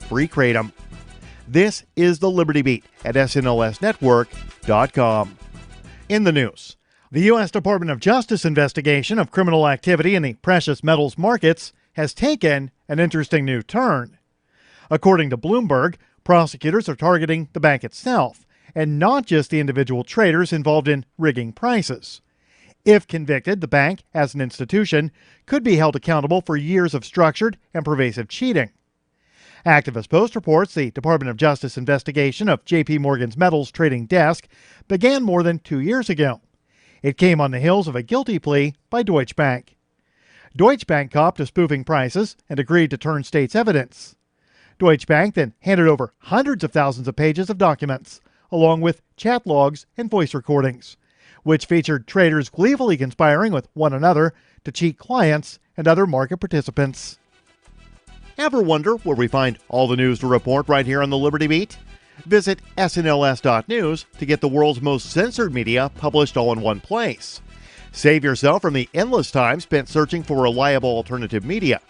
free kratom. This is the Liberty Beat at SNLSnetwork.com. In the news, the U.S. Department of Justice investigation of criminal activity in the precious metals markets has taken an interesting new turn. According to Bloomberg, prosecutors are targeting the bank itself, and not just the individual traders involved in rigging prices. If convicted, the bank, as an institution, could be held accountable for years of structured and pervasive cheating. Activist Post reports the Department of Justice investigation of J.P. Morgan's metals trading desk began more than 2 years ago. It came on the heels of a guilty plea by Deutsche Bank. Deutsche Bank copped to spoofing prices and agreed to turn state's evidence. Deutsche Bank then handed over hundreds of thousands of pages of documents, along with chat logs and voice recordings, which featured traders gleefully conspiring with one another to cheat clients and other market participants. Ever wonder where we find all the news to report right here on the Liberty Beat? Visit snls.news to get the world's most censored media published all in one place. Save yourself from the endless time spent searching for reliable alternative media.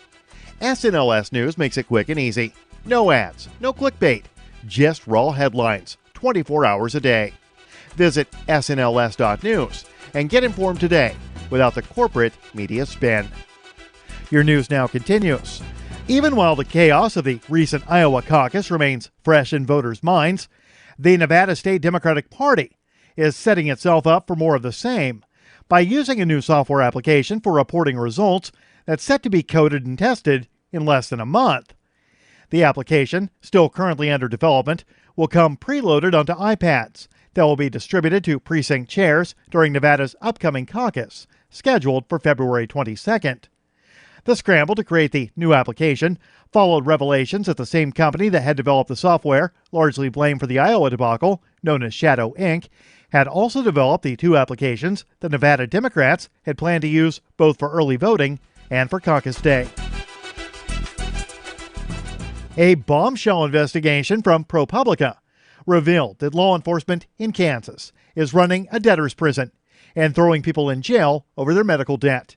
SNLS News makes it quick and easy. No ads, no clickbait, just raw headlines, 24 hours a day. Visit snls.news and get informed today without the corporate media spin. Your news now continues. Even while the chaos of the recent Iowa caucus remains fresh in voters' minds, the Nevada State Democratic Party is setting itself up for more of the same by using a new software application for reporting results that's set to be coded and tested in less than a month. The application, still currently under development, will come preloaded onto iPads that will be distributed to precinct chairs during Nevada's upcoming caucus, scheduled for February 22nd. The scramble to create the new application followed revelations that the same company that had developed the software, largely blamed for the Iowa debacle, known as Shadow Inc., had also developed the two applications that Nevada Democrats had planned to use both for early voting and for caucus day. A bombshell investigation from ProPublica revealed that law enforcement in Kansas is running a debtor's prison and throwing people in jail over their medical debt.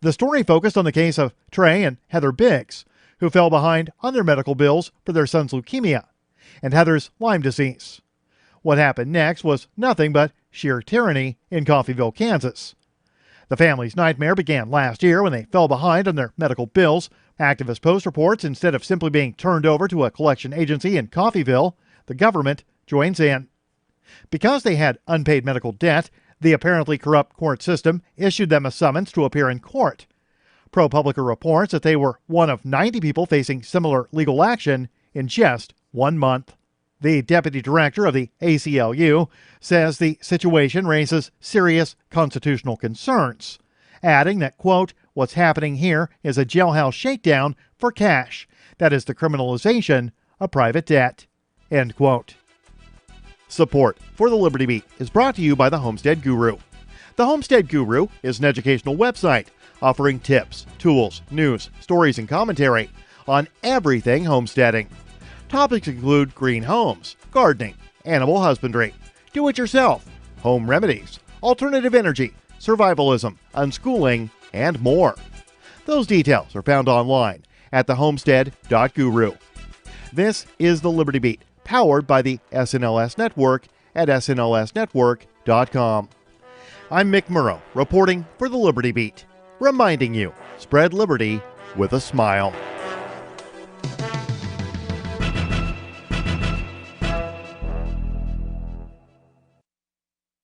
The story focused on the case of Trey and Heather Biggs, who fell behind on their medical bills for their son's leukemia and Heather's Lyme disease. What happened next was nothing but sheer tyranny in Coffeyville, Kansas. The family's nightmare began last year when they fell behind on their medical bills. Activist Post reports instead of simply being turned over to a collection agency in Coffeyville, the government joins in. Because they had unpaid medical debt, the apparently corrupt court system issued them a summons to appear in court. ProPublica reports that they were one of 90 people facing similar legal action in just 1 month. The deputy director of the ACLU says the situation raises serious constitutional concerns, adding that, quote, "What's happening here is a jailhouse shakedown for cash. That is the criminalization of private debt," end quote. Support for the Liberty Beat is brought to you by the Homestead Guru. The Homestead Guru is an educational website offering tips, tools, news, stories, and commentary on everything homesteading. Topics include green homes, gardening, animal husbandry, do-it-yourself, home remedies, alternative energy, survivalism, unschooling, and more. Those details are found online at thehomestead.guru. This is the Liberty Beat, powered by the SNLS Network at snlsnetwork.com. I'm Mick Murrow, reporting for the Liberty Beat, reminding you, spread liberty with a smile.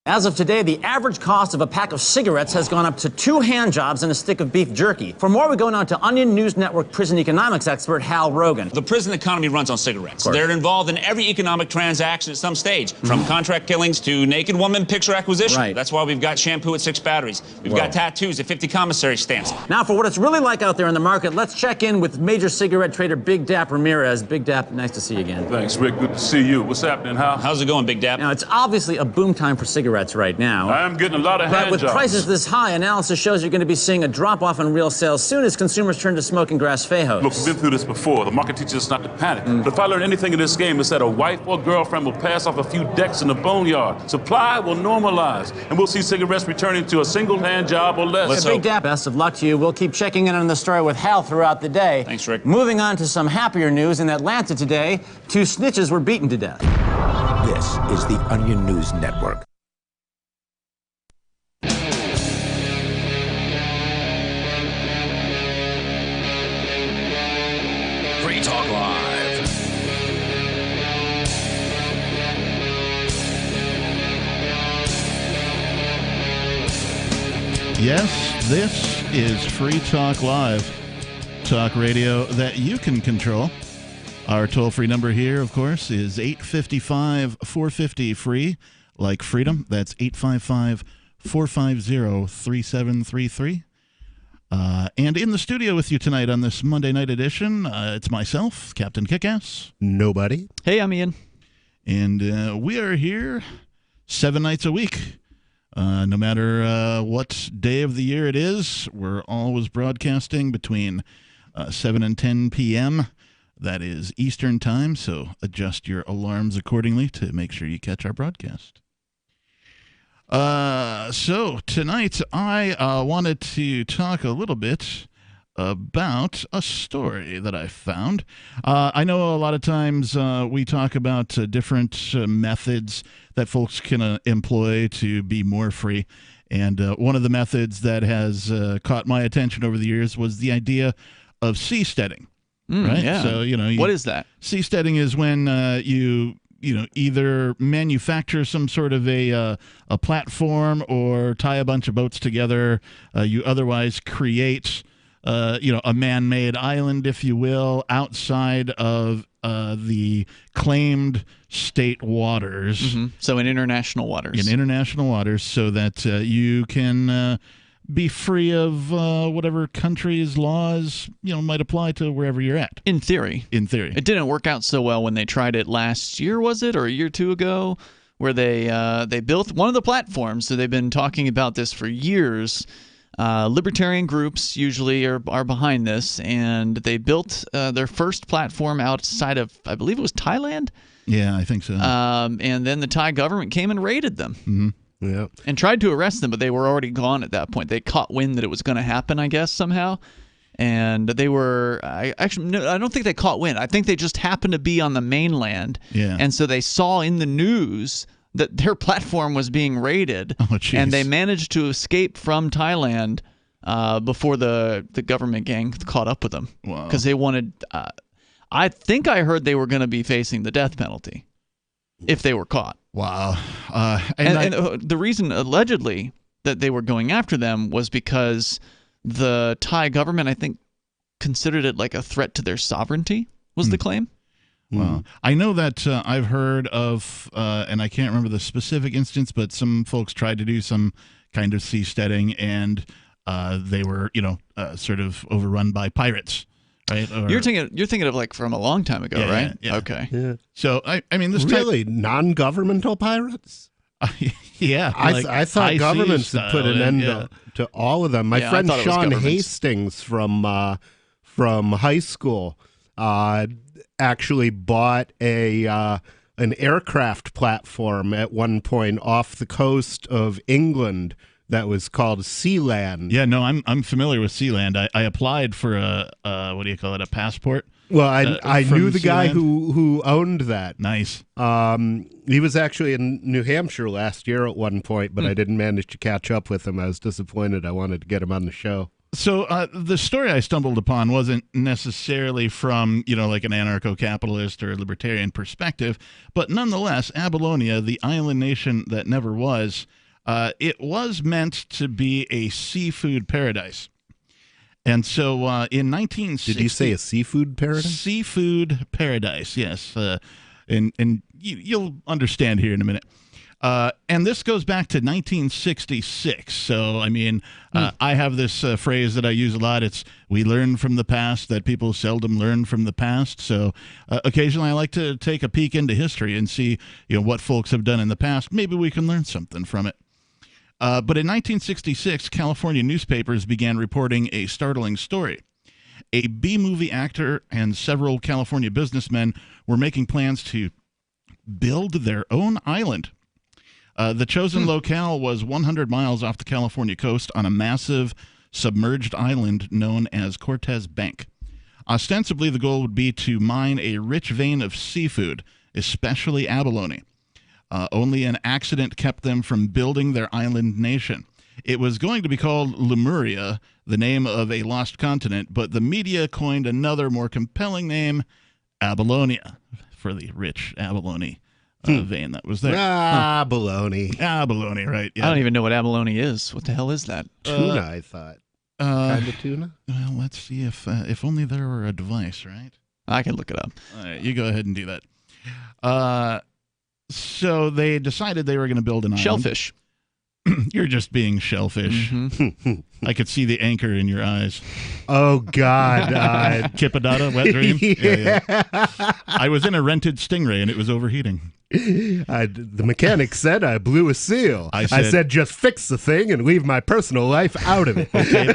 As of today, the average cost of a pack of cigarettes has gone up to 2 hand jobs and a stick of beef jerky. For more, we go now to Onion News Network prison economics expert Hal Rogan. The prison economy runs on cigarettes. They're involved in every economic transaction at some stage, from contract killings to naked woman picture acquisition. Right. That's why we've got shampoo at 6 batteries. We've got tattoos at 50 commissary stamps. Now, for what it's really like out there in the market, let's check in with major cigarette trader Big Dap Ramirez. Big Dap, nice to see you again. Thanks, Rick. Good to see you. What's happening, Hal? How's it going, Big Dap? Now, it's obviously a boom time for cigarettes cigarettes right now. I'm getting a lot of hand But with jobs. prices this high, analysis shows you're going to be seeing a drop-off in real sales soon as consumers turn to smoking grass fajos. Look, we've been through this before. The market teaches us not to panic. But if I learn anything in this game, it's that a wife or girlfriend will pass off a few decks in the boneyard. Supply will normalize, and we'll see cigarettes returning to a single hand job or less. Big Dap, best of luck to you. We'll keep checking in on the story with Hal throughout the day. Thanks, Rick. Moving on to some happier news. In Atlanta today, 2 snitches were beaten to death. This is the Onion News Network. Free Talk Live. Yes, this is Free Talk Live, talk radio that you can control. Our toll-free number here, of course, is 855-450-FREE, like freedom. That's 855-450-3733. And in the studio with you tonight on this Monday night edition, it's myself, Captain Kickass. Nobody. Hey, I'm Ian. And we are here 7 nights a week. No matter what day of the year it is, we're always broadcasting between 7 and 10 p.m. That is Eastern Time, so adjust your alarms accordingly to make sure you catch our broadcast. So tonight I wanted to talk a little bit about a story that I found. I know a lot of times we talk about different methods that folks can employ to be more free. And one of the methods that has caught my attention over the years was the idea of seasteading. Right? Yeah. So, What is that? Seasteading is when you either manufacture some sort of a platform or tie a bunch of boats together. You otherwise create a man-made island, if you will, outside of the claimed state waters. Mm-hmm. So in international waters. In international waters, so that you can be free of whatever country's laws might apply to wherever you're at. In theory. In theory. It didn't work out so well when they tried it last year, was it? Or a year or two ago? Where they built one of the platforms. So they've been talking about this for years. Libertarian groups usually are behind this, and they built their first platform outside of, I believe it was Thailand. Yeah, I think so. And then the Thai government came and raided them. Mm-hmm. Yeah. And tried to arrest them, but they were already gone at that point. They caught wind that it was going to happen, I guess, somehow. And they were I don't think they caught wind. I think they just happened to be on the mainland. Yeah. And so they saw in the news that their platform was being raided. Oh, jeez. And they managed to escape from Thailand before the government gang caught up with them. Wow. Because they wanted I think I heard they were going to be facing the death penalty if they were caught. Wow. And the reason, allegedly, that they were going after them was because the Thai government, I think, considered it like a threat to their sovereignty, was the claim. Wow. I know that I've heard of, and I can't remember the specific instance, but some folks tried to do some kind of seasteading, and they were, sort of overrun by pirates. Right? Or, You're thinking of like from a long time ago, Yeah, right? yeah. Okay. Yeah. So I mean, this Really? Non-governmental pirates? yeah. I thought high governments seas had put an style, end yeah. to all of them. My Yeah, I friend thought it was Sean governments. Hastings from high school actually bought an aircraft platform at one point off the coast of England that was called Sealand. Yeah, no, I'm familiar with Sealand. I applied for a what do you call it, a passport? Well, I from knew the guy Sealand? who owned that. Nice. He was actually in New Hampshire last year at one point, but I didn't manage to catch up with him. I was disappointed. I wanted to get him on the show. So the story I stumbled upon wasn't necessarily from, like an anarcho-capitalist or libertarian perspective, but nonetheless, Abylonia, the island nation that never was, it was meant to be a seafood paradise. And so in 1960... Did you say a seafood paradise? Seafood paradise, yes. And you'll understand here in a minute. And this goes back to 1966. So, I mean, I have this phrase that I use a lot. It's, we learn from the past that people seldom learn from the past. So occasionally I like to take a peek into history and see, what folks have done in the past. Maybe we can learn something from it. But in 1966, California newspapers began reporting a startling story. A B-movie actor and several California businessmen were making plans to build their own island. The chosen locale was 100 miles off the California coast on a massive submerged island known as Cortez Bank. Ostensibly, the goal would be to mine a rich vein of seafood, especially abalone. Only an accident kept them from building their island nation. It was going to be called Lemuria, the name of a lost continent, but the media coined another more compelling name, Abalonia, for the rich abalone vein that was there. Abalone. Abalone, right. Yeah. I don't even know what abalone is. What the hell is that? Tuna, I thought. Kind of tuna? Well, let's see if only there were a device, right? I can look it up. All right, you go ahead and do that. So they decided they were going to build an island. Shellfish. You're just being shellfish. Mm-hmm. I could see the anchor in your eyes. Oh, God. Kippadata, wet dream? Yeah. I was in a rented Stingray and it was overheating. The mechanic said I blew a seal. I said just fix the thing and leave my personal life out of it. Okay,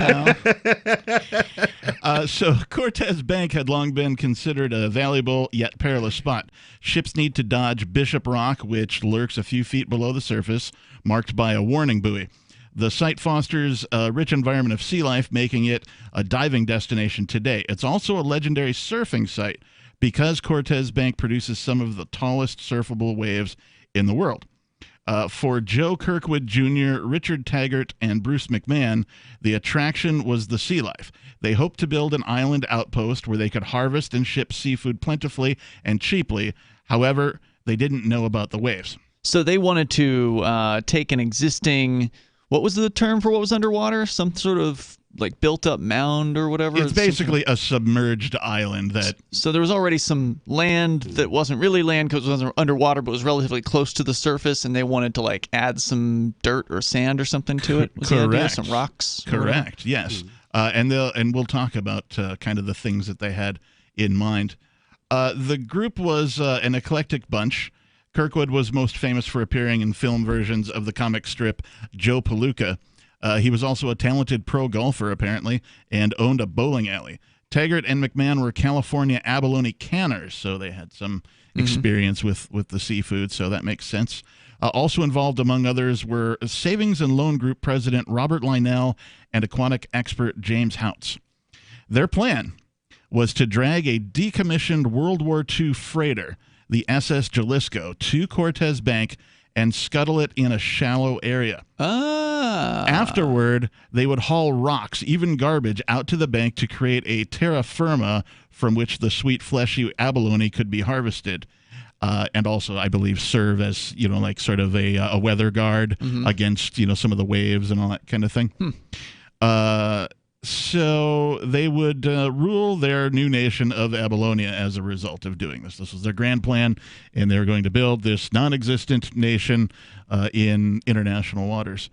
pal. So Cortez Bank had long been considered a valuable yet perilous spot. Ships need to dodge Bishop Rock, which lurks a few feet below the surface, marked by a warning buoy. The site fosters a rich environment of sea life, making it a diving destination today. It's also a legendary surfing site because Cortez Bank produces some of the tallest surfable waves in the world. For Joe Kirkwood Jr., Richard Taggart, and Bruce McMahon, the attraction was the sea life. They hoped to build an island outpost where they could harvest and ship seafood plentifully and cheaply. However, they didn't know about the waves. So they wanted to take an existing, what was the term for what was underwater? Some sort of like built up mound or whatever? It's basically a submerged island that... So there was already some land that wasn't really land because it wasn't underwater, but was relatively close to the surface, and they wanted to like add some dirt or sand or something to it. Was the idea? Some rocks? Correct, yes. And we'll talk about kind of the things that they had in mind. The group was an eclectic bunch. Kirkwood was most famous for appearing in film versions of the comic strip Joe Palooka. He was also a talented pro golfer, apparently, and owned a bowling alley. Taggart and McMahon were California abalone canners, so they had some experience with the seafood, so that makes sense. Also involved, among others, were Savings and Loan Group President Robert Lionel and aquatic expert James Houts. Their plan was to drag a decommissioned World War II freighter, the SS Jalisco, to Cortez Bank and scuttle it in a shallow area. Afterward, they would haul rocks, even garbage, out to the bank to create a terra firma from which the sweet, fleshy abalone could be harvested. And also, I believe, serve as, like sort of a weather guard against, some of the waves and all that kind of thing. So they would rule their new nation of Abalonia as a result of doing this. This was their grand plan, and they were going to build this non-existent nation in international waters.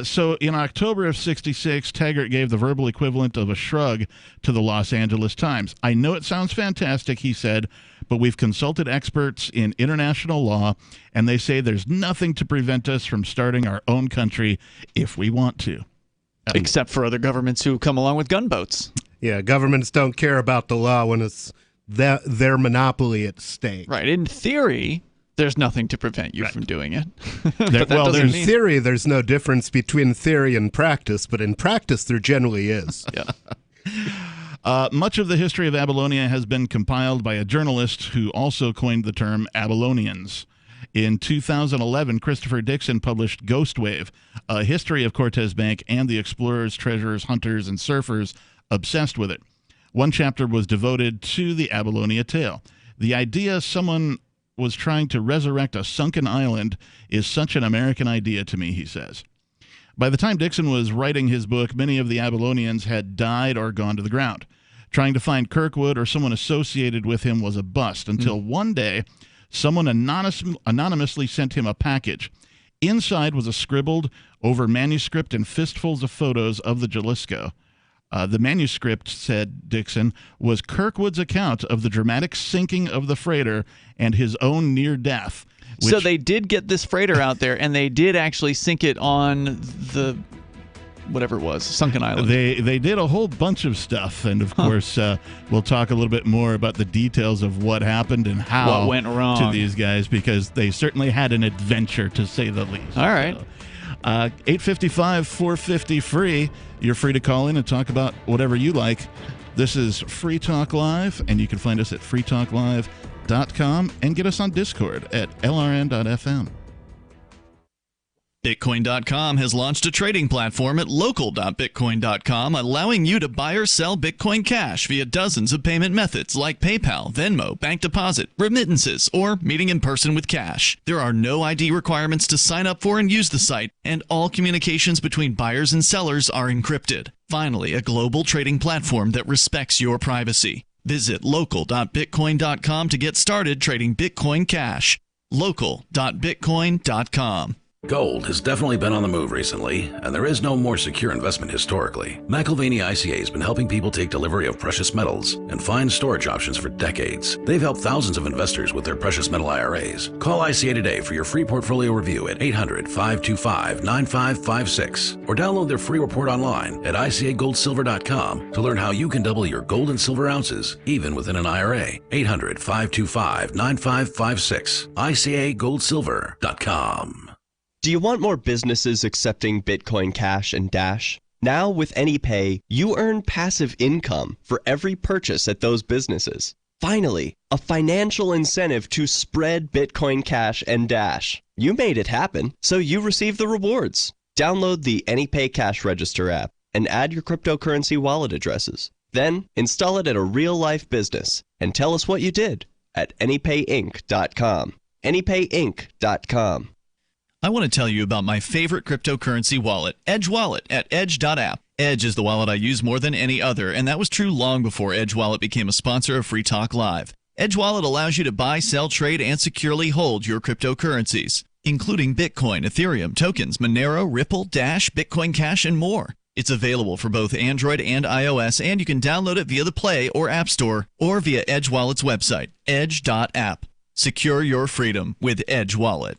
So in October of 1966, Taggart gave the verbal equivalent of a shrug to the Los Angeles Times. I know it sounds fantastic, he said, but we've consulted experts in international law, and they say there's nothing to prevent us from starting our own country if we want to. Except for other governments who come along with gunboats. Yeah, governments don't care about the law when it's their monopoly at stake. Right. In theory, there's nothing to prevent you from doing it. In theory, there's no difference between theory and practice, but in practice, there generally is. Yeah. Much of the history of Abalonia has been compiled by a journalist who also coined the term Abalonians. In 2011, Christopher Dixon published Ghost Wave, a history of Cortez Bank and the explorers, treasurers, hunters, and surfers obsessed with it. One chapter was devoted to the Abalonia tale. The idea someone was trying to resurrect a sunken island is such an American idea to me, he says. By the time Dixon was writing his book, many of the Abalonians had died or gone to the ground. Trying to find Kirkwood or someone associated with him was a bust until one day someone anonymously sent him a package. Inside was a scribbled over manuscript and fistfuls of photos of the Jalisco. The manuscript, said Dixon, was Kirkwood's account of the dramatic sinking of the freighter and his own near death. So they did get this freighter out there, and they did actually sink it on the whatever it was, Sunken Island. They did a whole bunch of stuff, and of course, we'll talk a little bit more about the details of what happened and how what went wrong to these guys, because they certainly had an adventure, to say the least. All right. 855-450-FREE. You're free to call in and talk about whatever you like. This is Free Talk Live, and you can find us at freetalklive.com and get us on Discord at lrn.fm. Bitcoin.com has launched a trading platform at local.bitcoin.com, allowing you to buy or sell Bitcoin Cash via dozens of payment methods like PayPal, Venmo, bank deposit, remittances, or meeting in person with cash. There are no ID requirements to sign up for and use the site, and all communications between buyers and sellers are encrypted. Finally, a global trading platform that respects your privacy. Visit local.bitcoin.com to get started trading Bitcoin Cash. local.bitcoin.com. Gold has definitely been on the move recently, and there is no more secure investment historically. McIlvaney ICA has been helping people take delivery of precious metals and find storage options for decades. They've helped thousands of investors with their precious metal IRAs. Call ICA today for your free portfolio review at 800-525-9556 or download their free report online at ICAGoldSilver.com to learn how you can double your gold and silver ounces even within an IRA. 800-525-9556. ICAGoldSilver.com. Do you want more businesses accepting Bitcoin Cash and Dash? Now with AnyPay, you earn passive income for every purchase at those businesses. Finally, a financial incentive to spread Bitcoin Cash and Dash. You made it happen, so you receive the rewards. Download the AnyPay Cash Register app and add your cryptocurrency wallet addresses. Then install it at a real-life business and tell us what you did at AnyPayInc.com. AnyPayInc.com. I want to tell you about my favorite cryptocurrency wallet, Edge Wallet, at edge.app. Edge is the wallet I use more than any other, and that was true long before Edge Wallet became a sponsor of Free Talk Live. Edge Wallet allows you to buy, sell, trade, and securely hold your cryptocurrencies, including Bitcoin, Ethereum, tokens, Monero, Ripple, Dash, Bitcoin Cash, and more. It's available for both Android and iOS, and you can download it via the Play or App Store or via Edge Wallet's website, edge.app. Secure your freedom with Edge Wallet.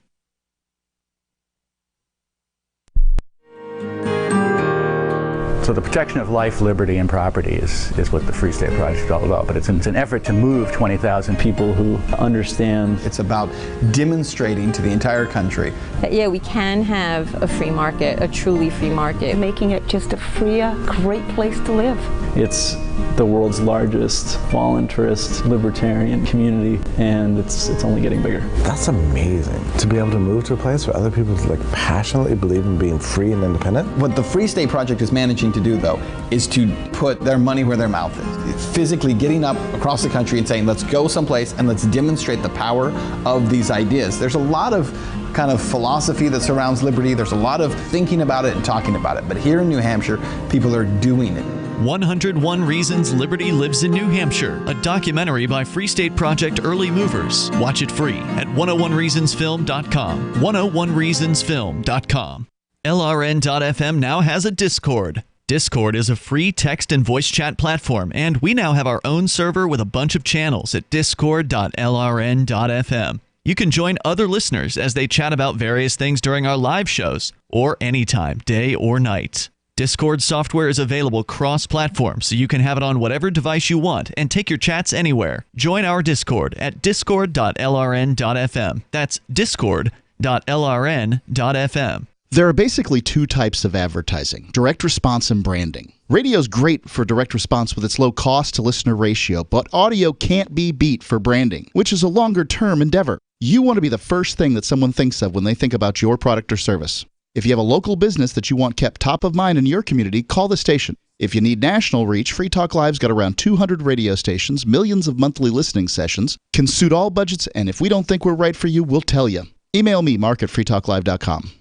So the protection of life, liberty, and property is what the Free State Project is all about. But it's an effort to move 20,000 people who understand. It's about demonstrating to the entire country that, yeah, we can have a free market, a truly free market. Making it just a freer, great place to live. It's the world's largest voluntarist libertarian community, and it's only getting bigger. That's amazing, to be able to move to a place where other people passionately believe in being free and independent. What the Free State Project is managing to do, though, is to put their money where their mouth is. It's physically getting up across the country and saying, let's go someplace and let's demonstrate the power of these ideas. There's a lot of kind of philosophy that surrounds liberty. There's a lot of thinking about it and talking about it. But here in New Hampshire, people are doing it. 101 Reasons Liberty Lives in New Hampshire, a documentary by Free State Project Early Movers. Watch it free at 101reasonsfilm.com. 101reasonsfilm.com. LRN.FM now has a Discord. Discord is a free text and voice chat platform, and we now have our own server with a bunch of channels at discord.lrn.fm. You can join other listeners as they chat about various things during our live shows, or anytime, day or night. Discord software is available cross-platform, so you can have it on whatever device you want and take your chats anywhere. Join our Discord at discord.lrn.fm. That's discord.lrn.fm. There are basically two types of advertising, direct response and branding. Radio's great for direct response with its low cost to listener ratio, but audio can't be beat for branding, which is a longer-term endeavor. You want to be the first thing that someone thinks of when they think about your product or service. If you have a local business that you want kept top of mind in your community, call the station. If you need national reach, Free Talk Live's got around 200 radio stations, millions of monthly listening sessions, can suit all budgets, and if we don't think we're right for you, we'll tell you. Email me, mark@freetalklive.com.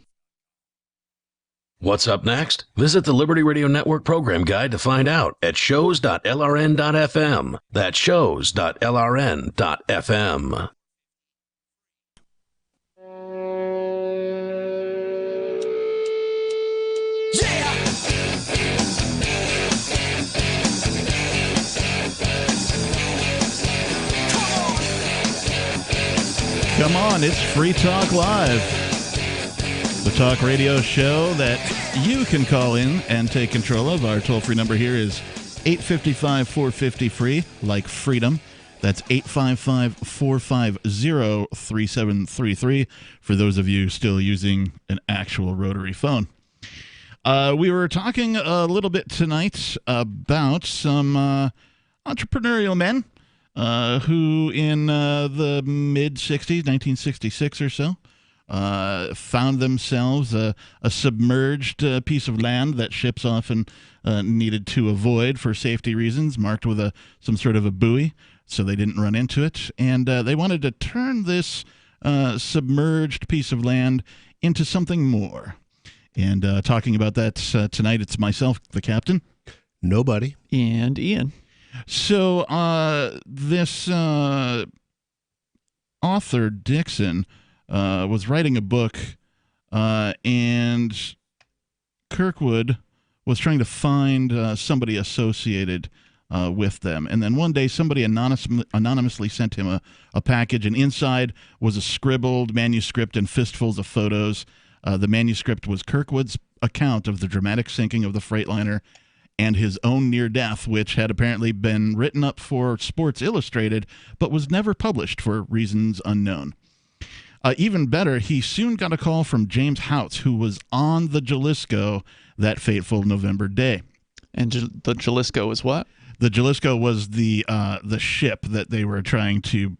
What's up next? Visit the Liberty Radio Network program guide to find out at shows.lrn.fm. That's shows.lrn.fm. Come on, it's Free Talk Live, the talk radio show that you can call in and take control of. Our toll-free number here is 855-450-FREE, like freedom. That's 855-450-3733 for those of you still using an actual rotary phone. We were talking a little bit tonight about some entrepreneurial men who in the mid-'60s, 1966 or so, found themselves a submerged piece of land that ships often needed to avoid for safety reasons, marked with some sort of a buoy so they didn't run into it. And they wanted to turn this submerged piece of land into something more. And talking about that tonight, it's myself, the captain. Nobody. And Ian. So this author, Dixon, was writing a book, and Kirkwood was trying to find somebody associated with them. And then one day somebody anonymously sent him a package, and inside was a scribbled manuscript and fistfuls of photos. The manuscript was Kirkwood's account of the dramatic sinking of the Freightliner and his own near death, which had apparently been written up for Sports Illustrated, but was never published for reasons unknown. Even better, he soon got a call from James Houts, who was on the Jalisco that fateful November day. And the Jalisco was what? The Jalisco was the ship that they were trying to,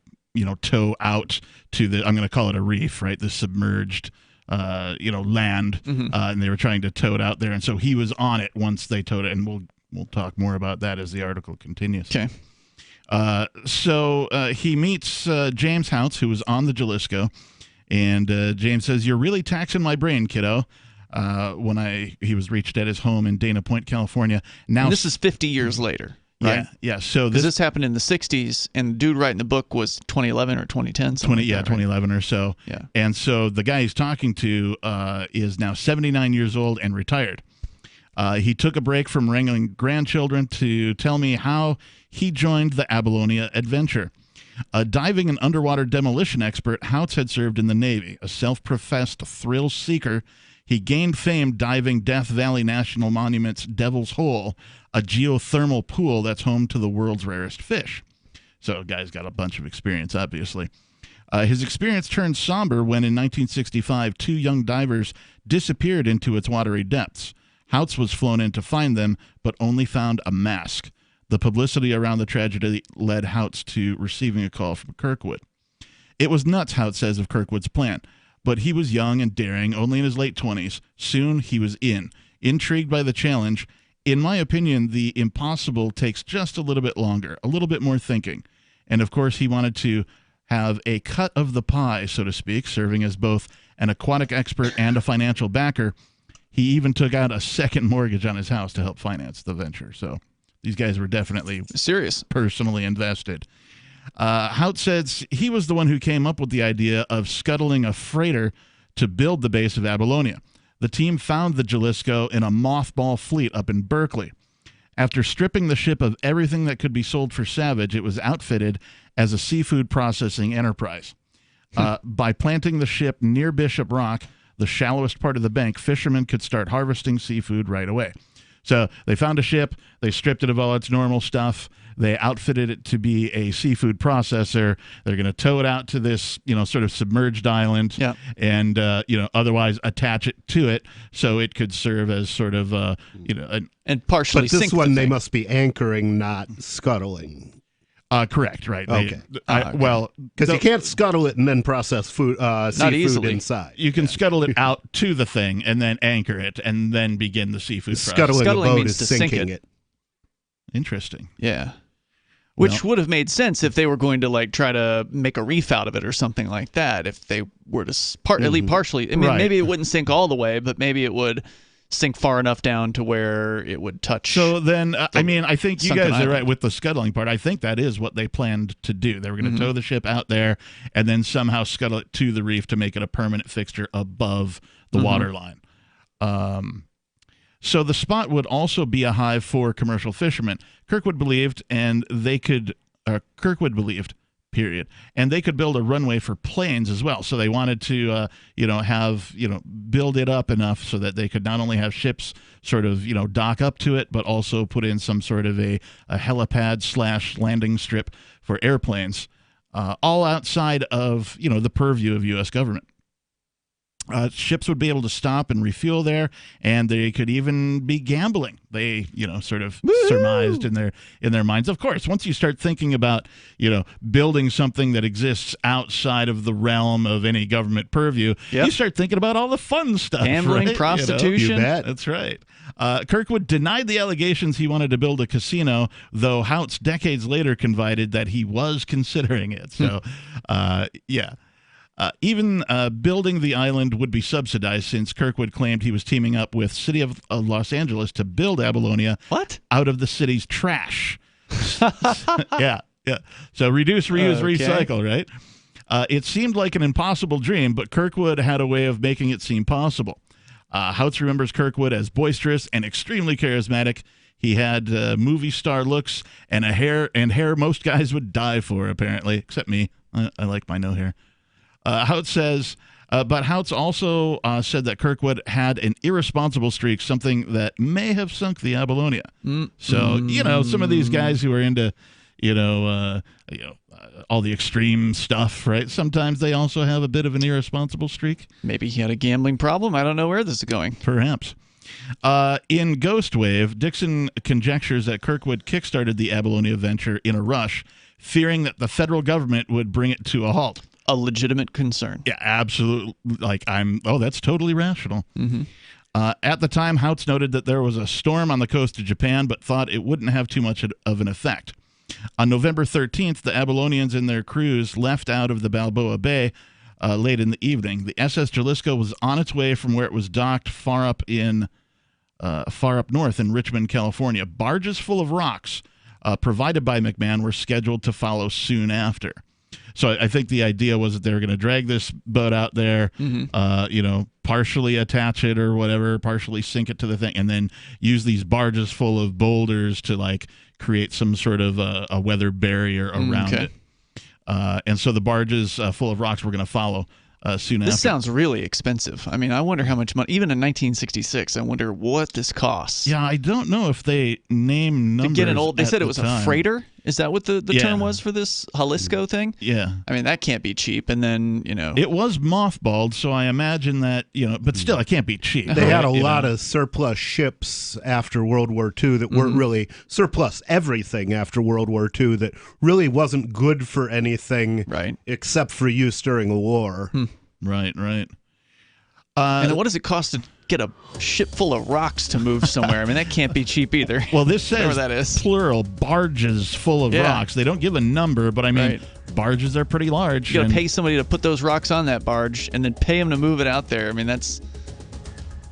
tow out to the, I'm going to call it a reef, right? The submerged land, and they were trying to tow it out there, and so he was on it once they towed it, and we'll talk more about that as the article continues. Okay. So he meets James Houts, who was on the Jalisco, and James says, "You're really taxing my brain, kiddo." He was reached at his home in Dana Point, California. Now and this is 50 years later. Right? Yeah. So this happened in the 60s, and the dude writing the book was 2011 or 2010. 2011 or so. Yeah. And so the guy he's talking to is now 79 years old and retired. He took a break from wrangling grandchildren to tell me how he joined the Abalone adventure. A diving and underwater demolition expert, Houts had served in the Navy. A self-professed thrill seeker, he gained fame diving Death Valley National Monument's Devil's Hole, a geothermal pool that's home to the world's rarest fish. So, guy's got a bunch of experience, obviously. His experience turned somber when, in 1965, two young divers disappeared into its watery depths. Houts was flown in to find them, but only found a mask. The publicity around the tragedy led Houts to receiving a call from Kirkwood. It was nuts, Houts says, of Kirkwood's plan. But he was young and daring, only in his late 20s. Soon he was intrigued by the challenge. In my opinion, the impossible takes just a little bit longer, a little bit more thinking. And of course, he wanted to have a cut of the pie, so to speak, serving as both an aquatic expert and a financial backer. He even took out a second mortgage on his house to help finance the venture. So these guys were definitely serious, personally invested. Houts says he was the one who came up with the idea of scuttling a freighter to build the base of Apollonia. The team found the Jalisco in a mothball fleet up in Berkeley. After stripping the ship of everything that could be sold for salvage, it was outfitted as a seafood processing enterprise. By planting the ship near Bishop Rock, the shallowest part of the bank, fishermen could start harvesting seafood right away. So they found a ship, they stripped it of all its normal stuff, they outfitted it to be a seafood processor. They're going to tow it out to this, sort of submerged island, and otherwise attach it to it so it could serve as sort of and partially. But this one they must be anchoring, not scuttling. Correct, right? Okay. Well, because you can't scuttle it and then process food, seafood easily. inside. You can scuttle it out to the thing and then anchor it and then begin the seafood process. Scuttling the boat is sinking it. Interesting. Yeah. Which would have made sense if they were going to try to make a reef out of it or something like that. If they were to at least partially, maybe it wouldn't sink all the way, but maybe it would sink far enough down to where it would touch. So then, I think you guys are right with the scuttling part. I think that is what they planned to do. They were going to tow the ship out there and then somehow scuttle it to the reef to make it a permanent fixture above the water line. So the spot would also be a hive for commercial fishermen. Kirkwood believed period. And they could build a runway for planes as well. So they wanted to, build it up enough so that they could not only have ships sort of, dock up to it, but also put in some sort of a helipad / landing strip for airplanes, all outside of, the purview of U.S. government. Ships would be able to stop and refuel there, and they could even be gambling. They, sort of surmised in their minds. Of course, once you start thinking about, building something that exists outside of the realm of any government purview, you start thinking about all the fun stuff. Gambling, right? prostitution. You bet. That's right. Kirkwood denied the allegations he wanted to build a casino, though Houts decades later confided that he was considering it. So, yeah. Even building the island would be subsidized, since Kirkwood claimed he was teaming up with City of Los Angeles to build Apollonia out of the city's trash. Yeah. So reduce, reuse, recycle, right? It seemed like an impossible dream, but Kirkwood had a way of making it seem possible. Houts remembers Kirkwood as boisterous and extremely charismatic. He had movie star looks and hair most guys would die for, apparently, except me. I like my no hair. Houts says, but Houts also said that Kirkwood had an irresponsible streak, something that may have sunk the Apollonia. So, some of these guys who are into, all the extreme stuff, right? Sometimes they also have a bit of an irresponsible streak. Maybe he had a gambling problem. I don't know where this is going. Perhaps. In Ghost Wave, Dixon conjectures that Kirkwood kickstarted the Apollonia venture in a rush, fearing that the federal government would bring it to a halt. A legitimate concern. Yeah, absolutely. That's totally rational. Mm-hmm. At the time, Houts noted that there was a storm on the coast of Japan, but thought it wouldn't have too much of an effect. On November 13th, the Apollonians and their crews left out of the Balboa Bay late in the evening. The SS Jalisco was on its way from where it was docked far up north in Richmond, California. Barges full of rocks provided by McMahon were scheduled to follow soon after. So I think the idea was that they were going to drag this boat out there, partially attach it or whatever, partially sink it to the thing, and then use these barges full of boulders to create some sort of a weather barrier around it. And so the barges full of rocks were going to follow soon after. This sounds really expensive. I mean, I wonder how much money, even in 1966, I wonder what this costs. Yeah, I don't know if they name numbers. To get an old, they said it was a freighter. Is that what the term was for this Jalisco thing? Yeah. I mean, that can't be cheap. And then, It was mothballed, so I imagine that, but still, it can't be cheap. They had a lot of surplus ships after World War II that weren't really surplus everything after World War II that really wasn't good for anything except for use during a war. Right. And what does it cost to get a ship full of rocks to move somewhere? I mean, that can't be cheap either. Well, this says whatever that is. Plural barges full of rocks. They don't give a number, but I mean, barges are pretty large. You got to pay somebody to put those rocks on that barge and then pay them to move it out there. I mean, that's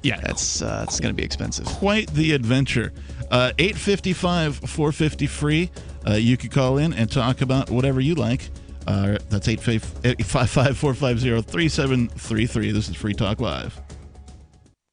going to be expensive. Quite the adventure. 855-450 free. You could call in and talk about whatever you like. That's 855-450-3733. This is Free Talk Live.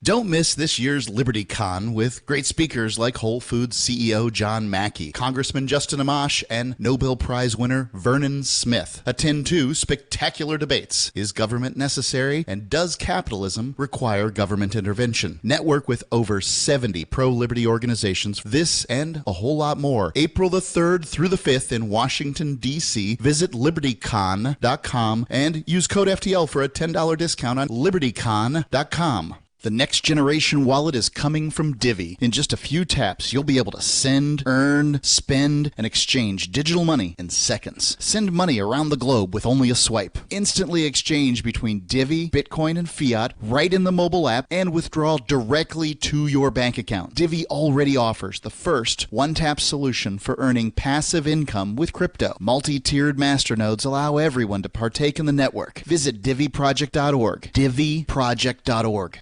Don't miss this year's LibertyCon with great speakers like Whole Foods CEO John Mackey, Congressman Justin Amash, and Nobel Prize winner Vernon Smith. Attend 2 spectacular debates. Is government necessary, and does capitalism require government intervention? Network with over 70 pro-liberty organizations. This and a whole lot more. April the 3rd through the 5th in Washington, D.C. Visit LibertyCon.com and use code FTL for a $10 discount on LibertyCon.com. The next generation wallet is coming from Divvy. In just a few taps, you'll be able to send, earn, spend, and exchange digital money in seconds. Send money around the globe with only a swipe. Instantly exchange between Divvy, Bitcoin, and fiat right in the mobile app, and withdraw directly to your bank account. Divvy already offers the first one-tap solution for earning passive income with crypto. Multi-tiered masternodes allow everyone to partake in the network. Visit DivvyProject.org. DivvyProject.org.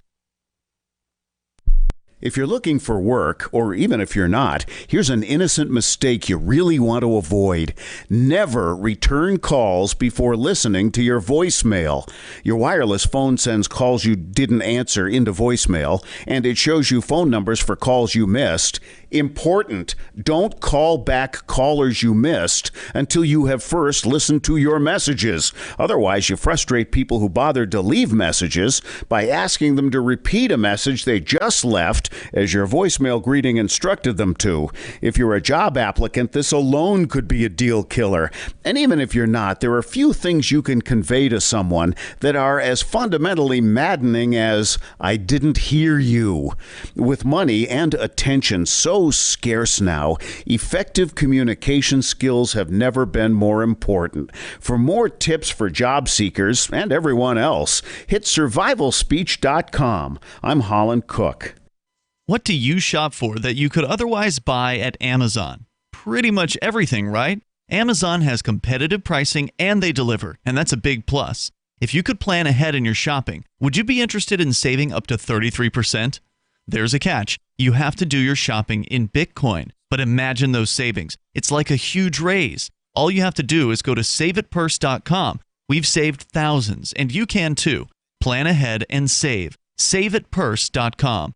If you're looking for work, or even if you're not, here's an innocent mistake you really want to avoid. Never return calls before listening to your voicemail. Your wireless phone sends calls you didn't answer into voicemail, and it shows you phone numbers for calls you missed. Important, don't call back callers you missed until you have first listened to your messages. Otherwise, you frustrate people who bothered to leave messages by asking them to repeat a message they just left as your voicemail greeting instructed them to. If you're a job applicant, this alone could be a deal killer. And even if you're not, there are few things you can convey to someone that are as fundamentally maddening as, "I didn't hear you." With money and attention so scarce now, effective communication skills have never been more important. For more tips for job seekers and everyone else, hit survivalspeech.com. I'm Holland Cook. What do you shop for that you could otherwise buy at Amazon? Pretty much everything, right? Amazon has competitive pricing and they deliver, and that's a big plus. If you could plan ahead in your shopping, would you be interested in saving up to 33%? There's a catch. You have to do your shopping in Bitcoin. But imagine those savings. It's like a huge raise. All you have to do is go to saveitpurse.com. We've saved thousands, and you can too. Plan ahead and save. Saveitpurse.com.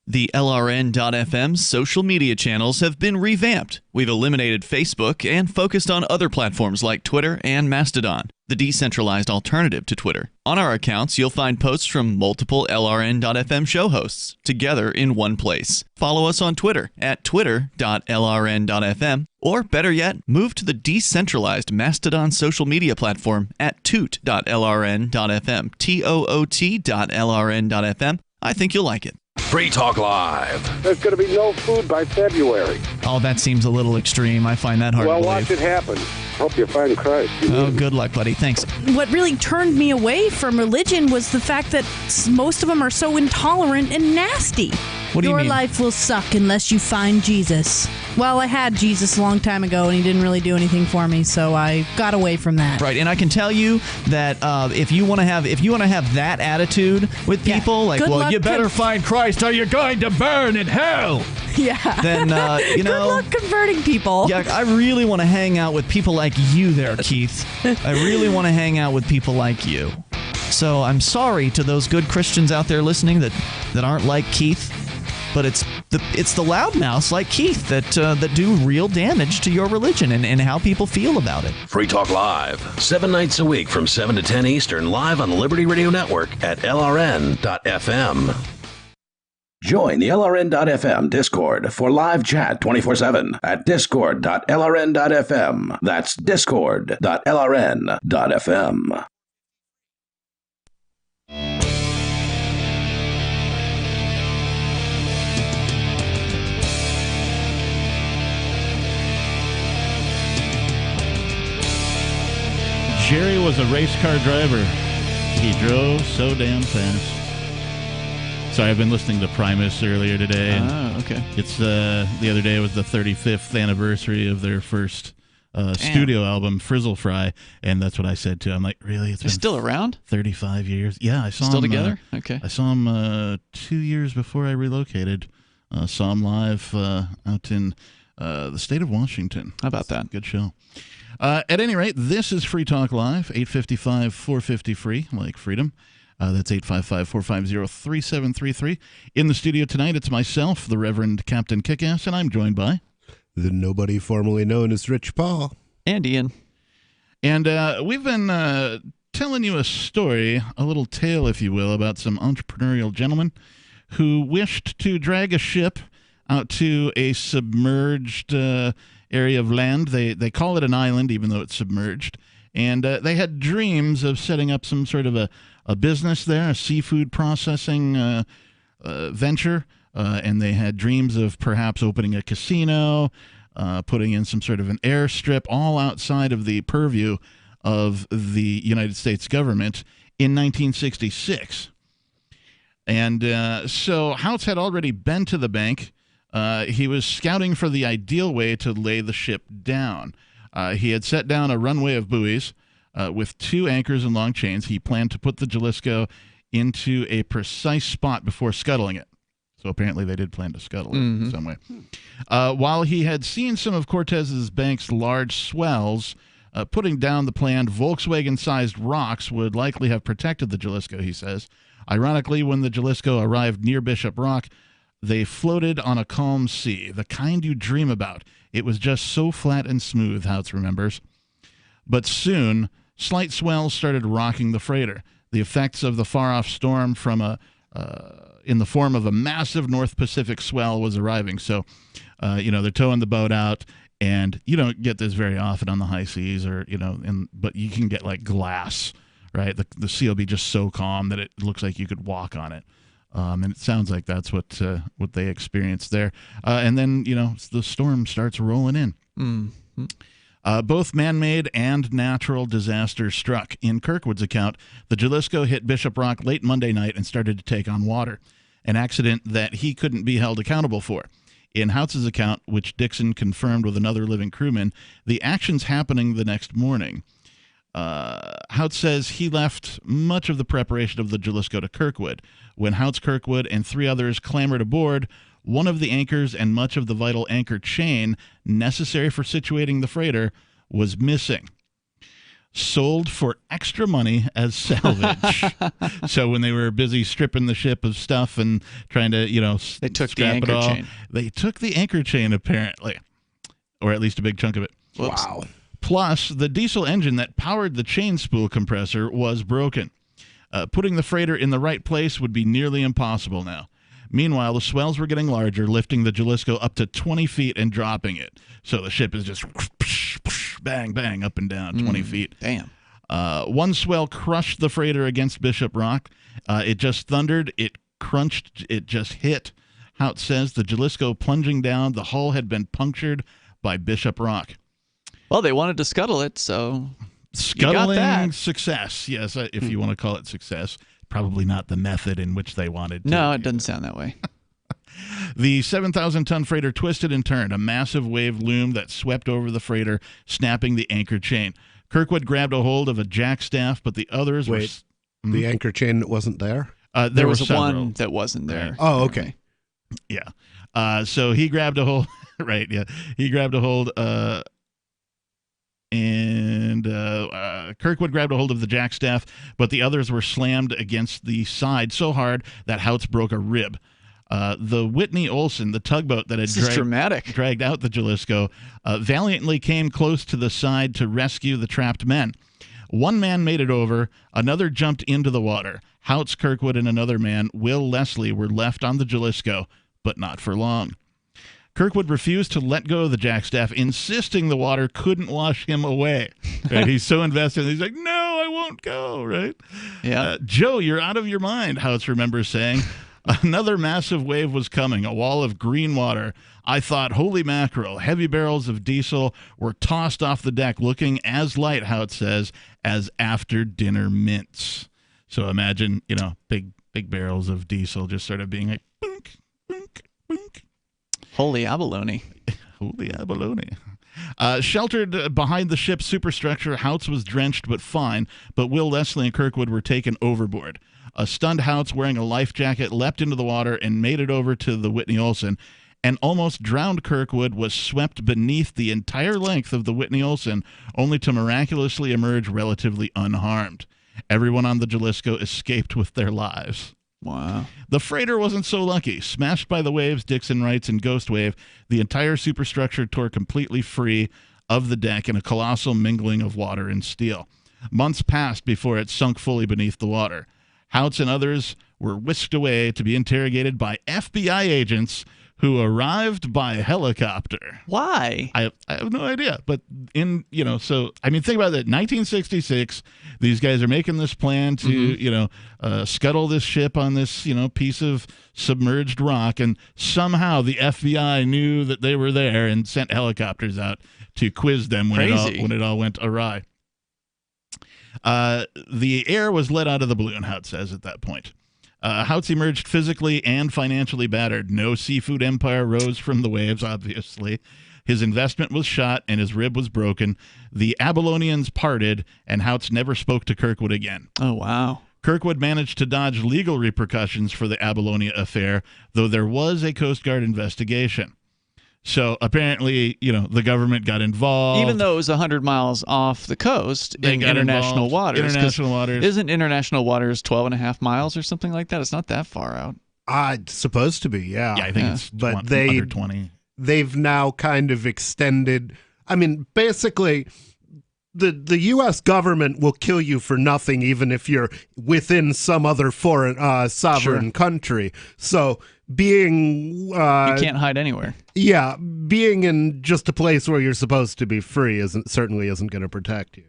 The LRN.FM social media channels have been revamped. We've eliminated Facebook and focused on other platforms like Twitter and Mastodon, the decentralized alternative to Twitter. On our accounts, you'll find posts from multiple LRN.FM show hosts together in one place. Follow us on Twitter at twitter.lrn.fm, or better yet, move to the decentralized Mastodon social media platform at toot.lrn.fm, toot.lrn.fm. I think you'll like it. Free Talk Live. There's going to be no food by February. Oh, that seems a little extreme. I find that hard to believe. Well, watch it happen. Hope you find Christ. Oh, good luck, buddy. Thanks. What really turned me away from religion was the fact that most of them are so intolerant and nasty. What do you mean? Your life will suck unless you find Jesus. Well, I had Jesus a long time ago, and he didn't really do anything for me, so I got away from that. Right, and I can tell you that if you want to have that attitude with people, like, well, you better find Christ, or you're going to burn in hell. Yeah. Then you know. Good luck converting people. Yeah, I really want to hang out with people like you, there, Keith. I really want to hang out with people like you. So I'm sorry to those good Christians out there listening that aren't like Keith. But it's the loudmouths like Keith that do real damage to your religion and how people feel about it. Free Talk Live, 7 nights a week from 7 to 10 Eastern, live on the Liberty Radio Network at LRN.FM. Join the LRN.FM Discord for live chat 24/7 at discord.lrn.fm. That's discord.lrn.fm. Jerry was a race car driver. He drove so damn fast. Sorry, I've been listening to Primus earlier today. Oh, okay. It's the other day was the 35th anniversary of their first studio album, Frizzle Fry, and that's what I said too. I'm like, really? They're still around? 35 years. Yeah, I saw still them. Together? Okay. I saw them 2 years before I relocated. Saw them live out in the state of Washington. How about that? Good show. At any rate, this is Free Talk Live, 855-450-FREE, like freedom. That's 855-450-3733. In the studio tonight, it's myself, the Reverend Captain Kickass, and I'm joined by the nobody formerly known as Rich Paul. And Ian. And we've been telling you a story, a little tale, if you will, about some entrepreneurial gentlemen who wished to drag a ship out to a submerged area of land. They call it an island, even though it's submerged. And they had dreams of setting up some sort of a business there, a seafood processing venture. And they had dreams of perhaps opening a casino, putting in some sort of an airstrip, all outside of the purview of the United States government in 1966. And so Houts had already been to the bank. He was scouting for the ideal way to lay the ship down. He had set down a runway of buoys with 2 anchors and long chains. He planned to put the Jalisco into a precise spot before scuttling it. So apparently they did plan to scuttle it in some way. While he had seen some of Cortez's bank's large swells, putting down the planned Volkswagen-sized rocks would likely have protected the Jalisco, he says. Ironically, when the Jalisco arrived near Bishop Rock, They floated on a calm sea, the kind you dream about. It was just so flat and smooth, Houts remembers. But soon, slight swells started rocking the freighter. The effects of the far-off storm in the form of a massive North Pacific swell was arriving. So, they're towing the boat out, and you don't get this very often on the high seas, but you can get like glass, right? The sea will be just so calm that it looks like you could walk on it. And it sounds like that's what they experienced there. And then, the storm starts rolling in. Mm-hmm. Both man-made and natural disasters struck. In Kirkwood's account, the Jalisco hit Bishop Rock late Monday night and started to take on water, an accident that he couldn't be held accountable for. In Houts' account, which Dixon confirmed with another living crewman, the action's happening the next morning. Houts says he left much of the preparation of the Jalisco to Kirkwood. When Houts, Kirkwood, and 3 others clambered aboard, one of the anchors and much of the vital anchor chain necessary for situating the freighter was missing. Sold for extra money as salvage. So when they were busy stripping the ship of stuff and trying to, they took the scrap anchor it all, chain. They took the anchor chain, apparently, or at least a big chunk of it. Whoops. Wow. Plus, the diesel engine that powered the chain spool compressor was broken. Putting the freighter in the right place would be nearly impossible now. Meanwhile, the swells were getting larger, lifting the Jalisco up to 20 feet and dropping it. So the ship is just bang, bang, up and down 20 feet. Damn. One swell crushed the freighter against Bishop Rock. It just thundered. It crunched. It just hit. Houts says the Jalisco plunging down, the hull had been punctured by Bishop Rock. Well, they wanted to scuttle it, so Scuttling success, yes, if you want to call it success. Probably not the method in which they wanted to. No, it doesn't sound that way. The 7,000-ton freighter twisted and turned. A massive wave loomed that swept over the freighter, snapping the anchor chain. Kirkwood grabbed a hold of a jackstaff, but the others were... the anchor chain wasn't there? There was one that wasn't there. Oh, okay. Yeah. So he grabbed a hold... right, yeah. He grabbed a hold... And Kirkwood grabbed a hold of the jackstaff, but the others were slammed against the side so hard that Houts broke a rib. The Whitney Olsen, the tugboat that had dragged out the Jalisco, valiantly came close to the side to rescue the trapped men. One man made it over, another jumped into the water. Houts, Kirkwood, and another man, Will Leslie, were left on the Jalisco, but not for long. Kirkwood refused to let go of the jackstaff, insisting the water couldn't wash him away. Right? He's so invested. He's like, no, I won't go, right? Yeah. Joe, you're out of your mind, Houts remembers saying. Another massive wave was coming, a wall of green water. I thought, holy mackerel, heavy barrels of diesel were tossed off the deck, looking as light, Houts says, as after-dinner mints. So imagine, big barrels of diesel just sort of being like, boink, boink, boink. Holy abalone. Holy abalone. Sheltered behind the ship's superstructure, Houts was drenched but fine, but Will Leslie and Kirkwood were taken overboard. A stunned Houts wearing a life jacket leapt into the water and made it over to the Whitney Olsen. An almost drowned Kirkwood was swept beneath the entire length of the Whitney Olsen, only to miraculously emerge relatively unharmed. Everyone on the Jalisco escaped with their lives. Wow. The freighter wasn't so lucky. Smashed by the waves, Dixon writes in Ghost Wave, the entire superstructure tore completely free of the deck in a colossal mingling of water and steel. Months passed before it sunk fully beneath the water. Houts and others were whisked away to be interrogated by FBI agents who arrived by helicopter. Why? I have no idea. But think about that. 1966, these guys are making this plan to, scuttle this ship on this, piece of submerged rock. And somehow the FBI knew that they were there and sent helicopters out to quiz them when it all went awry. The air was let out of the balloon, Houts says at that point. Houts emerged physically and financially battered. No seafood empire rose from the waves, obviously. His investment was shot and his rib was broken. The Abalonians parted, and Houts never spoke to Kirkwood again. Oh, wow. Kirkwood managed to dodge legal repercussions for the Abalonia affair, though there was a Coast Guard investigation. So apparently, the government got involved. Even though it was 100 miles off the coast in international waters. International waters. Isn't international waters 12 and a half miles or something like that? It's not that far out. It's supposed to be, yeah. Yeah, I think it's under 20. They've now kind of extended. I mean, basically, the U.S. government will kill you for nothing, even if you're within some other foreign sovereign country. So being you can't hide anywhere. Yeah, being in just a place where you're supposed to be free certainly isn't going to protect you.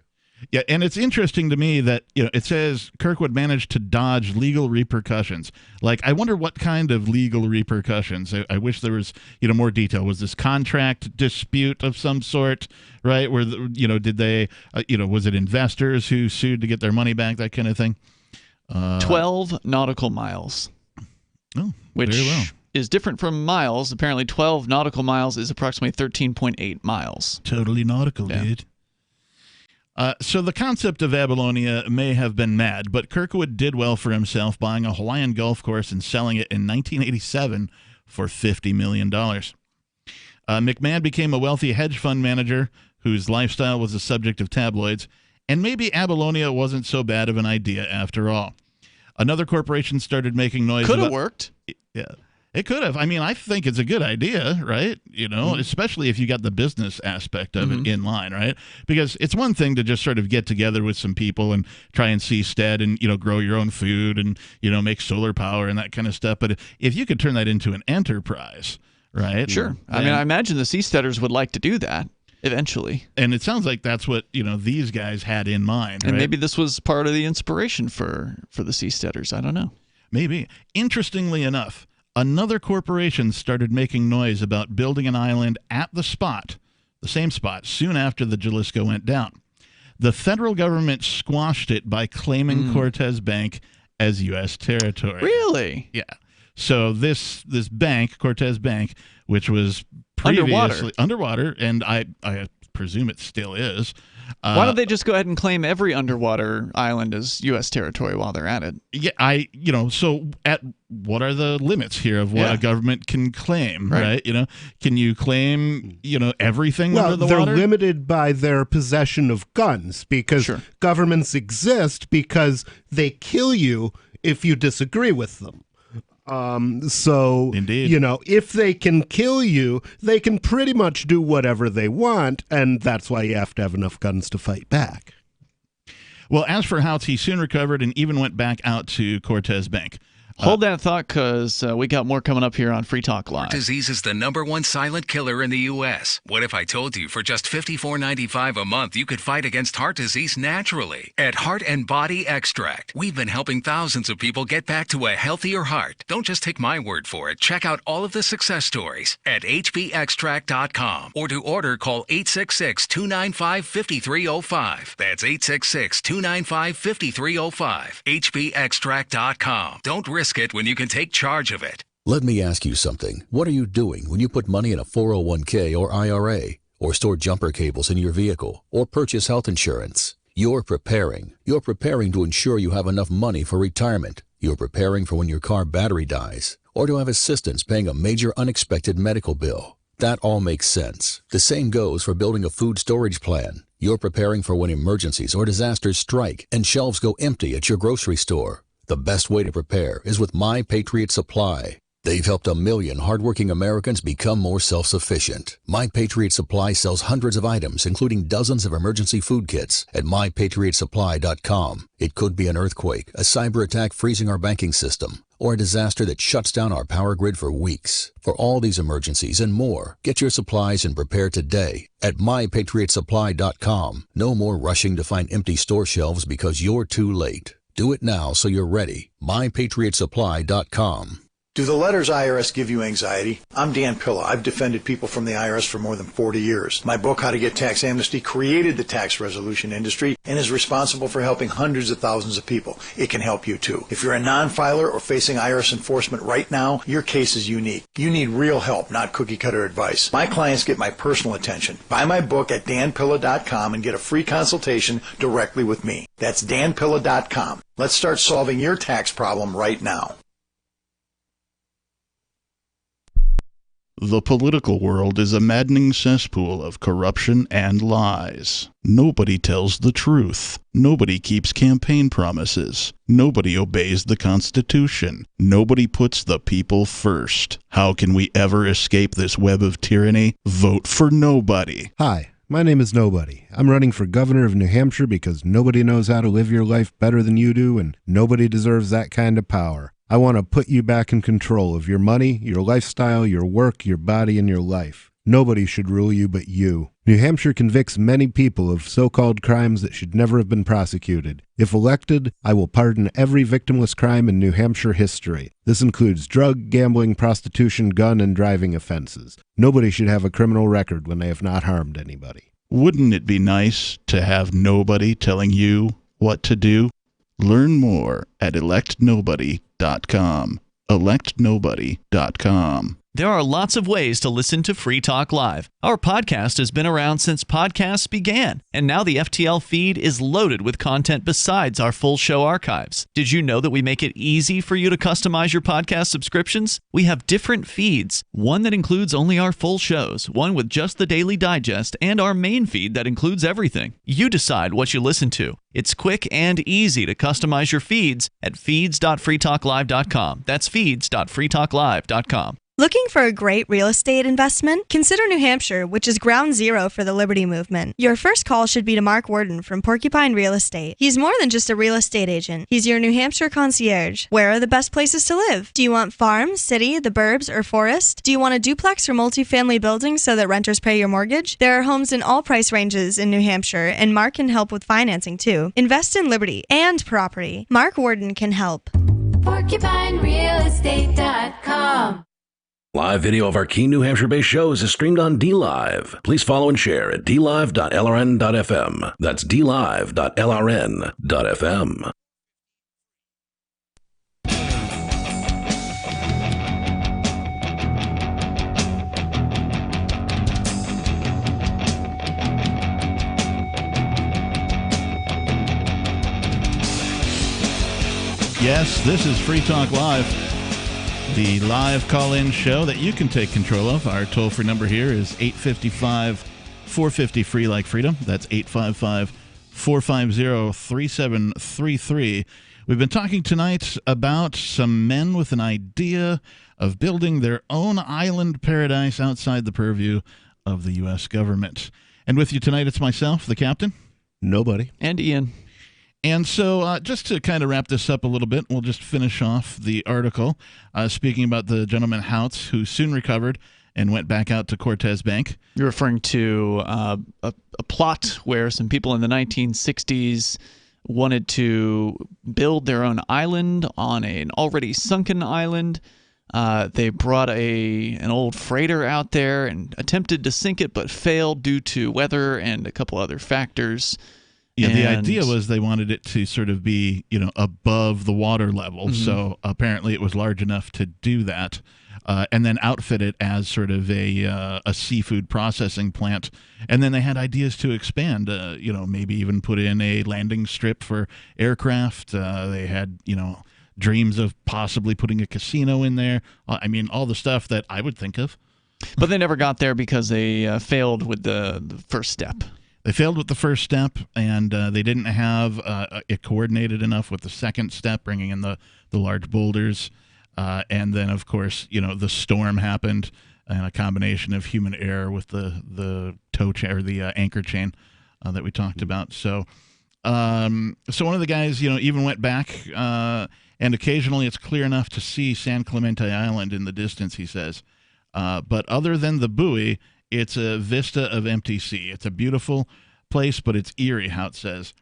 Yeah, and it's interesting to me that, it says Kirkwood managed to dodge legal repercussions. Like, I wonder what kind of legal repercussions. I wish there was, more detail. Was this contract dispute of some sort, right? Where, did they, was it investors who sued to get their money back, that kind of thing? 12 nautical miles. Oh, which very well. Is different from miles. Apparently, 12 nautical miles is approximately 13.8 miles. Totally nautical, dude. So the concept of Abylonia may have been mad, but Kirkwood did well for himself, buying a Hawaiian golf course and selling it in 1987 for $50 million. McMahon became a wealthy hedge fund manager whose lifestyle was the subject of tabloids, and maybe Abylonia wasn't so bad of an idea after all. Another corporation started making noise. Could have worked. Yeah. It could have. I mean, I think it's a good idea, right? Especially if you got the business aspect of it in line, right? Because it's one thing to just sort of get together with some people and try and seastead and, grow your own food and, make solar power and that kind of stuff. But if you could turn that into an enterprise, right? Sure. I mean, I imagine the seasteaders would like to do that eventually. And it sounds like that's what, these guys had in mind. And right? maybe this was part of the inspiration for the seasteaders. I don't know. Maybe. Interestingly enough, another corporation started making noise about building an island at the same spot, soon after the Jalisco went down. The federal government squashed it by claiming Cortez Bank as U.S. territory. Really? Yeah. So this bank, Cortez Bank, which was previously underwater, and I presume it still is. Why don't they just go ahead and claim every underwater island as U.S. territory while they're at it? Yeah, so what are the limits here of what a government can claim, right? Can you claim, everything under the water? Well, they're limited by their possession of guns because governments exist because they kill you if you disagree with them. So, indeed, if they can kill you, they can pretty much do whatever they want, and that's why you have to have enough guns to fight back. Well, as for Houts, he soon recovered and even went back out to Cortez Bank. Hold that thought, because we got more coming up here on Free Talk Live. Heart disease is the #1 silent killer in the U.S. What if I told you for just $54.95 a month you could fight against heart disease naturally? At Heart and Body Extract, we've been helping thousands of people get back to a healthier heart. Don't just take my word for it. Check out all of the success stories at hbextract.com, or to order, call 866-295-5305. That's 866-295-5305. hbextract.com. Don't risk it when you can take charge of it. Let me ask you something. What are you doing when you put money in a 401k or IRA, or store jumper cables in your vehicle, or purchase health insurance? You're preparing. You're preparing to ensure you have enough money for retirement. You're preparing for when your car battery dies, or to have assistance paying a major unexpected medical bill. That all makes sense. The same goes for building a food storage plan. You're preparing for when emergencies or disasters strike and shelves go empty at your grocery store. The best way to prepare is with My Patriot Supply. They've helped 1 million hardworking Americans become more self-sufficient. My Patriot Supply sells hundreds of items, including dozens of emergency food kits, at MyPatriotSupply.com. It could be an earthquake, a cyber attack freezing our banking system, or a disaster that shuts down our power grid for weeks. For all these emergencies and more, get your supplies and prepare today at MyPatriotSupply.com. No more rushing to find empty store shelves because you're too late. Do it now so you're ready. MyPatriotSupply.com. Do the letters IRS give you anxiety? I'm Dan Pilla. I've defended people from the IRS for more than 40 years. My book, How to Get Tax Amnesty, created the tax resolution industry and is responsible for helping hundreds of thousands of people. It can help you too. If you're a non-filer or facing IRS enforcement right now, your case is unique. You need real help, not cookie-cutter advice. My clients get my personal attention. Buy my book at danpilla.com and get a free consultation directly with me. That's danpilla.com. Let's start solving your tax problem right now. The political world is a maddening cesspool of corruption and lies. Nobody tells the truth. Nobody keeps campaign promises. Nobody obeys the Constitution. Nobody puts the people first. How can we ever escape this web of tyranny? Vote for nobody. Hi, my name is Nobody. I'm running for governor of New Hampshire because nobody knows how to live your life better than you do, and nobody deserves that kind of power. I want to put you back in control of your money, your lifestyle, your work, your body, and your life. Nobody should rule you but you. New Hampshire convicts many people of so-called crimes that should never have been prosecuted. If elected, I will pardon every victimless crime in New Hampshire history. This includes drug, gambling, prostitution, gun, and driving offenses. Nobody should have a criminal record when they have not harmed anybody. Wouldn't it be nice to have nobody telling you what to do? Learn more at electnobody.com. electnobody.com. There are lots of ways to listen to Free Talk Live. Our podcast has been around since podcasts began, and now the FTL feed is loaded with content besides our full show archives. Did you know that we make it easy for you to customize your podcast subscriptions? We have different feeds, one that includes only our full shows, one with just the Daily Digest, and our main feed that includes everything. You decide what you listen to. It's quick and easy to customize your feeds at feeds.freetalklive.com. That's feeds.freetalklive.com. Looking for a great real estate investment? Consider New Hampshire, which is ground zero for the Liberty Movement. Your first call should be to Mark Worden from Porcupine Real Estate. He's more than just a real estate agent. He's your New Hampshire concierge. Where are the best places to live? Do you want farm, city, the burbs, or forest? Do you want a duplex or multifamily building so that renters pay your mortgage? There are homes in all price ranges in New Hampshire, and Mark can help with financing too. Invest in liberty and property. Mark Worden can help. PorcupineRealEstate.com. Live video of our key New Hampshire-based shows is streamed on DLive. Please follow and share at dlive.lrn.fm. That's dlive.lrn.fm. Yes, this is Free Talk Live, the live call-in show that you can take control of. Our toll-free number here is 855-450-FREE like freedom. That's 855-450-3733. We've been talking tonight about some men with an idea of building their own island paradise outside the purview of the U.S. government. And with you tonight, it's myself, the captain. Nobody. And Ian. And so just to kind of wrap this up a little bit, we'll just finish off the article speaking about the gentleman Houts, who soon recovered and went back out to Cortez Bank. You're referring to a plot where some people in the 1960s wanted to build their own island on an already sunken island. They brought an old freighter out there and attempted to sink it, but failed due to weather and a couple other factors. Yeah, the idea was they wanted it to sort of be, above the water level. Mm-hmm. So apparently it was large enough to do that, and then outfit it as sort of a seafood processing plant. And then they had ideas to expand, maybe even put in a landing strip for aircraft. They had, dreams of possibly putting a casino in there. I mean, all the stuff that I would think of. But they never got there because they failed with the first step. They failed with the first step, and they didn't have it coordinated enough with the second step, bringing in the large boulders. And then, of course, the storm happened, and a combination of human error with the tow chain or the anchor chain that we talked about. So one of the guys, even went back, and occasionally it's clear enough to see San Clemente Island in the distance, he says. But other than the buoy, it's a vista of empty sea. It's a beautiful place, but it's eerie, Hout says.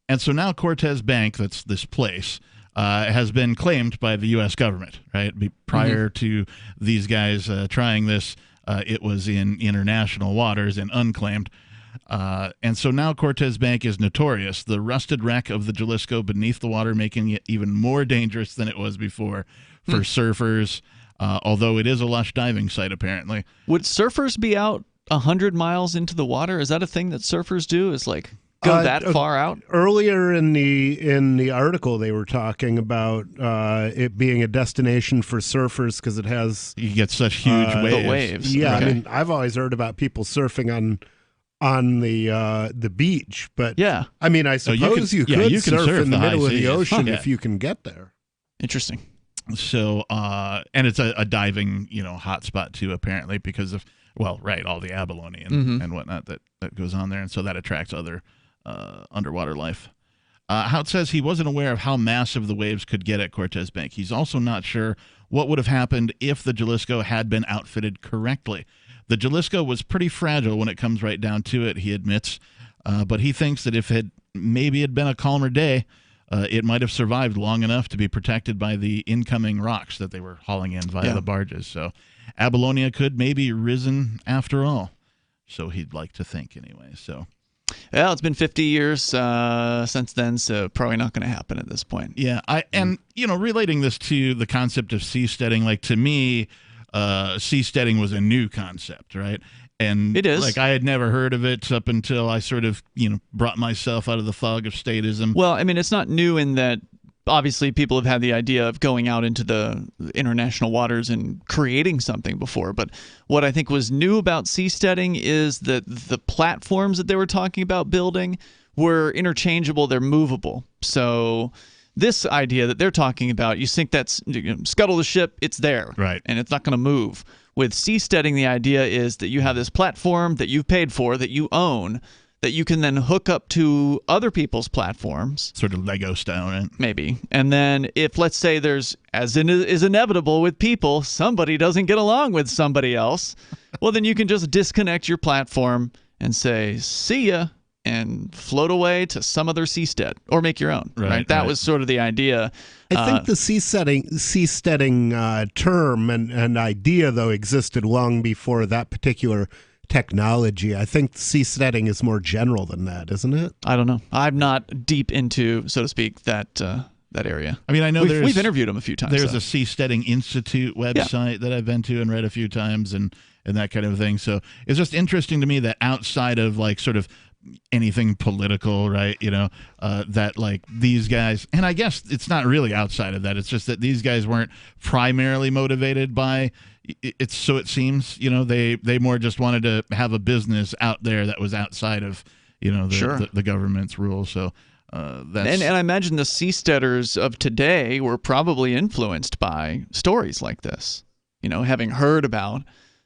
And so now Cortez Bank, that's this place, has been claimed by the U.S. government, right? Prior to these guys trying this, it was in international waters and unclaimed. And so now Cortez Bank is notorious. The rusted wreck of the Jalisco beneath the water, making it even more dangerous than it was before for surfers. Although it is a lush diving site, apparently. Would surfers be out 100 miles into the water? Is that a thing that surfers do? Is like go that far out? Earlier in the article, they were talking about it being a destination for surfers because it has you get such huge waves. Yeah, Okay. I mean, I've always heard about people surfing on the beach, but yeah, I mean, I suppose you could surf in the middle of the ocean if you can get there. Interesting. So, and it's a diving, hotspot too, apparently, because of, all the abalone and whatnot that goes on there. And so that attracts other underwater life. Hout says he wasn't aware of how massive the waves could get at Cortez Bank. He's also not sure what would have happened if the Jalisco had been outfitted correctly. The Jalisco was pretty fragile when it comes right down to it, he admits. But he thinks that if it maybe had been a calmer day, it might have survived long enough to be protected by the incoming rocks that they were hauling in via the barges. So Abalonia could maybe risen after all. So he'd like to think anyway. So, well, it's been 50 years since then, so probably not going to happen at this point. Yeah, relating this to the concept of seasteading, like to me, seasteading was a new concept, right? And it is. Like I had never heard of it up until I sort of, brought myself out of the fog of statism. Well, I mean, it's not new in that obviously people have had the idea of going out into the international waters and creating something before. But what I think was new about seasteading is that the platforms that they were talking about building were interchangeable. They're movable. So this idea that they're talking about, you sink that, scuttle the ship, it's there. Right. And it's not going to move. With seasteading, the idea is that you have this platform that you've paid for, that you own, that you can then hook up to other people's platforms. Sort of Lego style, right? Maybe. And then if, let's say there's, as is inevitable with people, somebody doesn't get along with somebody else, well, then you can just disconnect your platform and say, see ya, and float away to some other seastead or make your own. Right. That was sort of the idea. I think the seasteading term and idea, though, existed long before that particular technology. I think seasteading is more general than that, isn't it? I don't know. I'm not deep into, so to speak, that area. I mean, I know we've interviewed them a few times. There's a Seasteading Institute website that I've been to and read a few times and that kind of thing. So it's just interesting to me that outside of like sort of anything political, right? That like these guys, and I guess it's not really outside of that. It's just that these guys weren't primarily motivated by it. So it seems, they more just wanted to have a business out there that was outside of, the government's rules. So that's. And I imagine the seasteaders of today were probably influenced by stories like this, having heard about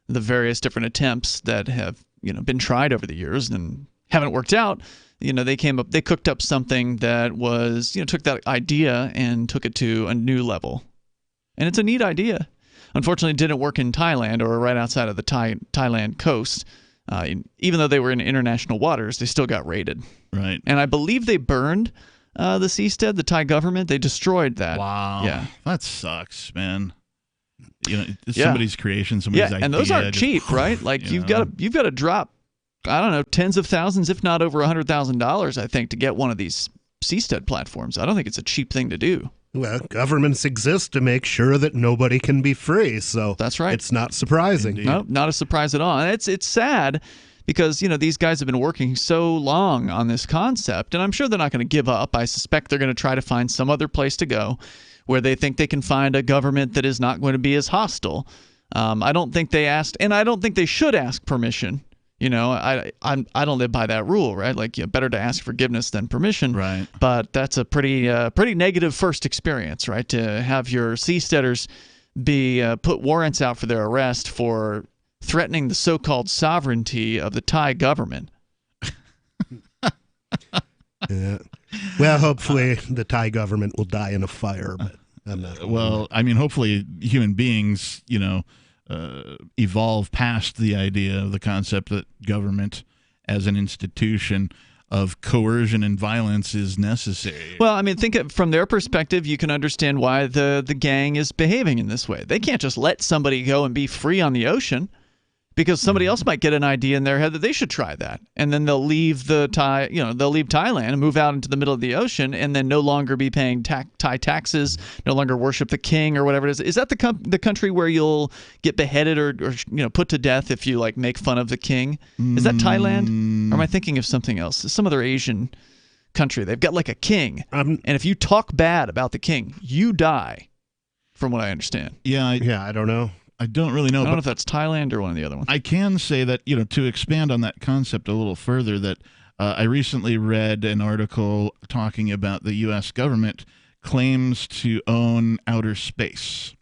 the various different attempts that have, been tried over the years and haven't worked out. They cooked up something that was, took that idea and took it to a new level. And it's a neat idea. Unfortunately, it didn't work in Thailand or right outside of the Thailand coast. Even though they were in international waters, they still got raided. Right. And I believe they burned the seastead, the Thai government. They destroyed that. Wow. Yeah. That sucks, man. It's somebody's creation, somebody's idea. And those aren't cheap, right? Like you've got to drop, I don't know, tens of thousands, if not over $100,000, I think, to get one of these seastead platforms. I don't think it's a cheap thing to do. Well, governments exist to make sure that nobody can be free, so that's right. It's not surprising. Indeed. No, not a surprise at all. And it's sad because, these guys have been working so long on this concept, and I'm sure they're not going to give up. I suspect they're going to try to find some other place to go where they think they can find a government that is not going to be as hostile. I don't think they asked, and I don't think they should ask permission. I don't live by that rule, right? Like, better to ask forgiveness than permission. Right. But that's a pretty negative first experience, right? To have your seasteaders be put warrants out for their arrest for threatening the so-called sovereignty of the Thai government. Yeah. Well, hopefully the Thai government will die in a fire, but I'm not. Well, I mean, hopefully human beings, evolve past the idea of the concept that government as an institution of coercion and violence is necessary. Well, I mean, from their perspective, you can understand why the gang is behaving in this way. They can't just let somebody go and be free on the ocean because somebody else might get an idea in their head that they should try that, and then they'll leave they'll leave Thailand and move out into the middle of the ocean, and then no longer be paying Thai taxes, no longer worship the king or whatever it is. Is that the country where you'll get beheaded or put to death if you make fun of the king? Is that Thailand, or am I thinking of something else? Some other Asian country. They've got a king, and if you talk bad about the king, you die. From what I understand. I don't know. I don't really know. I don't know if that's Thailand or one of the other ones. I can say that, to expand on that concept a little further, that I recently read an article talking about the U.S. government claims to own outer space.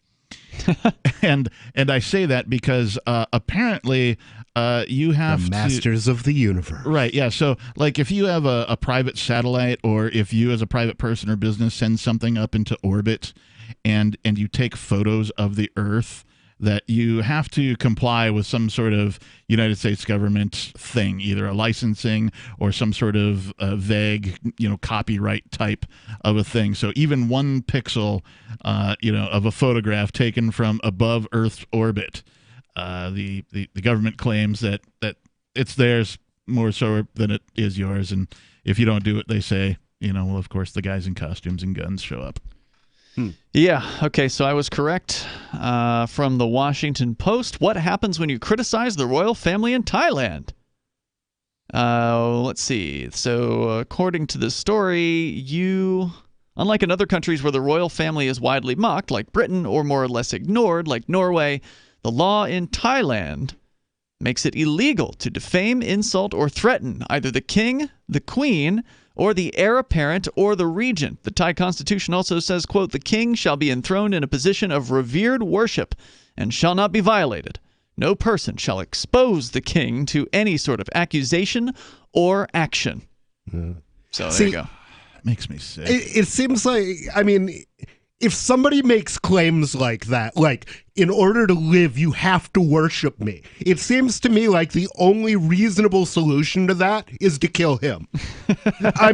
and I say that because apparently you have the masters of the universe. Right, yeah. So, if you have a private satellite, or if you as a private person or business send something up into orbit and you take photos of the Earth, that you have to comply with some sort of United States government thing, either a licensing or some sort of vague, copyright type of a thing. So even one pixel, of a photograph taken from above Earth's orbit, the government claims that it's theirs more so than it is yours. And if you don't do it, they say, well, of course, the guys in costumes and guns show up. Yeah, okay, so I was correct. From the Washington Post, what happens when you criticize the royal family in Thailand? Let's see. So according to the story, unlike in other countries where the royal family is widely mocked, like Britain, or more or less ignored, like Norway, the law in Thailand makes it illegal to defame, insult, or threaten either the king, the queen, or the heir apparent, or the regent. The Thai constitution also says, quote, the king shall be enthroned in a position of revered worship and shall not be violated. No person shall expose the king to any sort of accusation or action. So there you go. It makes me sick. It seems like, if somebody makes claims like that, in order to live, you have to worship me. It seems to me like the only reasonable solution to that is to kill him. I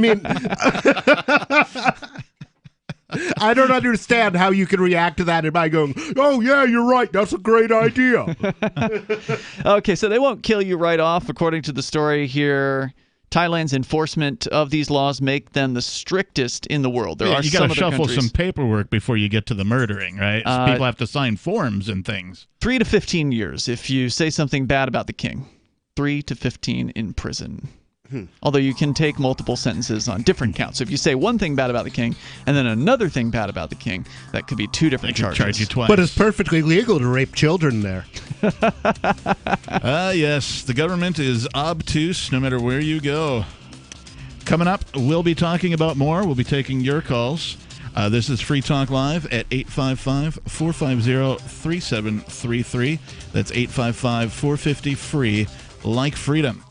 don't understand how you can react to that by going, oh, yeah, you're right. That's a great idea. Okay, so they won't kill you right off, according to the story here. Thailand's enforcement of these laws make them the strictest in the world. You got to shuffle some paperwork before you get to the murdering, right? People have to sign forms and things. 3 to 15 years if you say something bad about the king. 3 to 15 in prison. Although you can take multiple sentences on different counts. So if you say one thing bad about the king and then another thing bad about the king, that could be 2 different charges. Charge you twice. But it's perfectly legal to rape children there. Yes, the government is obtuse no matter where you go. Coming up, we'll be talking about more. We'll be taking your calls. This is Free Talk Live at 855-450-3733. That's 855-450-FREE, like freedom.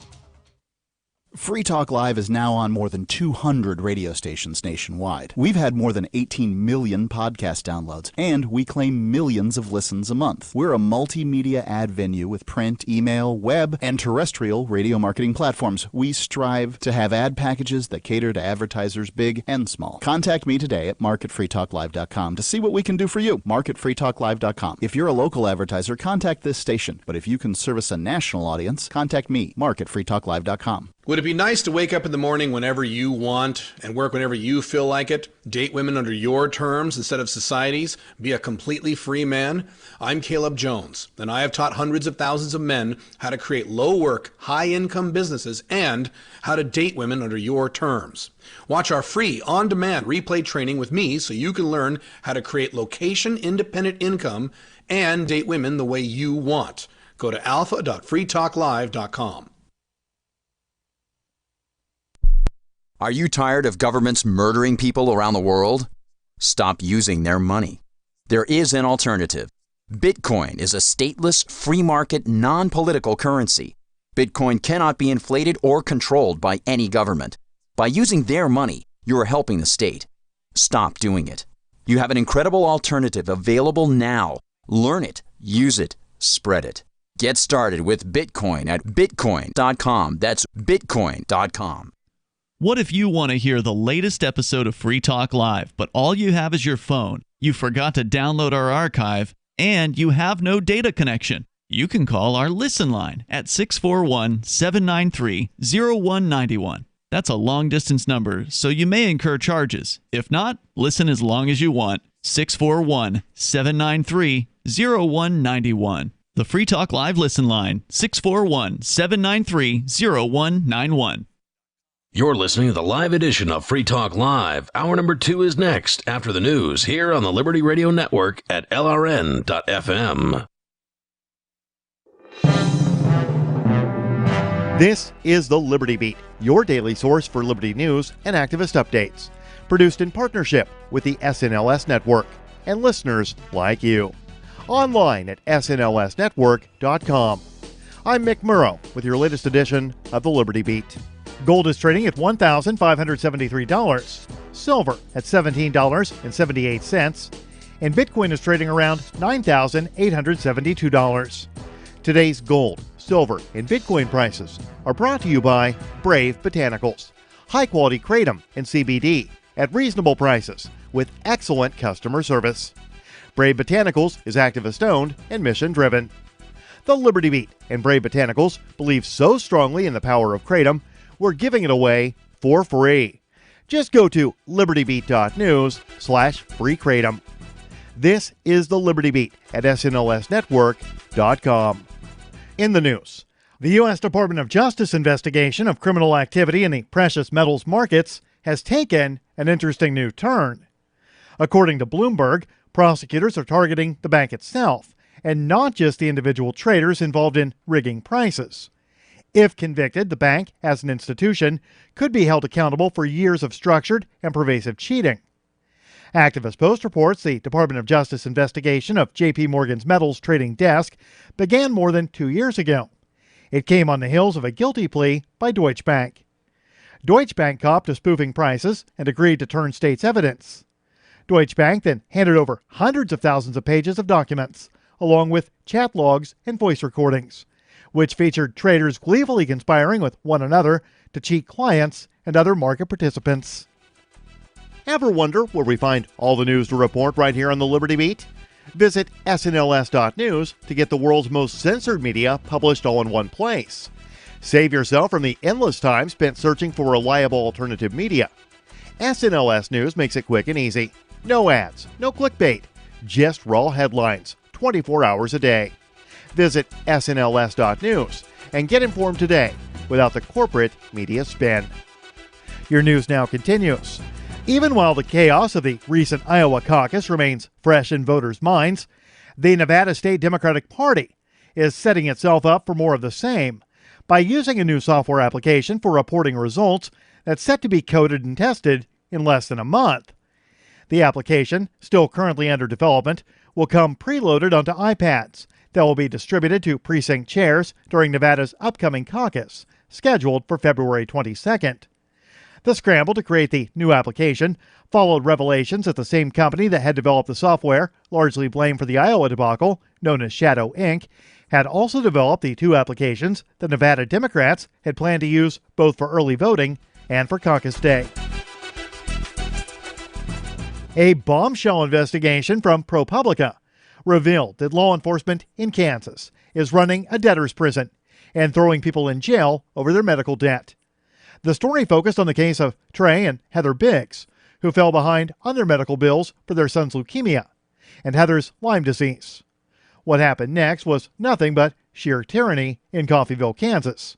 Free Talk Live is now on more than 200 radio stations nationwide. We've had more than 18 million podcast downloads, and we claim millions of listens a month. We're a multimedia ad venue with print, email, web, and terrestrial radio marketing platforms. We strive to have ad packages that cater to advertisers big and small. Contact me today at marketfreetalklive.com to see what we can do for you. Marketfreetalklive.com. If you're a local advertiser, contact this station. But if you can service a national audience, contact me, marketfreetalklive.com. Would it be nice to wake up in the morning whenever you want and work whenever you feel like it? Date women under your terms instead of society's? Be a completely free man? I'm Caleb Jones, and I have taught hundreds of thousands of men how to create low-work, high-income businesses and how to date women under your terms. Watch our free, on-demand replay training with me so you can learn how to create location-independent income and date women the way you want. Go to alpha.freetalklive.com. Are you tired of governments murdering people around the world? Stop using their money. There is an alternative. Bitcoin is a stateless, free market, non-political currency. Bitcoin cannot be inflated or controlled by any government. By using their money, you are helping the state. Stop doing it. You have an incredible alternative available now. Learn it, use it, spread it. Get started with Bitcoin at bitcoin.com. That's bitcoin.com. What if you want to hear the latest episode of Free Talk Live, but all you have is your phone, you forgot to download our archive, and you have no data connection? you can call our Listen line at 641-793-0191. That's a long-distance number, so you may incur charges. If not, listen as long as you want. 641-793-0191. The Free Talk Live Listen line, 641-793-0191. You're listening to the live edition of Free Talk Live. Hour number 2 is next after the news here on the Liberty Radio Network at LRN.FM. This is the Liberty Beat, your daily source for liberty news and activist updates. Produced in partnership with the SNLS Network and listeners like you. Online at snlsnetwork.com. I'm Mick Murrow with your latest edition of the Liberty Beat. Gold is trading at $1,573, silver at $17.78, and Bitcoin is trading around $9,872. Today's gold, silver, and Bitcoin prices are brought to you by Brave Botanicals, high-quality kratom and CBD at reasonable prices with excellent customer service. Brave Botanicals is activist-owned and mission-driven. The Liberty Beat and Brave Botanicals believe so strongly in the power of kratom, we're giving it away for free. Just go to libertybeat.news/free kratom. This is the Liberty Beat at snlsnetwork.com. In the news, the U.S. Department of Justice investigation of criminal activity in the precious metals markets has taken an interesting new turn. According to Bloomberg, prosecutors are targeting the bank itself, and not just the individual traders involved in rigging prices. If convicted, the bank, as an institution, could be held accountable for years of structured and pervasive cheating. Activist Post reports the Department of Justice investigation of J.P. Morgan's metals trading desk began more than 2 years ago. It came on the heels of a guilty plea by Deutsche Bank. Deutsche Bank copped to spoofing prices and agreed to turn state's evidence. Deutsche Bank then handed over hundreds of thousands of pages of documents, along with chat logs and voice recordings, which featured traders gleefully conspiring with one another to cheat clients and other market participants. Ever wonder where we find all the news to report right here on the Liberty Beat? Visit snls.news to get the world's most censored media published all in one place. Save yourself from the endless time spent searching for reliable alternative media. SNLS News makes it quick and easy. No ads, no clickbait, just raw headlines, 24 hours a day. Visit snls.news and get informed today without the corporate media spin. Your news now continues. Even while the chaos of the recent Iowa caucus remains fresh in voters' minds, the Nevada State Democratic Party is setting itself up for more of the same by using a new software application for reporting results that's set to be coded and tested in less than a month. The application, still currently under development, will come preloaded onto iPads that will be distributed to precinct chairs during Nevada's upcoming caucus, scheduled for February 22nd. The scramble to create the new application followed revelations that the same company that had developed the software, largely blamed for the Iowa debacle, known as Shadow Inc., had also developed the two applications that Nevada Democrats had planned to use both for early voting and for caucus day. A bombshell investigation from ProPublica revealed that law enforcement in Kansas is running a debtor's prison and throwing people in jail over their medical debt. The story focused on the case of Trey and Heather Biggs, who fell behind on their medical bills for their son's leukemia and Heather's Lyme disease. What happened next was nothing but sheer tyranny in Coffeyville, Kansas.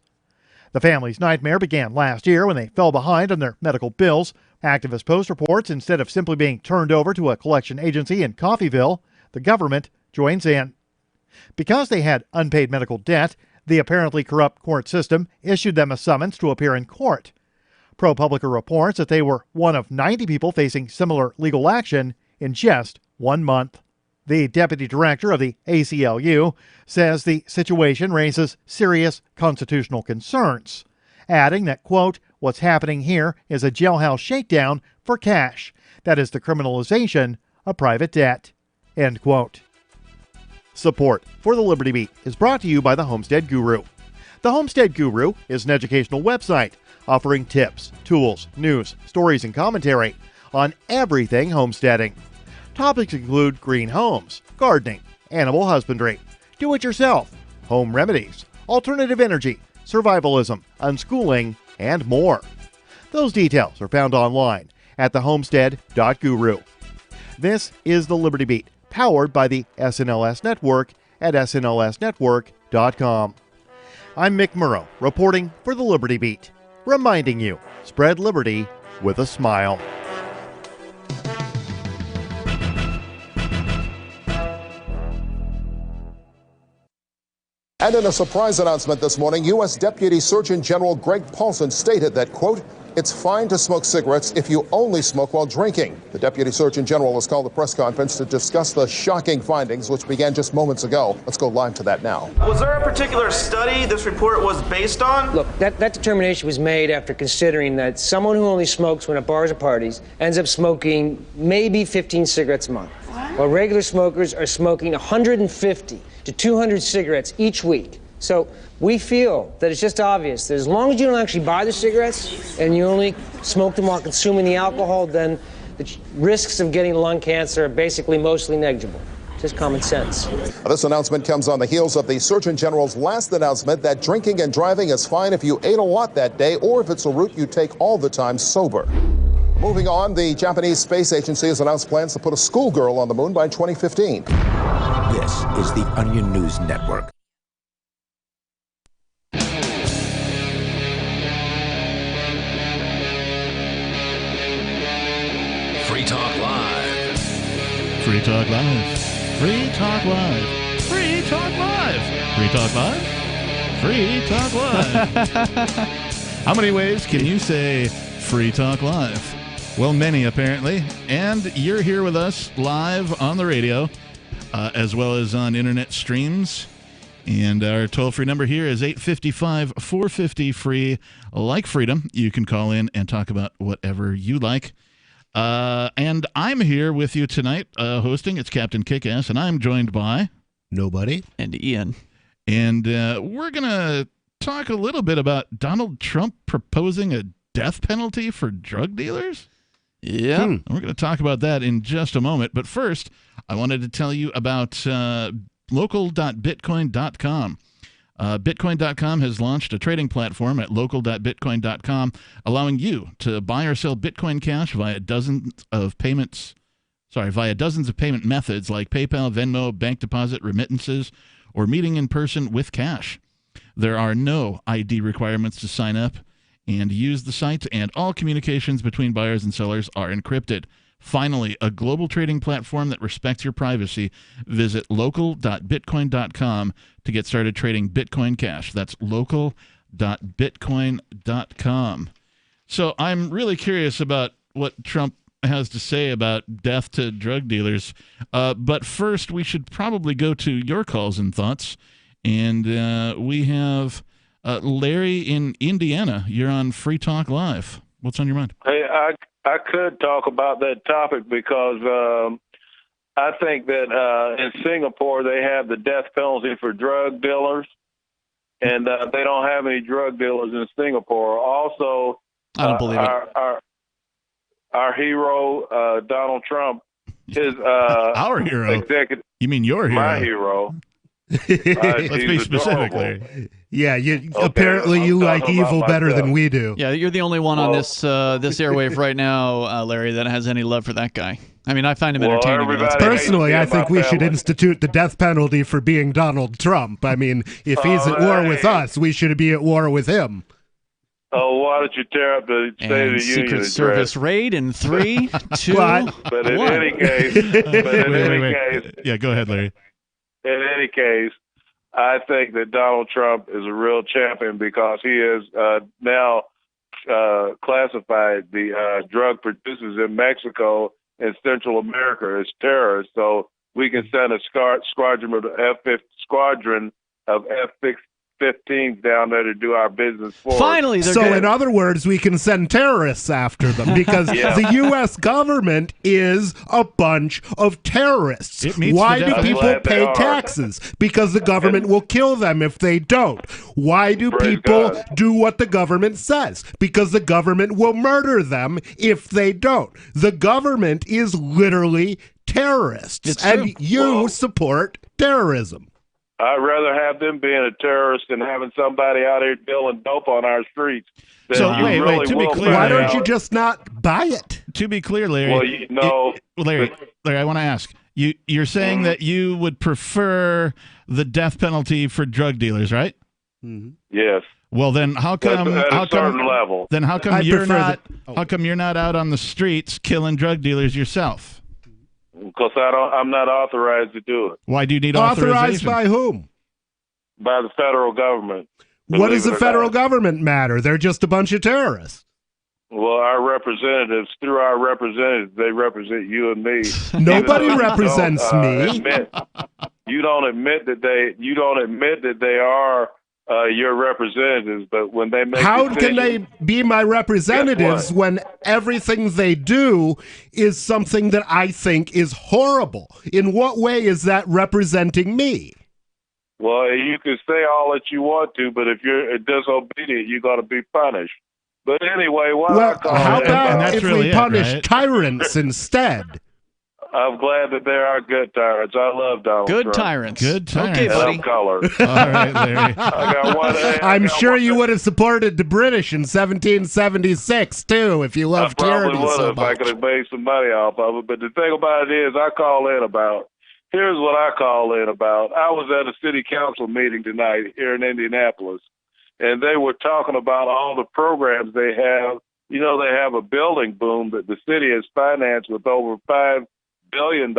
The family's nightmare began last year when they fell behind on their medical bills. Activist Post reports instead of simply being turned over to a collection agency in Coffeyville, the government joins in. Because they had unpaid medical debt, the apparently corrupt court system issued them a summons to appear in court. ProPublica reports that they were one of 90 people facing similar legal action in just 1 month. The deputy director of the ACLU says the situation raises serious constitutional concerns, adding that, quote, "What's happening here is a jailhouse shakedown for cash. That is the criminalization of private debt," end quote. Support for the Liberty Beat is brought to you by the Homestead Guru. The Homestead Guru is an educational website offering tips, tools, news, stories, and commentary on everything homesteading. Topics include green homes, gardening, animal husbandry, do-it-yourself, home remedies, alternative energy, survivalism, unschooling, and more. Those details are found online at thehomestead.guru. This is the Liberty Beat, powered by the SNLS Network at snlsnetwork.com. I'm Mick Murrow, reporting for the Liberty Beat, reminding you, spread liberty with a smile. And in a surprise announcement this morning, U.S. Deputy Surgeon General Greg Paulson stated that, quote, "It's fine to smoke cigarettes if you only smoke while drinking." The Deputy Surgeon General has called a press conference to discuss the shocking findings, which began just moments ago. Let's go live to that now. Was there a particular study this report was based on? Look, that determination was made after considering that someone who only smokes when at bars or parties ends up smoking maybe 15 cigarettes a month, while regular smokers are smoking 150 to 200 cigarettes each week. So we feel that it's just obvious that as long as you don't actually buy the cigarettes and you only smoke them while consuming the alcohol, then the risks of getting lung cancer are basically mostly negligible. Just common sense. This announcement comes on the heels of the Surgeon General's last announcement that drinking and driving is fine if you ate a lot that day or if it's a route you take all the time sober. Moving on, the Japanese Space Agency has announced plans to put a schoolgirl on the moon by 2015. This is the Onion News Network. Free Talk Live. Free Talk Live. Free Talk Live. Free Talk Live. Free Talk Live. Free Talk Live. How many ways can you say Free Talk Live? Well, many apparently. And you're here with us live on the radio, as well as on internet streams. And our toll-free number here is 855-450-FREE. Like freedom, you can call in and talk about whatever you like. And I'm here with you tonight hosting. It's Captain Kickass, and I'm joined by... Nobody. And Ian. And we're going to talk a little bit about Donald Trump proposing a death penalty for drug dealers. Yeah. And we're going to talk about that in just a moment. But first, I wanted to tell you about local.bitcoin.com. Bitcoin.com has launched a trading platform at local.bitcoin.com, allowing you to buy or sell Bitcoin Cash via dozens of payment methods like PayPal, Venmo, bank deposit, remittances, or meeting in person with cash. There are no ID requirements to sign up and use the site, and all communications between buyers and sellers are encrypted. Finally, a global trading platform that respects your privacy. Visit local.bitcoin.com to get started trading Bitcoin Cash. That's local.bitcoin.com. So I'm really curious about what Trump has to say about death to drug dealers. But first, we should probably go to your calls and thoughts. And we have Larry in Indiana. You're on Free Talk Live. What's on your mind? Hey, I could talk about that topic because I think that in Singapore they have the death penalty for drug dealers, and they don't have any drug dealers in Singapore. Also, I don't believe our hero Donald Trump is our hero. Executive. You mean your hero? My hero. Let's be specific, Larry. Yeah, apparently you like evil better than we do. Yeah, you're the only one on this airwave right now, Larry, that has any love for that guy. I mean, I find him entertaining. Personally, I think we should institute the death penalty for being Donald Trump. I mean, if he's at war with us, we should be at war with him. Oh, why don't you tear up the State of the Union Secret address? Service raid in 3, 2, But in 1. any case, Yeah, go ahead, Larry. In any case, I think that Donald Trump is a real champion because he has now classified the drug producers in Mexico and Central America as terrorists. So we can send a squadron of F-15s down there to do our business for us. Finally, in other words, we can send terrorists after them because the U.S. government is a bunch of terrorists. Why do people pay taxes? Because the government will kill them if they don't. Why do people do what the government says? Because the government will murder them if they don't. The government is literally terrorists, and you support terrorism. I'd rather have them being a terrorist than having somebody out here dealing dope on our streets. So wait, to be clear, why don't you just not buy it? To be clear, Larry. Well, Larry, I want to ask you. You're saying that you would prefer the death penalty for drug dealers, right? Mm-hmm. Yes. Well, then how come? At a certain level. Then how come you're not? How come you're not out on the streets killing drug dealers yourself? Because I'm not authorized to do it. Why do you need authorized authorization? by whom? By the federal government. What does the federal government matter? They're just a bunch of terrorists. Well, our representatives, through our representatives, they represent you and me. Nobody represents me. You don't admit that they are your representatives, but when they make how decisions, can they be my representatives when everything they do is something that I think is horrible? In what way is that representing me? Well, you can say all that you want to, but if you're disobedient, you're going to be punished. But anyway, how about if we punish tyrants instead? I'm glad that there are good tyrants. I love Donald Good Trump. tyrants. Good tyrants. Okay, buddy. Color. All right, Larry. I'm sure you would have supported the British in 1776 too, if you loved tyranny I probably would so have if I much. could have made some money off of it. But the thing about it is, here's what I call in about. I was at a city council meeting tonight here in Indianapolis, and they were talking about all the programs they have. You know, they have a building boom that the city has financed with over $5 billion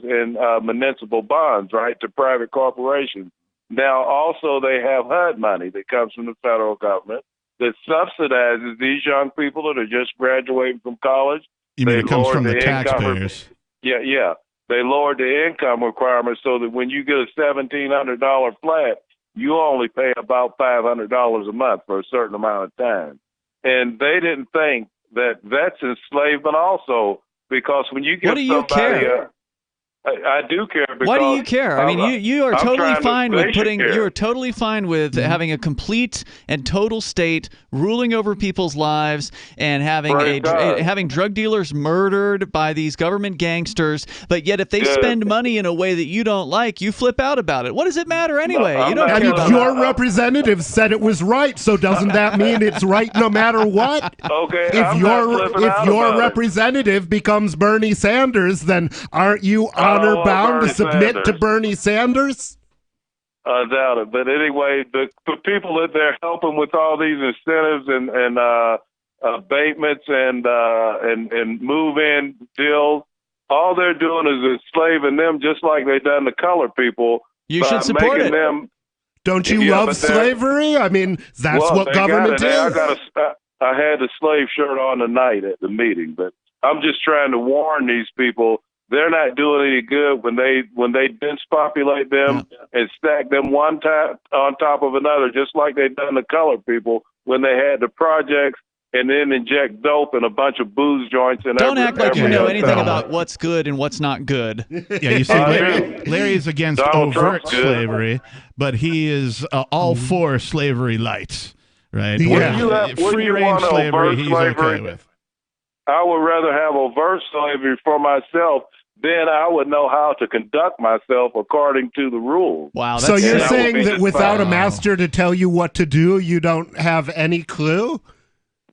in municipal bonds, right, to private corporations. Now, also, they have HUD money that comes from the federal government that subsidizes these young people that are just graduating from college. You mean They it comes lowered from the income- taxpayers? Yeah. They lowered the income requirement so that when you get a $1,700 flat, you only pay about $500 a month for a certain amount of time. And they didn't think that that's enslavement also, because when you get What do you care? I do care. Because Why do you care? I mean, you are I'm totally trying to- fine they with should putting. care. You are totally fine with having a complete and total state ruling over people's lives and having Praise God. having drug dealers murdered by these government gangsters. But yet, if they spend money in a way that you don't like, you flip out about it. What does it matter anyway? You don't care about your representative said it was right, so doesn't that mean it's right no matter what? Okay, If I'm not flipping out your about it. representative becomes Bernie Sanders, then aren't you honor bound to Bernie submit to Sanders. Bernie Sanders? I doubt it. But anyway, the people that they're helping with all these incentives and abatements and move-in deals, all they're doing is enslaving them, just like they done the colored people. You by should support making it. Them, Don't you Yeah, love but they're- slavery? I mean, that's well, what they got government it. is. I had the slave shirt on tonight at the meeting, but I'm just trying to warn these people. They're not doing any good when they dense-populate them and stack them one time on top of another, just like they done the colored people when they had the projects and then inject dope in a bunch of booze joints. And Don't act like you every know other anything town. about what's good and what's not good. Yeah, you see, Larry is against Donald overt Trump's good. slavery, but he is all for slavery light, right? Yeah. Or free range slavery, he's okay with. I would rather have overt slavery for myself. Then I would know how to conduct myself according to the rules. Wow. So you're And I would saying be that without a disqualified. master to tell you what to do, you don't have any clue?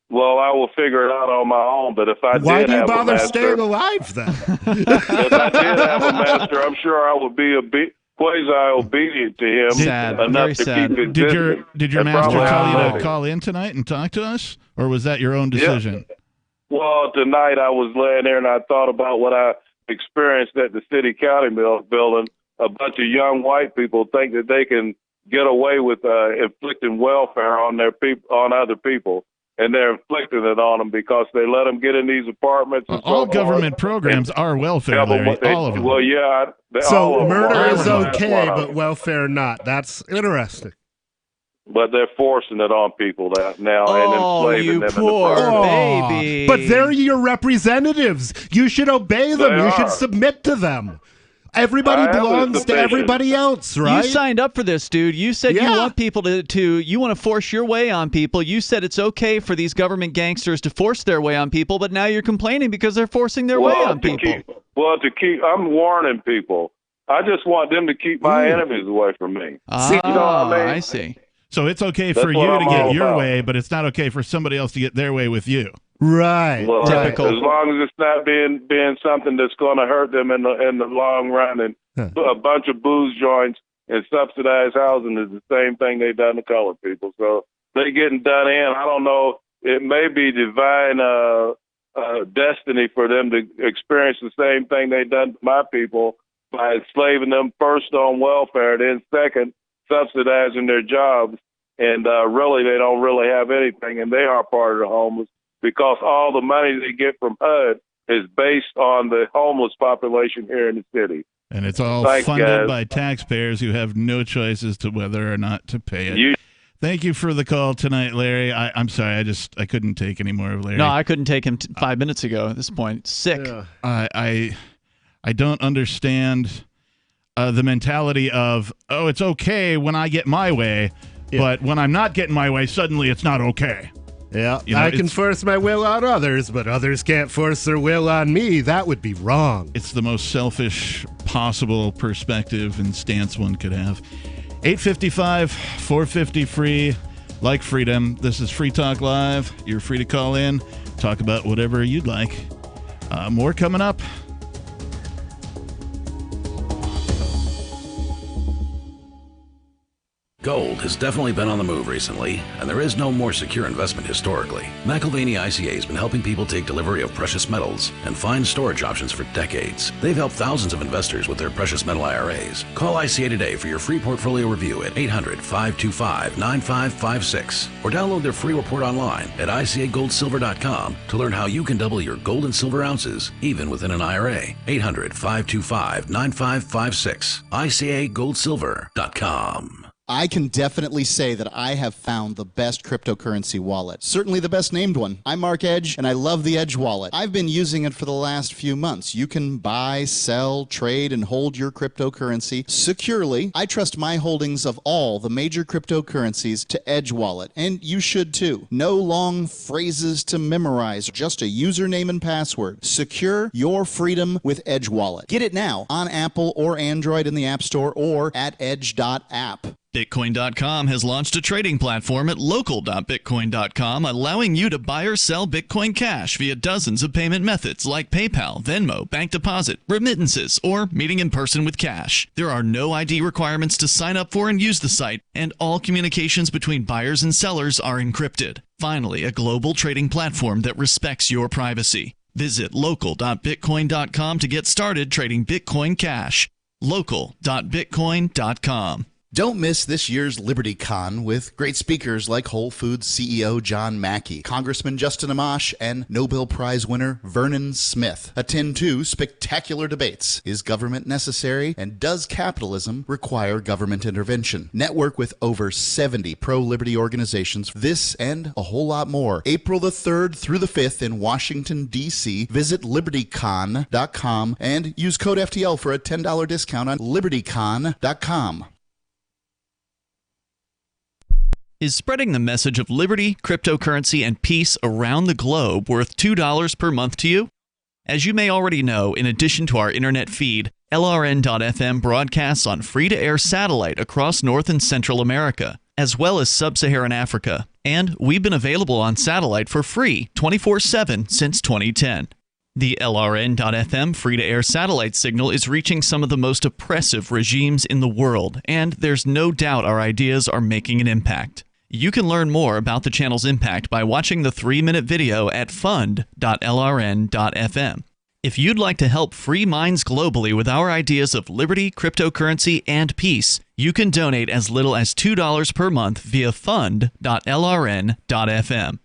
Well, I will figure it out on my own. But if I Why did do you have bother a master, staying alive then? if I did have a master, I'm sure I would be quasi-obedient to him enough to keep it Did your That's master probably tell how you I to live. call in tonight and talk to us, or was that your own decision? Well, tonight I was laying there and I thought about what I experienced at the city county building. A bunch of young white people think that they can get away with inflicting welfare on on other people, and they're inflicting it on them because they let them get in these apartments. And All so government forth. programs are welfare, Yeah, but Larry, what they- all of them. Well, yeah. all So of them murder are. is That's okay, one of but them. welfare not. That's interesting. But they're forcing it on people now Oh, and enslaving you them in the poor process. baby. But they're your representatives. You should obey them. They You should are. submit to them. Everybody I am belongs to sufficient. everybody else, right? You signed up for this, dude. You said you Yeah. want people you want to force your way on people. You said it's okay for these government gangsters to force their way on people, but now you're complaining because they're forcing their way on people. I'm warning people. I just want them to keep my enemies away from me. Ah, you know what I mean? I see. So it's okay That's for what you I'm to get all your about. way, but it's not okay for somebody else to get their way with you. Right. Well, Typical. as long as it's not being something that's going to hurt them in the long run, and a bunch of booze joints and subsidized housing is the same thing they done to colored people. So they getting done in. I don't know. It may be divine destiny for them to experience the same thing they done to my people by enslaving them first on welfare, then second subsidizing their jobs, and really they don't really have anything, and they are part of the homeless because all the money they get from HUD is based on the homeless population here in the city. And it's all Thanks, funded guys. by taxpayers who have no choice as to whether or not to pay it. Thank you for the call tonight, Larry. I'm sorry, I couldn't take any more of Larry. No, I couldn't take him 5 minutes ago at this point. Sick. I don't understand the mentality of, oh, it's okay when I get my way, but when I'm not getting my way, suddenly it's not okay. Yeah, You know, I can it's- force my will on others, but others can't force their will on me. That would be wrong. It's the most selfish possible perspective and stance one could have. 855 450 free, like freedom. This is Free Talk Live. You're free to call in, talk about whatever you'd like. More coming up. Gold has definitely been on the move recently, and there is no more secure investment historically. McIlvaney ICA has been helping people take delivery of precious metals and find storage options for decades. They've helped thousands of investors with their precious metal IRAs. Call ICA today for your free portfolio review at 800-525-9556 or download their free report online at ICAGoldSilver.com to learn how you can double your gold and silver ounces even within an IRA. 800-525-9556. ICAGoldSilver.com. I can definitely say that I have found the best cryptocurrency wallet. Certainly the best named one. I'm Mark Edge, and I love the Edge wallet. I've been using it for the last few months. You can buy, sell, trade, and hold your cryptocurrency securely. I trust my holdings of all the major cryptocurrencies to Edge wallet, and you should too. No long phrases to memorize, just a username and password. Secure your freedom with Edge wallet. Get it now on Apple or Android in the App Store or at edge.app. Bitcoin.com has launched a trading platform at local.bitcoin.com, allowing you to buy or sell Bitcoin Cash via dozens of payment methods like PayPal, Venmo, bank deposit, remittances, or meeting in person with cash. There are no ID requirements to sign up for and use the site, and all communications between buyers and sellers are encrypted. Finally, a global trading platform that respects your privacy. Visit local.bitcoin.com to get started trading Bitcoin Cash. local.bitcoin.com. Don't miss this year's LibertyCon with great speakers like Whole Foods CEO John Mackey, Congressman Justin Amash, and Nobel Prize winner Vernon Smith. Attend 2 spectacular debates. Is government necessary? And does capitalism require government intervention? Network with over 70 pro-liberty organizations. This and a whole lot more. April the 3rd through the 5th in Washington, D.C. Visit LibertyCon.com and use code FTL for a $10 discount on LibertyCon.com. Is spreading the message of liberty, cryptocurrency, and peace around the globe worth $2 per month to you? As you may already know, in addition to our internet feed, LRN.FM broadcasts on free-to-air satellite across North and Central America, as well as Sub-Saharan Africa. And we've been available on satellite for free 24/7 since 2010. The LRN.FM free-to-air satellite signal is reaching some of the most oppressive regimes in the world, and there's no doubt our ideas are making an impact. You can learn more about the channel's impact by watching the 3-minute video at fund.lrn.fm. If you'd like to help free minds globally with our ideas of liberty, cryptocurrency, and peace, you can donate as little as $2 per month via fund.lrn.fm.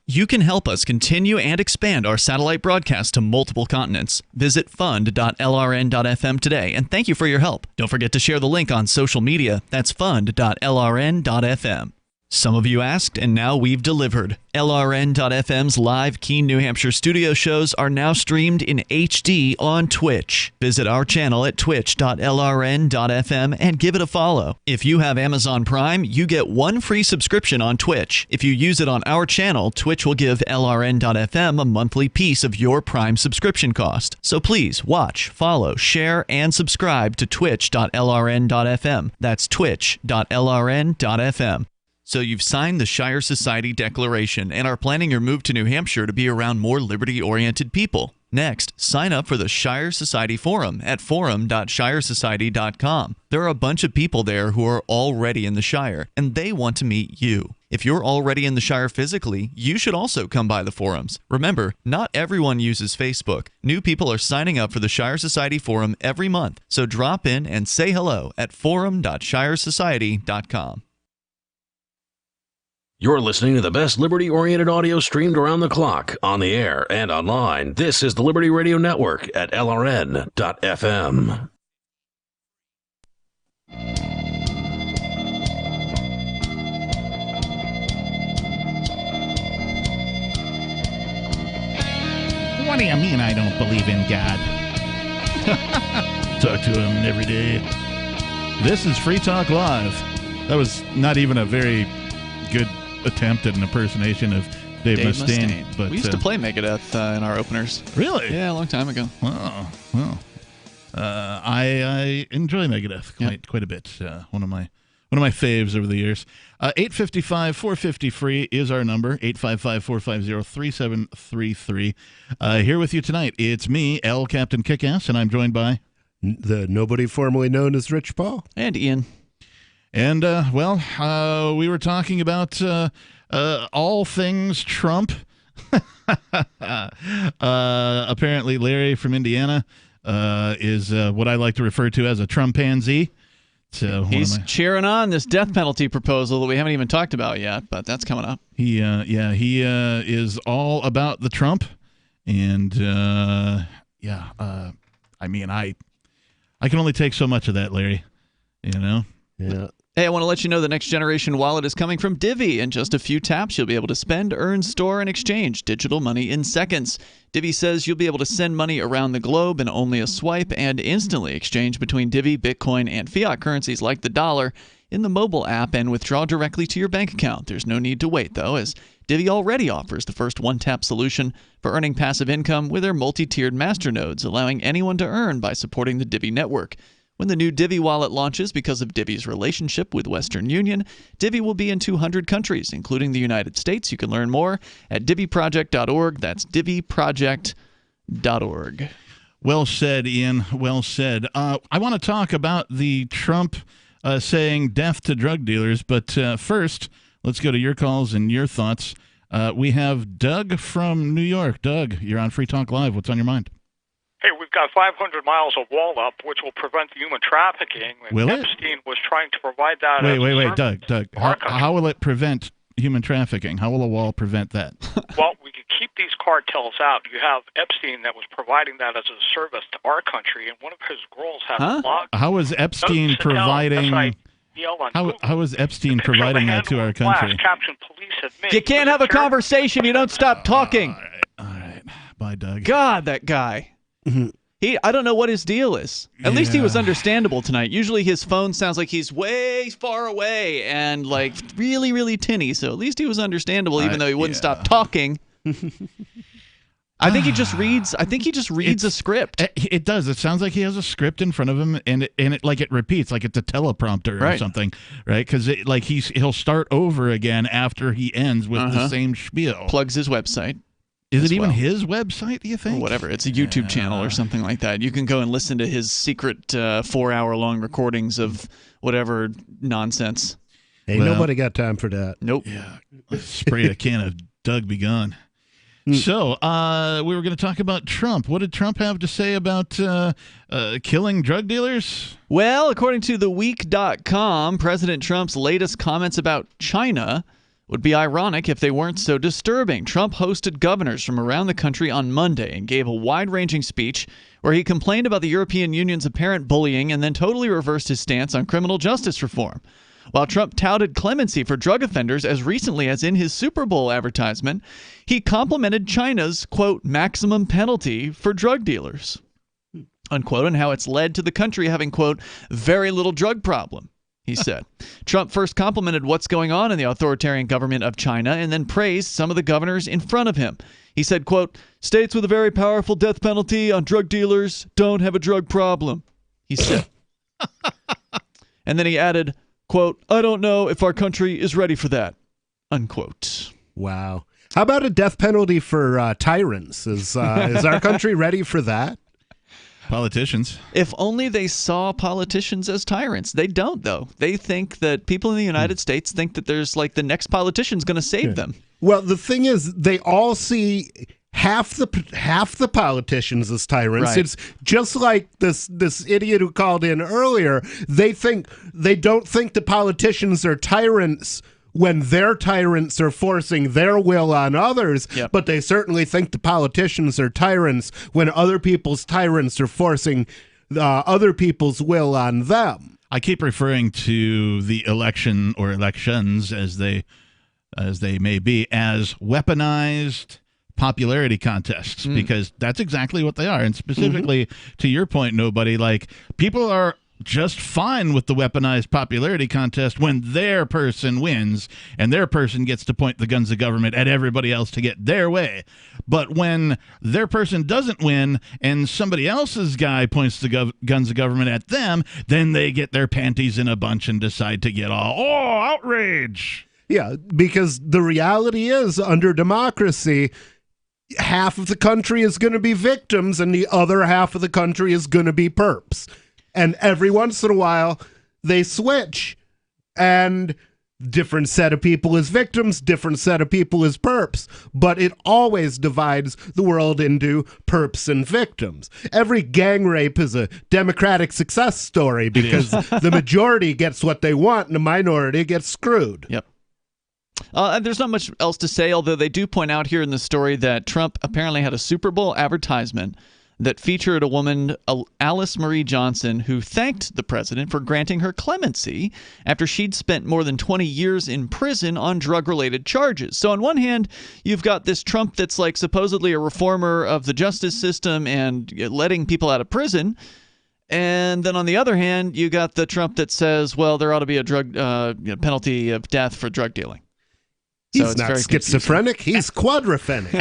You can help us continue and expand our satellite broadcast to multiple continents. Visit fund.lrn.fm today, and thank you for your help. Don't forget to share the link on social media. That's fund.lrn.fm. Some of you asked, and now we've delivered. LRN.FM's live Keene, New Hampshire studio shows are now streamed in HD on Twitch. Visit our channel at twitch.lrn.fm and give it a follow. If you have Amazon Prime, you get 1 free subscription on Twitch. If you use it on our channel, Twitch will give LRN.FM a monthly piece of your Prime subscription cost. So please watch, follow, share, and subscribe to twitch.lrn.fm. That's twitch.lrn.fm. So you've signed the Shire Society Declaration and are planning your move to New Hampshire to be around more liberty-oriented people. Next, sign up for the Shire Society Forum at forum.shiresociety.com. There are a bunch of people there who are already in the Shire, and they want to meet you. If you're already in the Shire physically, you should also come by the forums. Remember, not everyone uses Facebook. New people are signing up for the Shire Society Forum every month, so drop in and say hello at forum.shiresociety.com. You're listening to the best liberty-oriented audio streamed around the clock, on the air, and online. This is the Liberty Radio Network at LRN.FM. What do you mean I don't believe in God? Talk to him every day. This is Free Talk Live. That was not even a very good attempt at an impersonation of Dave Mustaine. But we used to play Megadeth in our openers. Really? Yeah, a long time ago. Oh, well. I enjoy Megadeth quite a bit. One of my faves over the years. 855-450-FREE is our number. 855-450-3733. Here with you tonight, it's me, L. Captain Kickass, and I'm joined by the nobody formerly known as Rich Paul. And Ian. And, we were talking about all things Trump. Apparently, Larry from Indiana is what I like to refer to as a Trumpanzee. So he's cheering on this death penalty proposal that we haven't even talked about yet, but that's coming up. He is all about the Trump. And, I mean, I can only take so much of that, Larry, you know? Yeah. Hey, I want to let you know the Next Generation Wallet is coming from Divvy. In just a few taps, you'll be able to spend, earn, store, and exchange digital money in seconds. Divvy says you'll be able to send money around the globe in only a swipe and instantly exchange between Divvy, Bitcoin, and fiat currencies like the dollar in the mobile app and withdraw directly to your bank account. There's no need to wait, though, as Divvy already offers the first one-tap solution for earning passive income with their multi-tiered masternodes, allowing anyone to earn by supporting the Divvy network. When the new Divvy wallet launches, because of Divvy's relationship with Western Union, Divvy will be in 200 countries, including the United States. You can learn more at DivvyProject.org. That's DivvyProject.org. Well said, Ian. Well said. I want to talk about the Trump saying death to drug dealers, but first, let's go to your calls and your thoughts. We have Doug from New York. Doug, you're on Free Talk Live. What's on your mind? Hey, we've got 500 miles of wall up, which will prevent human trafficking. Will it? Epstein was trying to provide that. Wait, Doug. How will it prevent human trafficking? How will a wall prevent that? Well, we can keep these cartels out. You have Epstein that was providing that as a service to our country, and one of his girls had a blog. How is Epstein providing? How is Epstein providing that to our country? You can't have a conversation. You don't stop talking. All right. Bye, Doug. God, that guy. I don't know what his deal is. At least he was understandable tonight. Usually his phone sounds like he's way far away and like really, really tinny. So at least he was understandable, even though he wouldn't stop talking. I think he just reads. I think he just reads a script. It does. It sounds like he has a script in front of him, and it repeats, like it's a teleprompter or something, right? Because he'll start over again after he ends with the same spiel. Plugs his website. Is it even his website, do you think? Or whatever. It's a YouTube channel or something like that. You can go and listen to his secret 4-hour-long recordings of whatever nonsense. Hey, nobody got time for that. Nope. Yeah. Sprayed a can of Doug Be Gone. So, we were going to talk about Trump. What did Trump have to say about killing drug dealers? Well, according to TheWeek.com, President Trump's latest comments about China would be ironic if they weren't so disturbing. Trump hosted governors from around the country on Monday and gave a wide-ranging speech where he complained about the European Union's apparent bullying and then totally reversed his stance on criminal justice reform. While Trump touted clemency for drug offenders as recently as in his Super Bowl advertisement, he complimented China's, quote, maximum penalty for drug dealers, unquote, and how it's led to the country having, quote, very little drug problem, he said. Trump first complimented what's going on in the authoritarian government of China and then praised some of the governors in front of him. He said, quote, states with a very powerful death penalty on drug dealers don't have a drug problem, he said. And then he added, quote, I don't know if our country is ready for that, unquote. Wow. How about a death penalty for tyrants? Is our country ready for that? Politicians. If only they saw politicians as tyrants. They don't, though. They think that people in the United States think that there's like the next politician's going to save them. Well, the thing is, they all see half the politicians as tyrants. Right. It's just like this idiot who called in earlier. They don't think the politicians are tyrants when their tyrants are forcing their will on others, but they certainly think the politicians are tyrants when other people's tyrants are forcing other people's will on them. I keep referring to the election or elections as they may be as weaponized popularity contests, because that's exactly what they are. And specifically to your point, Nobody, like, people are just fine with the weaponized popularity contest when their person wins and their person gets to point the guns of government at everybody else to get their way. But when their person doesn't win and somebody else's guy points the guns of government at them, then they get their panties in a bunch and decide to get all, outrage. Yeah, because the reality is, under democracy, half of the country is going to be victims and the other half of the country is going to be perps. And every once in a while, they switch. And different set of people as victims, different set of people as perps. But it always divides the world into perps and victims. Every gang rape is a democratic success story because the majority gets what they want and the minority gets screwed. Yep. There's not much else to say, although they do point out here in the story that Trump apparently had a Super Bowl advertisement that featured a woman, Alice Marie Johnson, who thanked the president for granting her clemency after she'd spent more than 20 years in prison on drug-related charges. So on one hand, you've got this Trump that's like supposedly a reformer of the justice system and letting people out of prison. And then on the other hand, you got the Trump that says, well, there ought to be a drug penalty of death for drug dealing. He's not schizophrenic. He's quadrophenic.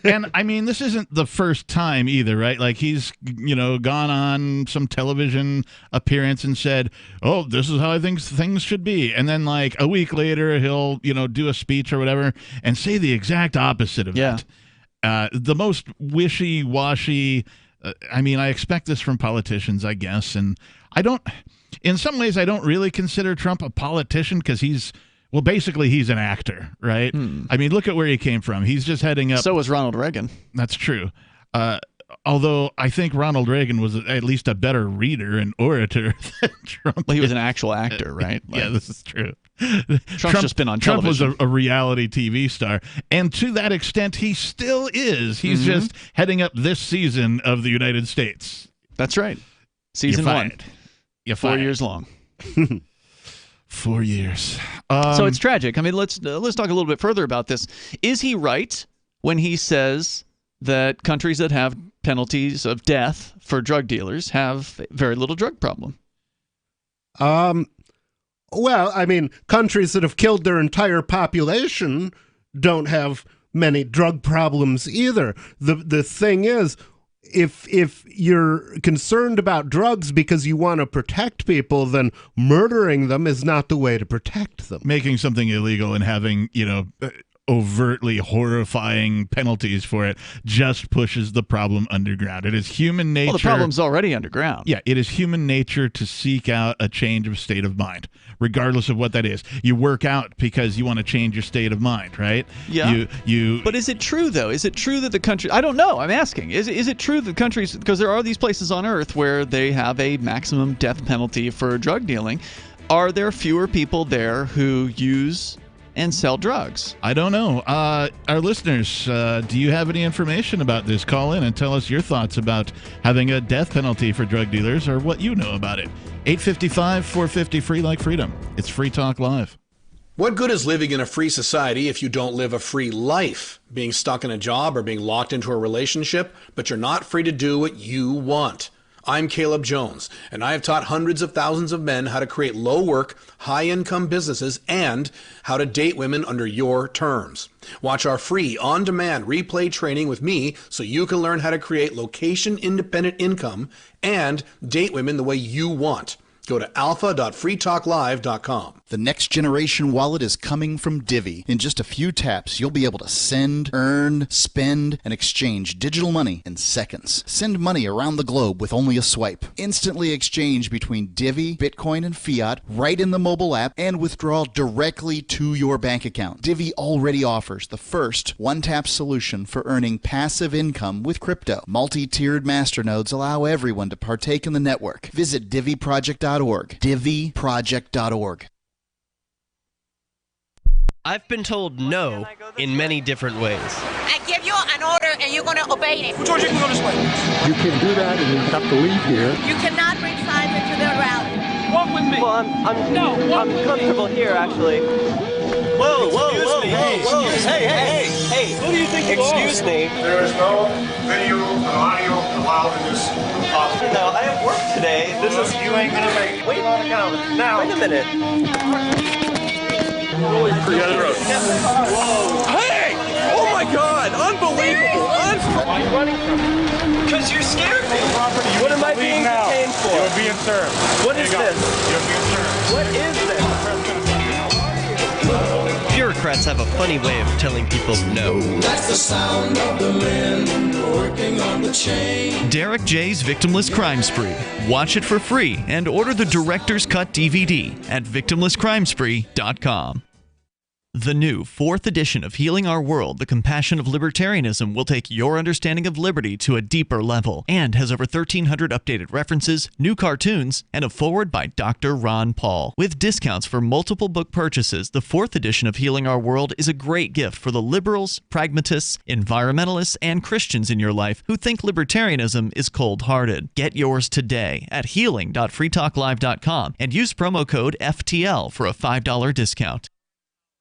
And I mean, this isn't the first time either, right? Like he's, gone on some television appearance and said, oh, this is how I think things should be. And then like a week later, he'll, do a speech or whatever and say the exact opposite of that. The most wishy-washy. I expect this from politicians, I guess. And in some ways, I don't really consider Trump a politician because well, basically, he's an actor, right? I mean, look at where he came from. He's just heading up. So was Ronald Reagan. That's true. Although I think Ronald Reagan was at least a better reader and orator than Trump. Well, he was an actual actor, right? Yeah, this is true. Trump's just been on television. Trump was a reality TV star. And to that extent, he still is. He's just heading up this season of the United States. That's right. Season 1. You're 4 years long. 4 years. So it's tragic. I mean, let's talk a little bit further about this. Is he right when he says that countries that have penalties of death for drug dealers have very little drug problem? Well, I mean, countries that have killed their entire population don't have many drug problems either. The thing is, if you're concerned about drugs because you want to protect people, then murdering them is not the way to protect them. Making something illegal and having, overtly horrifying penalties for it just pushes the problem underground. It is human nature. Well, the problem's already underground. Yeah, it is human nature to seek out a change of state of mind, regardless of what that is. You work out because you want to change your state of mind, right? Yeah. But is it true, though? Is it true that the country... I don't know. I'm asking. Is it true that countries... Because there are these places on Earth where they have a maximum death penalty for drug dealing. Are there fewer people there who use and sell drugs? I don't know. Our listeners, do you have any information about this? Call in and tell us your thoughts about having a death penalty for drug dealers or what you know about it. 855-450-FREE like freedom. It's Free Talk Live. What good is living in a free society if you don't live a free life? Being stuck in a job or being locked into a relationship, but you're not free to do what you want. I'm Caleb Jones, and I have taught hundreds of thousands of men how to create low-work, high-income businesses and how to date women under your terms. Watch our free, on-demand replay training with me so you can learn how to create location-independent income and date women the way you want. Go to alpha.freetalklive.com. The next generation wallet is coming from Divvy. In just a few taps, you'll be able to send, earn, spend, and exchange digital money in seconds. Send money around the globe with only a swipe. Instantly exchange between Divvy, Bitcoin, and fiat right in the mobile app and withdraw directly to your bank account. Divvy already offers the first one-tap solution for earning passive income with crypto. Multi-tiered masternodes allow everyone to partake in the network. Visit DivvyProject.org. DivvyProject.org. I've been told no in many different ways. I give you an order and you're going to obey it. George, you can go this way. You can do that and you have to leave here. You cannot bring signs into the rally. Walk with me. Well, I'm comfortable here, actually. Whoa, Hey, who do you think you are? Excuse me. There is no video and audio allowed in this office. No, I have work today. You ain't gonna make it. Wait on account. Now. Wait a minute. Forget the road. Hey! Oh my God! Unbelievable! Why are you running from me? Because you scared me. What am I being detained for? You're being served. What is this? You're being served. What is this? Bureaucrats have a funny way of telling people no. That's the sound of the men working on the chain. Derek J's Victimless Crime Spree. Watch it for free and order the Director's Cut DVD at victimlesscrimespree.com. The new 4th edition of Healing Our World, The Compassion of Libertarianism will take your understanding of liberty to a deeper level and has over 1,300 updated references, new cartoons, and a foreword by Dr. Ron Paul. With discounts for multiple book purchases, the 4th edition of Healing Our World is a great gift for the liberals, pragmatists, environmentalists, and Christians in your life who think libertarianism is cold-hearted. Get yours today at healing.freetalklive.com and use promo code FTL for a $5 discount.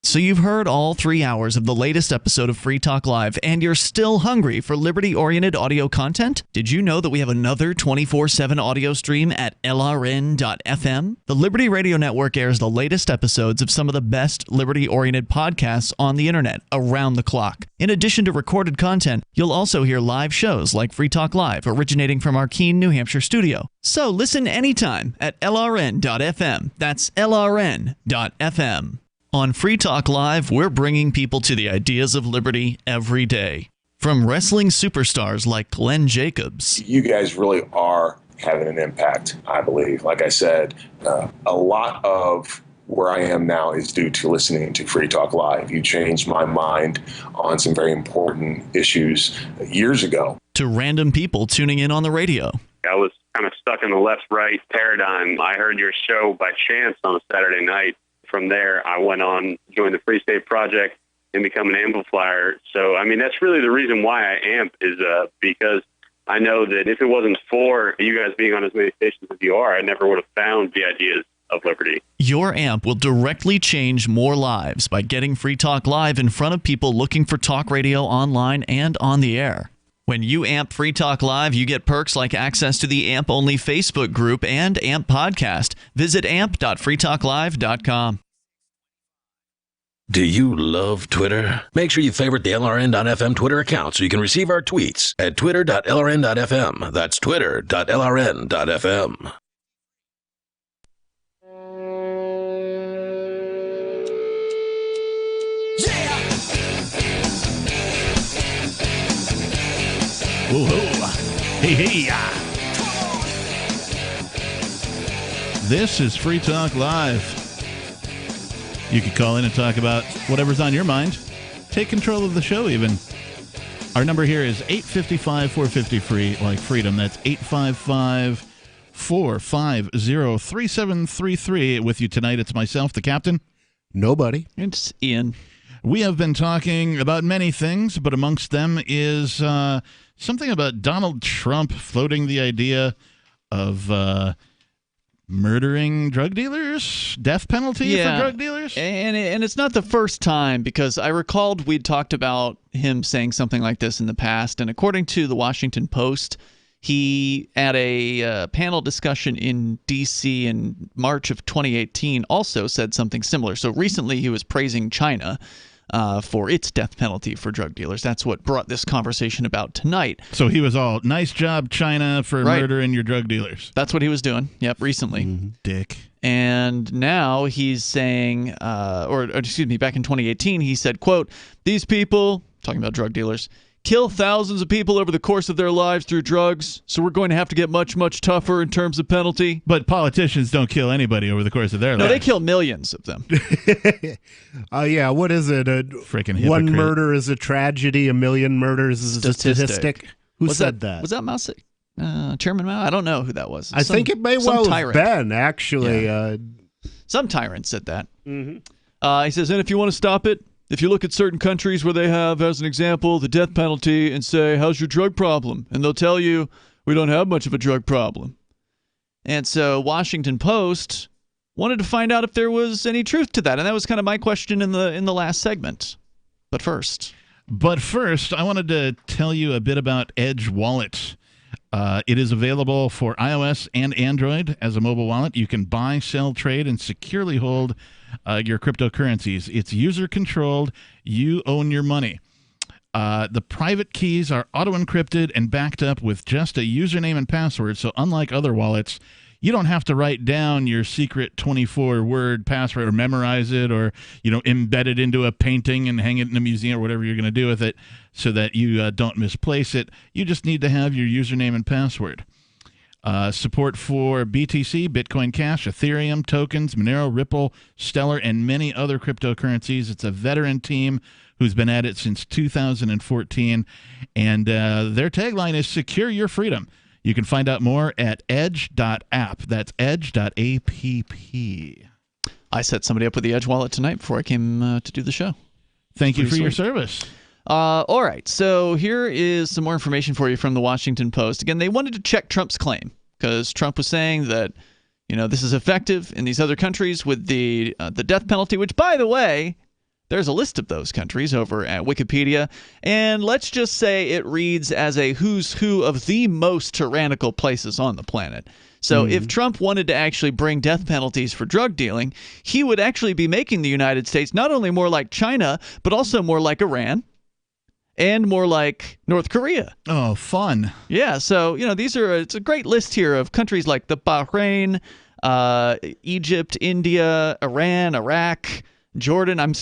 So you've heard all 3 hours of the latest episode of Free Talk Live, and you're still hungry for liberty-oriented audio content? Did you know that we have another 24/7 audio stream at LRN.FM? The Liberty Radio Network airs the latest episodes of some of the best liberty-oriented podcasts on the internet around the clock. In addition to recorded content, you'll also hear live shows like Free Talk Live, originating from our Keene, New Hampshire studio. So listen anytime at LRN.FM. That's LRN.FM. On Free Talk Live, we're bringing people to the ideas of liberty every day. From wrestling superstars like Glenn Jacobs. You guys really are having an impact, I believe. Like I said, a lot of where I am now is due to listening to Free Talk Live. You changed my mind on some very important issues years ago. To random people tuning in on the radio. I was kind of stuck in the left-right paradigm. I heard your show by chance on a Saturday night. From there, I went on, joined the Free State Project, and become an amplifier. So, I mean, that's really the reason why I amp is because I know that if it wasn't for you guys being on as many stations as you are, I never would have found the ideas of liberty. Your amp will directly change more lives by getting Free Talk Live in front of people looking for talk radio online and on the air. When you amp Free Talk Live, you get perks like access to the AMP-only Facebook group and AMP podcast. Visit amp.freetalklive.com. Do you love Twitter? Make sure you favorite the LRN.FM Twitter account so you can receive our tweets at twitter.lrn.fm. That's twitter.lrn.fm. Whoa, hey. This is Free Talk Live. You can call in and talk about whatever's on your mind. Take control of the show, even. Our number here is 855-450-FREE, like freedom. That's 855-450-3733. With you tonight, it's myself, the captain, Nobody. It's Ian. We have been talking about many things, but amongst them is something about Donald Trump floating the idea of murdering drug dealers, death penalty for drug dealers. And it's not the first time, because I recalled we'd talked about him saying something like this in the past. And according to the Washington Post, he, at a panel discussion in D.C. in March of 2018, also said something similar. So recently he was praising China for its death penalty for drug dealers. That's what brought this conversation about tonight. So he was all, nice job, China, for murdering your drug dealers. That's what he was doing. Yep, recently. Dick. And now he's saying, or excuse me, back in 2018, he said, quote, "These people," talking about drug dealers, "kill thousands of people over the course of their lives through drugs, so we're going to have to get much, much tougher in terms of penalty." But politicians don't kill anybody over the course of their lives. No, they kill millions of them. Yeah, what is it? Freaking hypocrite. One murder is a tragedy, a million murders is a statistic. Who said that? Was that Mao? Chairman Mao? I don't know who that was. I think it may well have been, actually. Yeah. Some tyrant said that. Mm-hmm. He says, and if you want to stop it, if you look at certain countries where they have, as an example, the death penalty and say, how's your drug problem? And they'll tell you, we don't have much of a drug problem. And so Washington Post wanted to find out if there was any truth to that. And that was kind of my question in the last segment. But first, I wanted to tell you a bit about Edge Wallet. It is available for iOS and Android as a mobile wallet. You can buy, sell, trade, and securely hold your cryptocurrencies. It's user-controlled. You own your money. The private keys are auto-encrypted and backed up with just a username and password. So unlike other wallets, you don't have to write down your secret 24-word password or memorize it or, embed it into a painting and hang it in a museum or whatever you're going to do with it so that you don't misplace it. You just need to have your username and password. Support for BTC, Bitcoin Cash, Ethereum, tokens, Monero, Ripple, Stellar, and many other cryptocurrencies. It's a veteran team who's been at it since 2014, and their tagline is Secure Your Freedom. You can find out more at edge.app. That's edge.app. I set somebody up with the Edge wallet tonight before I came to do the show. Thank you for your service. All right, so here is some more information for you from the Washington Post. Again, they wanted to check Trump's claim because Trump was saying that, this is effective in these other countries with the death penalty, which, by the way, there's a list of those countries over at Wikipedia, and let's just say it reads as a who's who of the most tyrannical places on the planet. So if Trump wanted to actually bring death penalties for drug dealing, he would actually be making the United States not only more like China, but also more like Iran and more like North Korea. Oh, fun. Yeah, so, it's a great list here of countries like the Bahrain, Egypt, India, Iran, Iraq, Jordan. I'm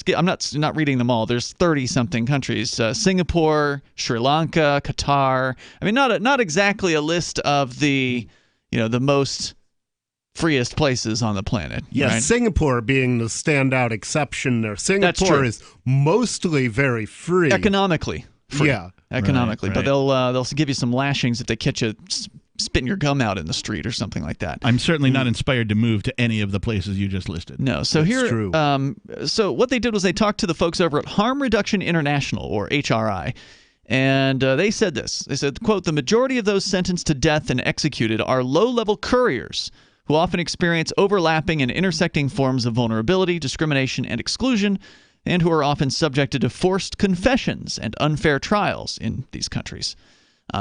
not reading them all. There's 30-something countries. Singapore, Sri Lanka, Qatar. I mean, not exactly a list of the most freest places on the planet. Yes, right? Singapore being the standout exception there. Singapore is mostly very free. Economically free. Yeah. Economically. Right. But they'll give you some lashings if they catch you spitting your gum out in the street or something like that. I'm certainly not inspired to move to any of the places you just listed. No. So That's true. So what they did was they talked to the folks over at Harm Reduction International, or HRI, and they said this. They said, quote, "The majority of those sentenced to death and executed are low-level couriers who often experience overlapping and intersecting forms of vulnerability, discrimination, and exclusion, and who are often subjected to forced confessions and unfair trials in these countries."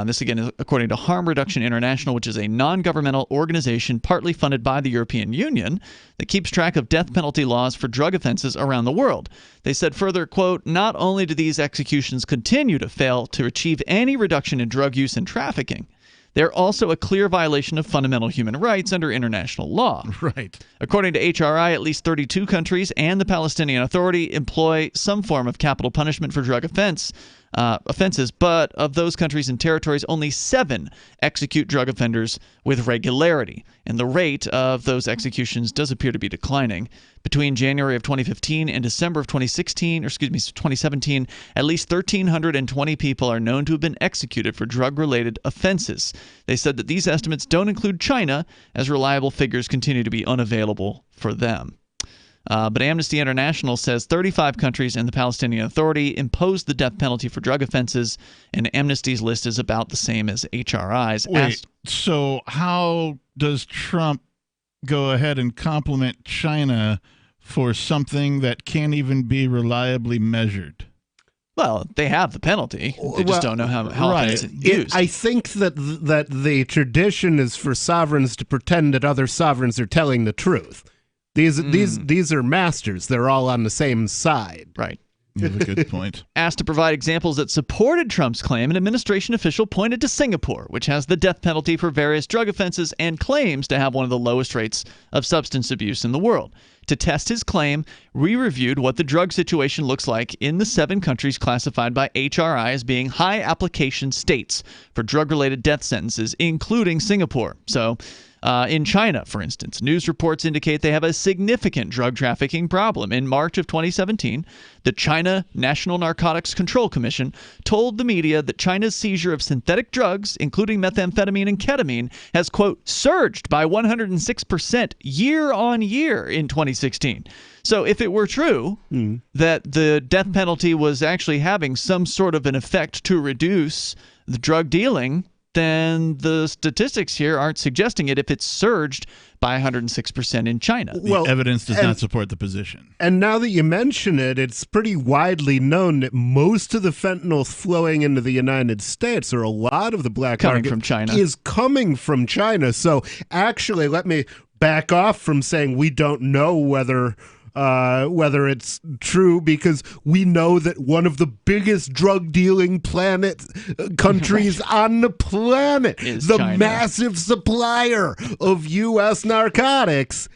This, again, is according to Harm Reduction International, which is a non-governmental organization partly funded by the European Union that keeps track of death penalty laws for drug offenses around the world. They said further, quote, "Not only do these executions continue to fail to achieve any reduction in drug use and trafficking, they're also a clear violation of fundamental human rights under international law." Right. According to HRI, at least 32 countries and the Palestinian Authority employ some form of capital punishment for drug offenses, but of those countries and territories, only 7 execute drug offenders with regularity, and the rate of those executions does appear to be declining. Between January of 2015 and December of 2017, at least 1,320 people are known to have been executed for drug-related offenses. They said that these estimates don't include China, as reliable figures continue to be unavailable for them. But Amnesty International says 35 countries and the Palestinian Authority imposed the death penalty for drug offenses, and Amnesty's list is about the same as HRI's. Wait, so how does Trump go ahead and compliment China for something that can't even be reliably measured? Well, they have the penalty. They just don't know how often it's used. I think that the tradition is for sovereigns to pretend that other sovereigns are telling the truth. These are masters. They're all on the same side. Right. You have a good point. Asked to provide examples that supported Trump's claim, an administration official pointed to Singapore, which has the death penalty for various drug offenses and claims to have one of the lowest rates of substance abuse in the world. To test his claim, we reviewed what the drug situation looks like in the 7 countries classified by HRI as being high application states for drug-related death sentences, including Singapore. So, in China, for instance, news reports indicate they have a significant drug trafficking problem. In March of 2017, the China National Narcotics Control Commission told the media that China's seizure of synthetic drugs, including methamphetamine and ketamine, has, quote, surged by 106% year on year in 2016. So if it were true that the death penalty was actually having some sort of an effect to reduce the drug dealing, then the statistics here aren't suggesting it if it's surged by 106% in China. The evidence does not support the position. And now that you mention it, it's pretty widely known that most of the fentanyl flowing into the United States, or a lot of the black market, from China, is coming from China. So actually, let me back off from saying we don't know whether it's true, because we know that one of the biggest drug dealing countries on the planet, the China. massive supplier of U.S. narcotics.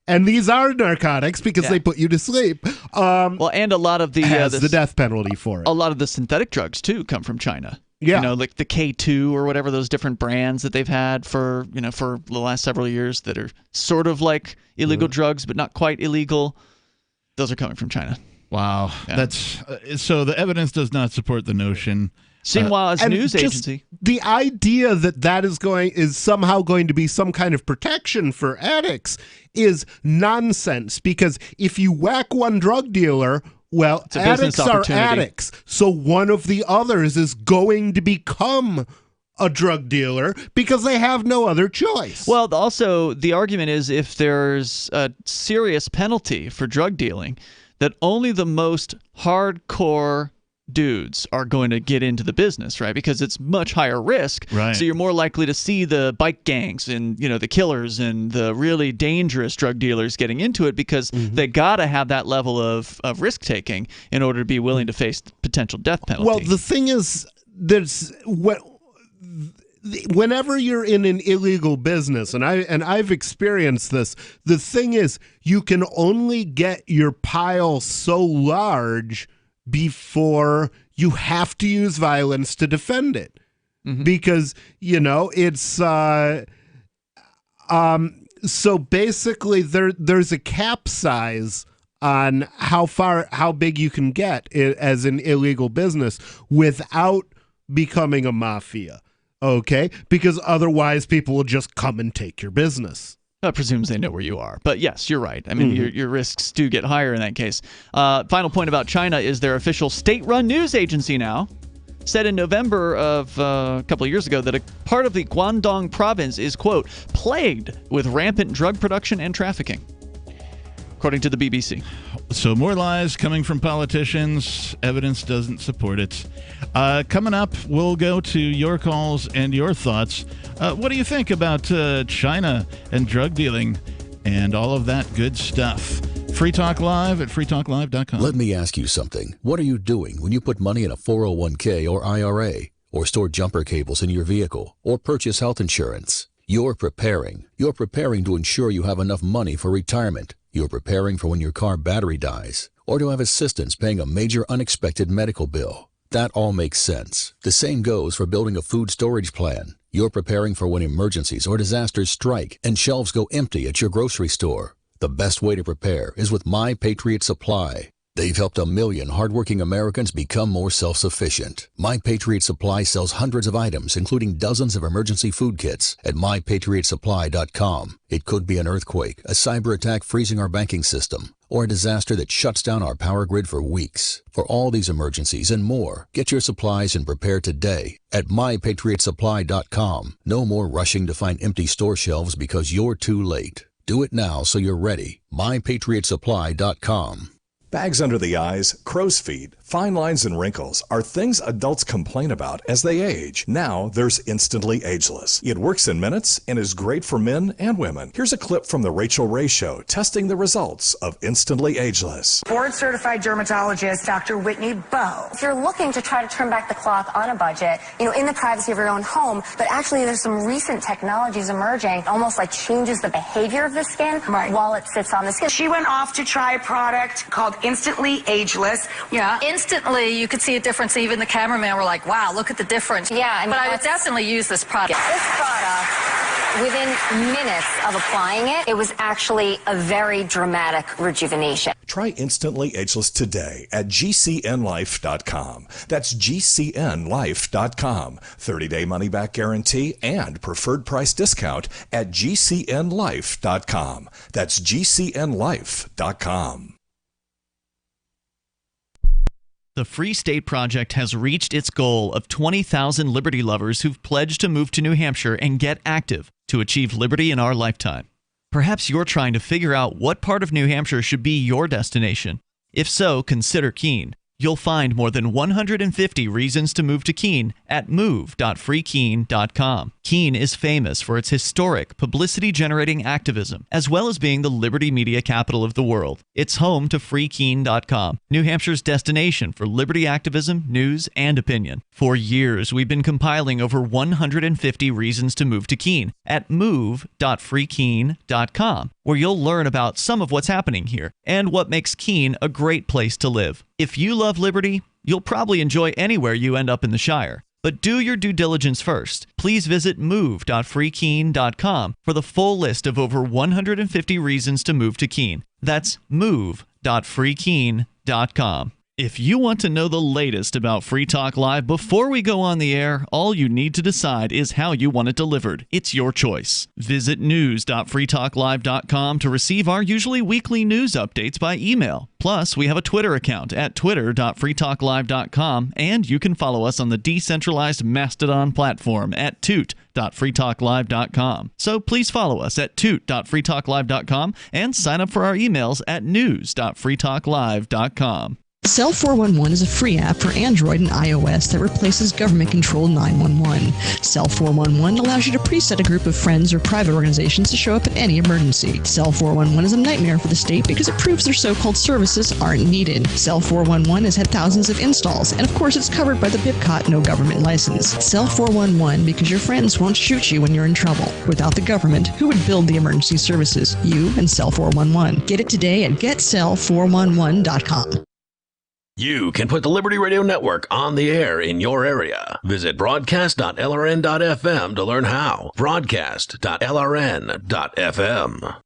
And these are narcotics because they put you to sleep. And a lot of the has the death penalty for it. A lot of the synthetic drugs too come from China. Yeah, you know, like the K2 or whatever, those different brands that they've had for the last several years that are sort of like illegal drugs but not quite illegal. Those are coming from China. Wow, that's so the evidence does not support the notion. Xinhua's news agency. The idea that is somehow going to be some kind of protection for addicts is nonsense, because if you whack one drug dealer, well, addicts are addicts. So one of the others is going to become a drug dealer because they have no other choice. Well, also, the argument is if there's a serious penalty for drug dealing, that only the most hardcore dudes are going to get into the business, right? Because it's much higher risk. Right. So you're more likely to see the bike gangs and, the killers and the really dangerous drug dealers getting into it, because they got to have that level of risk taking in order to be willing to face potential death penalty. Well, the thing is, whenever you're in an illegal business, and I've experienced this, the thing is, you can only get your pile so large before you have to use violence to defend it, because it's so basically there's a cap size on how big you can get as an illegal business without becoming a mafia. Okay, because otherwise people will just come and take your business. That presumes they know where you are. But yes, you're right. I mean, your risks do get higher in that case. Final point about China is their official state-run news agency now said in November of a couple of years ago that a part of the Guangdong province is, quote, plagued with rampant drug production and trafficking, according to the BBC. So more lies coming from politicians. Evidence doesn't support it. Coming up, we'll go to your calls and your thoughts. What do you think about China and drug dealing and all of that good stuff? Free Talk Live at freetalklive.com. Let me ask you something. What are you doing when you put money in a 401k or IRA, or store jumper cables in your vehicle, or purchase health insurance? You're preparing. You're preparing to ensure you have enough money for retirement. You're preparing for when your car battery dies, or to have assistance paying a major unexpected medical bill. That all makes sense. The same goes for building a food storage plan. You're preparing for when emergencies or disasters strike and shelves go empty at your grocery store. The best way to prepare is with My Patriot Supply. They've helped 1 million hardworking Americans become more self-sufficient. My Patriot Supply sells hundreds of items, including dozens of emergency food kits at MyPatriotSupply.com. It could be an earthquake, a cyber attack freezing our banking system, or a disaster that shuts down our power grid for weeks. For all these emergencies and more, get your supplies and prepare today at MyPatriotSupply.com. No more rushing to find empty store shelves because you're too late. Do it now so you're ready. MyPatriotSupply.com. Bags under the eyes, crow's feet, fine lines and wrinkles are things adults complain about as they age. Now there's Instantly Ageless. It works in minutes and is great for men and women. Here's a clip from The Rachel Ray Show testing the results of Instantly Ageless. Board-certified dermatologist Dr. Whitney Bowe. If you're looking to try to turn back the clock on a budget, in the privacy of your own home, but actually there's some recent technologies emerging, almost like changes the behavior of the skin while it sits on the skin. She went off to try a product called Instantly Ageless. Yeah, instantly you could see a difference. Even the cameraman were like, wow, look at the difference. Yeah, but I would definitely use this product. This product, within minutes of applying it, it was actually a very dramatic rejuvenation. Try Instantly Ageless today at GCNlife.com. That's GCNlife.com. 30-day money-back guarantee and preferred price discount at GCNlife.com. That's GCNlife.com. The Free State Project has reached its goal of 20,000 liberty lovers who've pledged to move to New Hampshire and get active to achieve liberty in our lifetime. Perhaps you're trying to figure out what part of New Hampshire should be your destination. If so, consider Keene. You'll find more than 150 reasons to move to Keene at move.freekeene.com. Keene is famous for its historic, publicity-generating activism, as well as being the liberty media capital of the world. It's home to freekeene.com, New Hampshire's destination for liberty activism, news, and opinion. For years, we've been compiling over 150 reasons to move to Keene at move.freekeene.com, where you'll learn about some of what's happening here and what makes Keene a great place to live. If you love liberty, you'll probably enjoy anywhere you end up in the Shire. But do your due diligence first. Please visit move.freekeene.com for the full list of over 150 reasons to move to Keene. That's move.freekeene.com. If you want to know the latest about Free Talk Live before we go on the air, all you need to decide is how you want it delivered. It's your choice. Visit news.freetalklive.com to receive our usually weekly news updates by email. Plus, we have a Twitter account at twitter.freetalklive.com, and you can follow us on the decentralized Mastodon platform at toot.freetalklive.com. So please follow us at toot.freetalklive.com and sign up for our emails at news.freetalklive.com. Cell 411 is a free app for Android and iOS that replaces government-controlled 911. Cell 411 allows you to preset a group of friends or private organizations to show up at any emergency. Cell 411 is a nightmare for the state because it proves their so-called services aren't needed. Cell 411 has had thousands of installs, and of course it's covered by the BIPCOT no government license. Cell 411 because your friends won't shoot you when you're in trouble. Without the government, who would build the emergency services? You and Cell 411. Get it today at getcell411.com. You can put the Liberty Radio Network on the air in your area. Visit broadcast.lrn.fm to learn how. Broadcast.lrn.fm.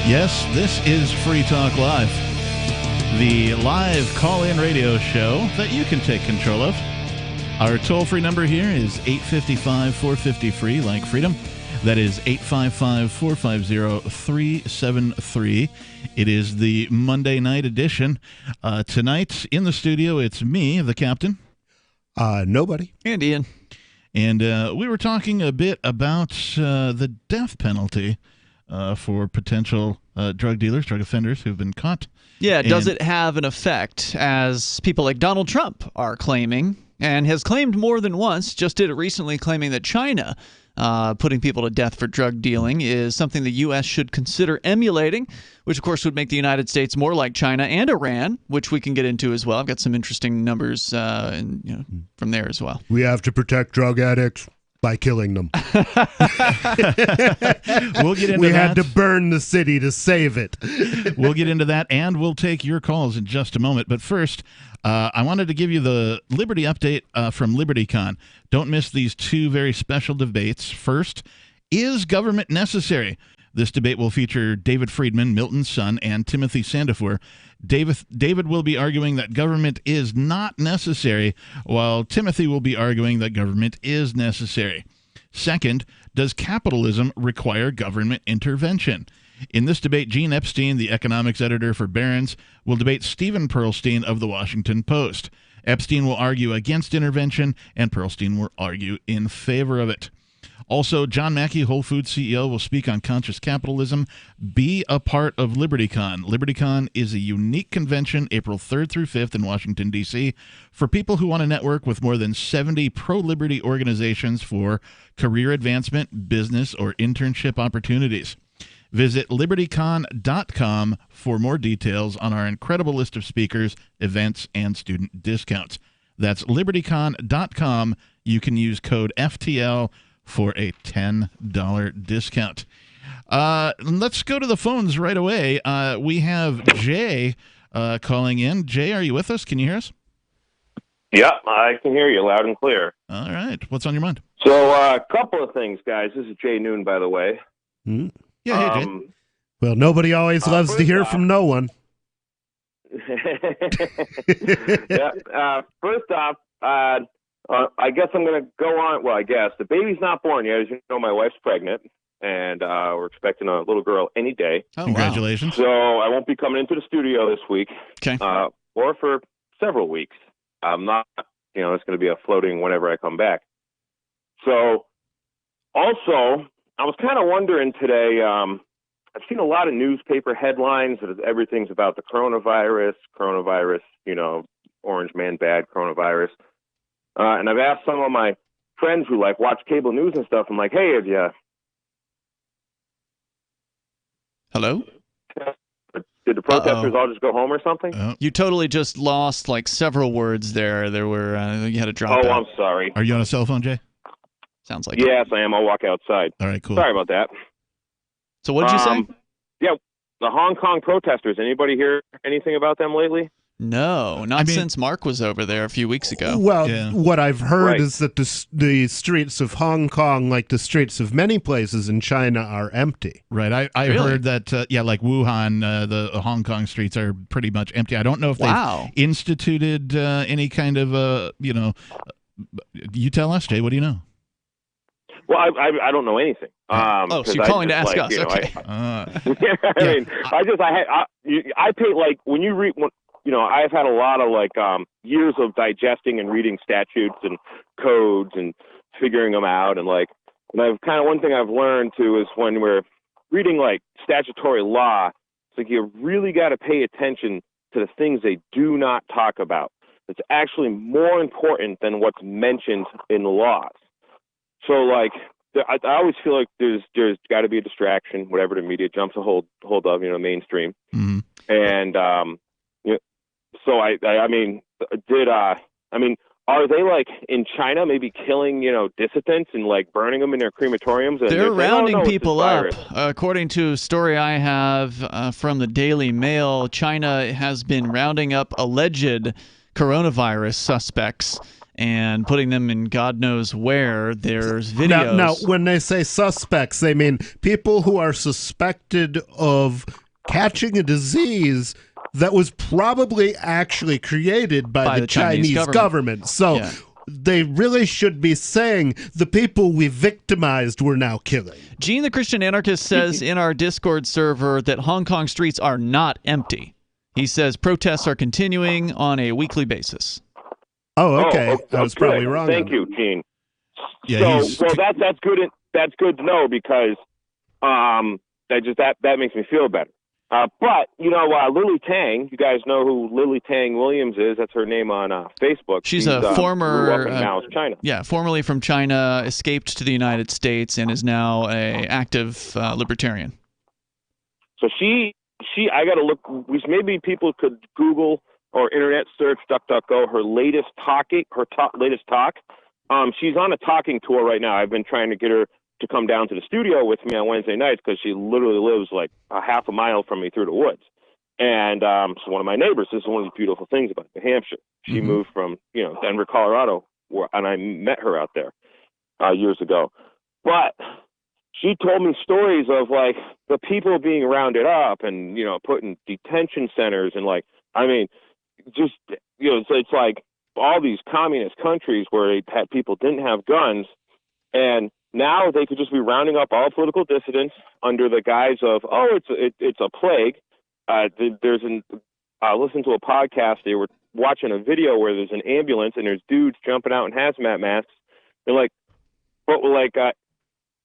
Yes, this is Free Talk Live, the live call-in radio show that you can take control of. Our toll-free number here is 855-450-FREE, like freedom. That is 855-450-373. It is the Monday night edition. Tonight in the studio, it's me, the captain. Nobody. And Ian. And we were talking a bit about the death penalty for potential drug dealers, drug offenders who've been caught. Yeah, does it have an effect, as people like Donald Trump are claiming, and has claimed more than once, just did it recently, claiming that China putting people to death for drug dealing is something the U.S. should consider emulating, which of course would make the United States more like China and Iran, which we can get into as well. I've got some interesting numbers from there as well. We have to protect drug addicts. by killing them. We'll get into we that. had to burn the city to save it. We'll get into that, and we'll take your calls in just a moment. But first, I wanted to give you the Liberty update from LibertyCon. Don't miss these two very special debates. First, is government necessary? This debate will feature David Friedman, Milton's son, and Timothy Sandefur. David will be arguing that government is not necessary, while Timothy will be arguing that government is necessary. Second, does capitalism require government intervention? In this debate, Gene Epstein, the economics editor for Barron's, will debate Stephen Pearlstein of the Washington Post. Epstein will argue against intervention, and Pearlstein will argue in favor of it. Also, John Mackey, Whole Foods CEO, will speak on conscious capitalism. Be a part of LibertyCon. LibertyCon is a unique convention, April 3rd through 5th in Washington, D.C., for people who want to network with more than 70 pro-liberty organizations for career advancement, business, or internship opportunities. Visit libertycon.com for more details on our incredible list of speakers, events, and student discounts. That's libertycon.com. You can use code FTL for a $10 discount. Let's go to the phones right away. We have Jay calling in. Jay, are you with us? Can you hear us? Yep, I can hear you loud and clear. All right. What's on your mind? So a couple of things, guys. This is Jay Noon, by the way. Hmm? Yeah, hey, Jay. Well, nobody always loves to hear from no one. First off, I guess I'm going to go on. Well, I guess the baby's not born yet. As you know, my wife's pregnant, and we're expecting a little girl any day. Oh, congratulations. So I won't be coming into the studio this week, okay, or for several weeks. I'm not, it's going to be a floating whenever I come back. So also, I was kind of wondering today, I've seen a lot of newspaper headlines that everything's about the coronavirus, orange man bad coronavirus. And I've asked some of my friends who watch cable news and stuff. I'm like, hey, have you? Hello? Did the protesters all just go home or something? You totally just lost several words there. There were you had to drop out. I'm sorry. Are you on a cell phone, Jay? Sounds like yes, I am. I'll walk outside. All right, cool. Sorry about that. So what did you say? Yeah, the Hong Kong protesters. Anybody hear anything about them lately? No, not since Mark was over there a few weeks ago. Well, what I've heard is that the streets of Hong Kong, like the streets of many places in China, are empty. Right. I Really? heard that, like Wuhan, the Hong Kong streets are pretty much empty. I don't know if they've instituted any kind of, you tell us, Jay, what do you know? Well, I don't know anything. So you're calling to ask us? Okay. I pay when you read. I've had a lot of years of digesting and reading statutes and codes and figuring them out, and I've one thing I've learned too is when we're reading statutory law, it's you really got to pay attention to the things they do not talk about. It's actually more important than what's mentioned in the laws. So I always feel like there's got to be a distraction, whatever the media jumps a hold of, mainstream. Mm-hmm. And so are they in China maybe killing dissidents and burning them in their crematoriums? And They're rounding it's people this up. virus. According to a story I have from the Daily Mail, China has been rounding up alleged coronavirus suspects and putting them in God knows where. There's videos. Now, when they say suspects, they mean people who are suspected of catching a disease that was probably actually created by the Chinese government. So they really should be saying the people we victimized we're now killing. Gene the Christian Anarchist says in our Discord server that Hong Kong streets are not empty. He says protests are continuing on a weekly basis. Oh, okay. I was probably wrong. Thank you, Gene. Yeah, so that's good. That's good to know because that makes me feel better. But Lily Tang, you guys know who Lily Tang Williams is? That's her name on Facebook. She's a former grew up in Mao's China. Yeah, formerly from China, escaped to the United States, and is now a active libertarian. So I got to look. Maybe people could Google or internet search DuckDuckGo her latest talk. She's on a talking tour right now. I've been trying to get her to come down to the studio with me on Wednesday nights because she literally lives like a half a mile from me through the woods. And she's one of my neighbors. This is one of the beautiful things about New Hampshire. She moved from, Denver, Colorado, and I met her out there years ago. But she told me stories of like the people being rounded up and, put in detention centers and like, I mean, just, it's like all these communist countries where they had people didn't have guns, and now they could just be rounding up all political dissidents under the guise of, it's a plague. Listen to a podcast. They were watching a video where there's an ambulance and there's dudes jumping out in hazmat masks. They're like,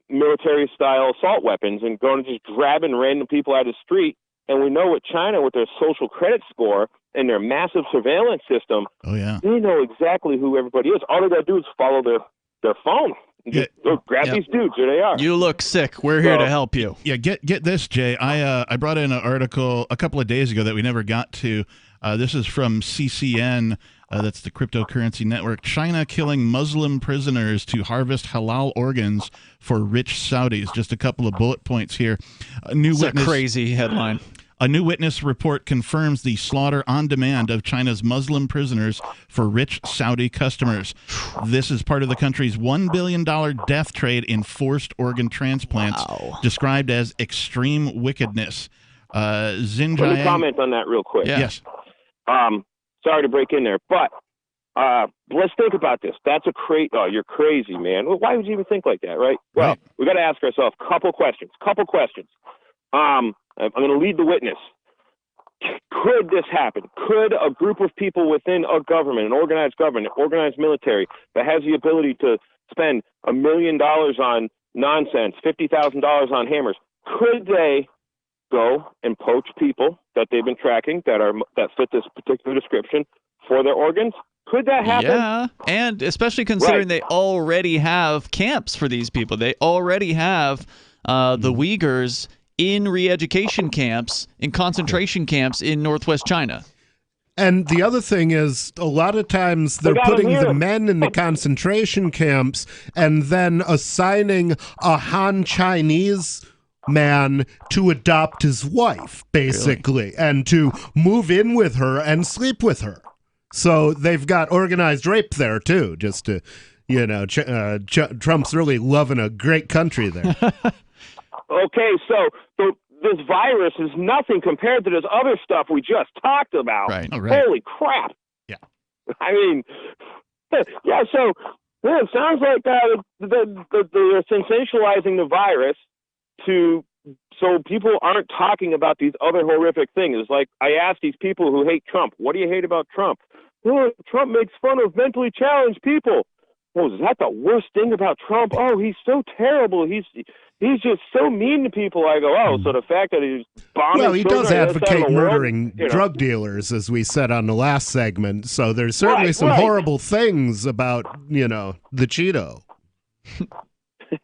military style assault weapons and going and just grabbing random people out of the street. And we know with China, with their social credit score and their massive surveillance system, they know exactly who everybody is. All they got to do is follow their phone. Just grab these dudes. Here they are. You look sick. We're here to help you. Yeah, get this, Jay. I brought in an article a couple of days ago that we never got to. This is from CCN. That's the Cryptocurrency Network. China killing Muslim prisoners to harvest halal organs for rich Saudis. Just a couple of bullet points here. It's a crazy headline. A new witness report confirms the slaughter on demand of China's Muslim prisoners for rich Saudi customers. This is part of the country's $1 billion death trade in forced organ transplants, described as extreme wickedness. Xinjiang. Let me comment on that real quick. Yeah. Yes. Sorry to break in there, but let's think about this. That's you're crazy, man. Well, why would you even think like that, right? Well, we got to ask ourselves a couple questions. I'm going to lead the witness. Could this happen? Could a group of people within a government, an organized military that has the ability to spend $1 million on nonsense, $50,000 on hammers, could they go and poach people that they've been tracking that fit this particular description for their organs? Could that happen? Yeah, and especially considering they already have camps for these people. They already have the Uyghurs in re-education camps, in concentration camps in northwest China. And the other thing is, a lot of times they're putting the men in the concentration camps and then assigning a Han Chinese man to adopt his wife, basically, and to move in with her and sleep with her. So they've got organized rape there, too, just to, Trump's really loving a great country there. Okay, so this virus is nothing compared to this other stuff we just talked about. Right. Holy crap. Yeah. I mean, yeah, so it sounds like they're sensationalizing the virus so people aren't talking about these other horrific things. It's like I asked these people who hate Trump, what do you hate about Trump? Oh, Trump makes fun of mentally challenged people. Oh, is that the worst thing about Trump? Oh, he's so terrible. He's just so mean to people. I go, so the fact that he's bombing. Well, he does advocate murdering world, drug dealers, as we said on the last segment. So there's certainly some horrible things about, the Cheeto.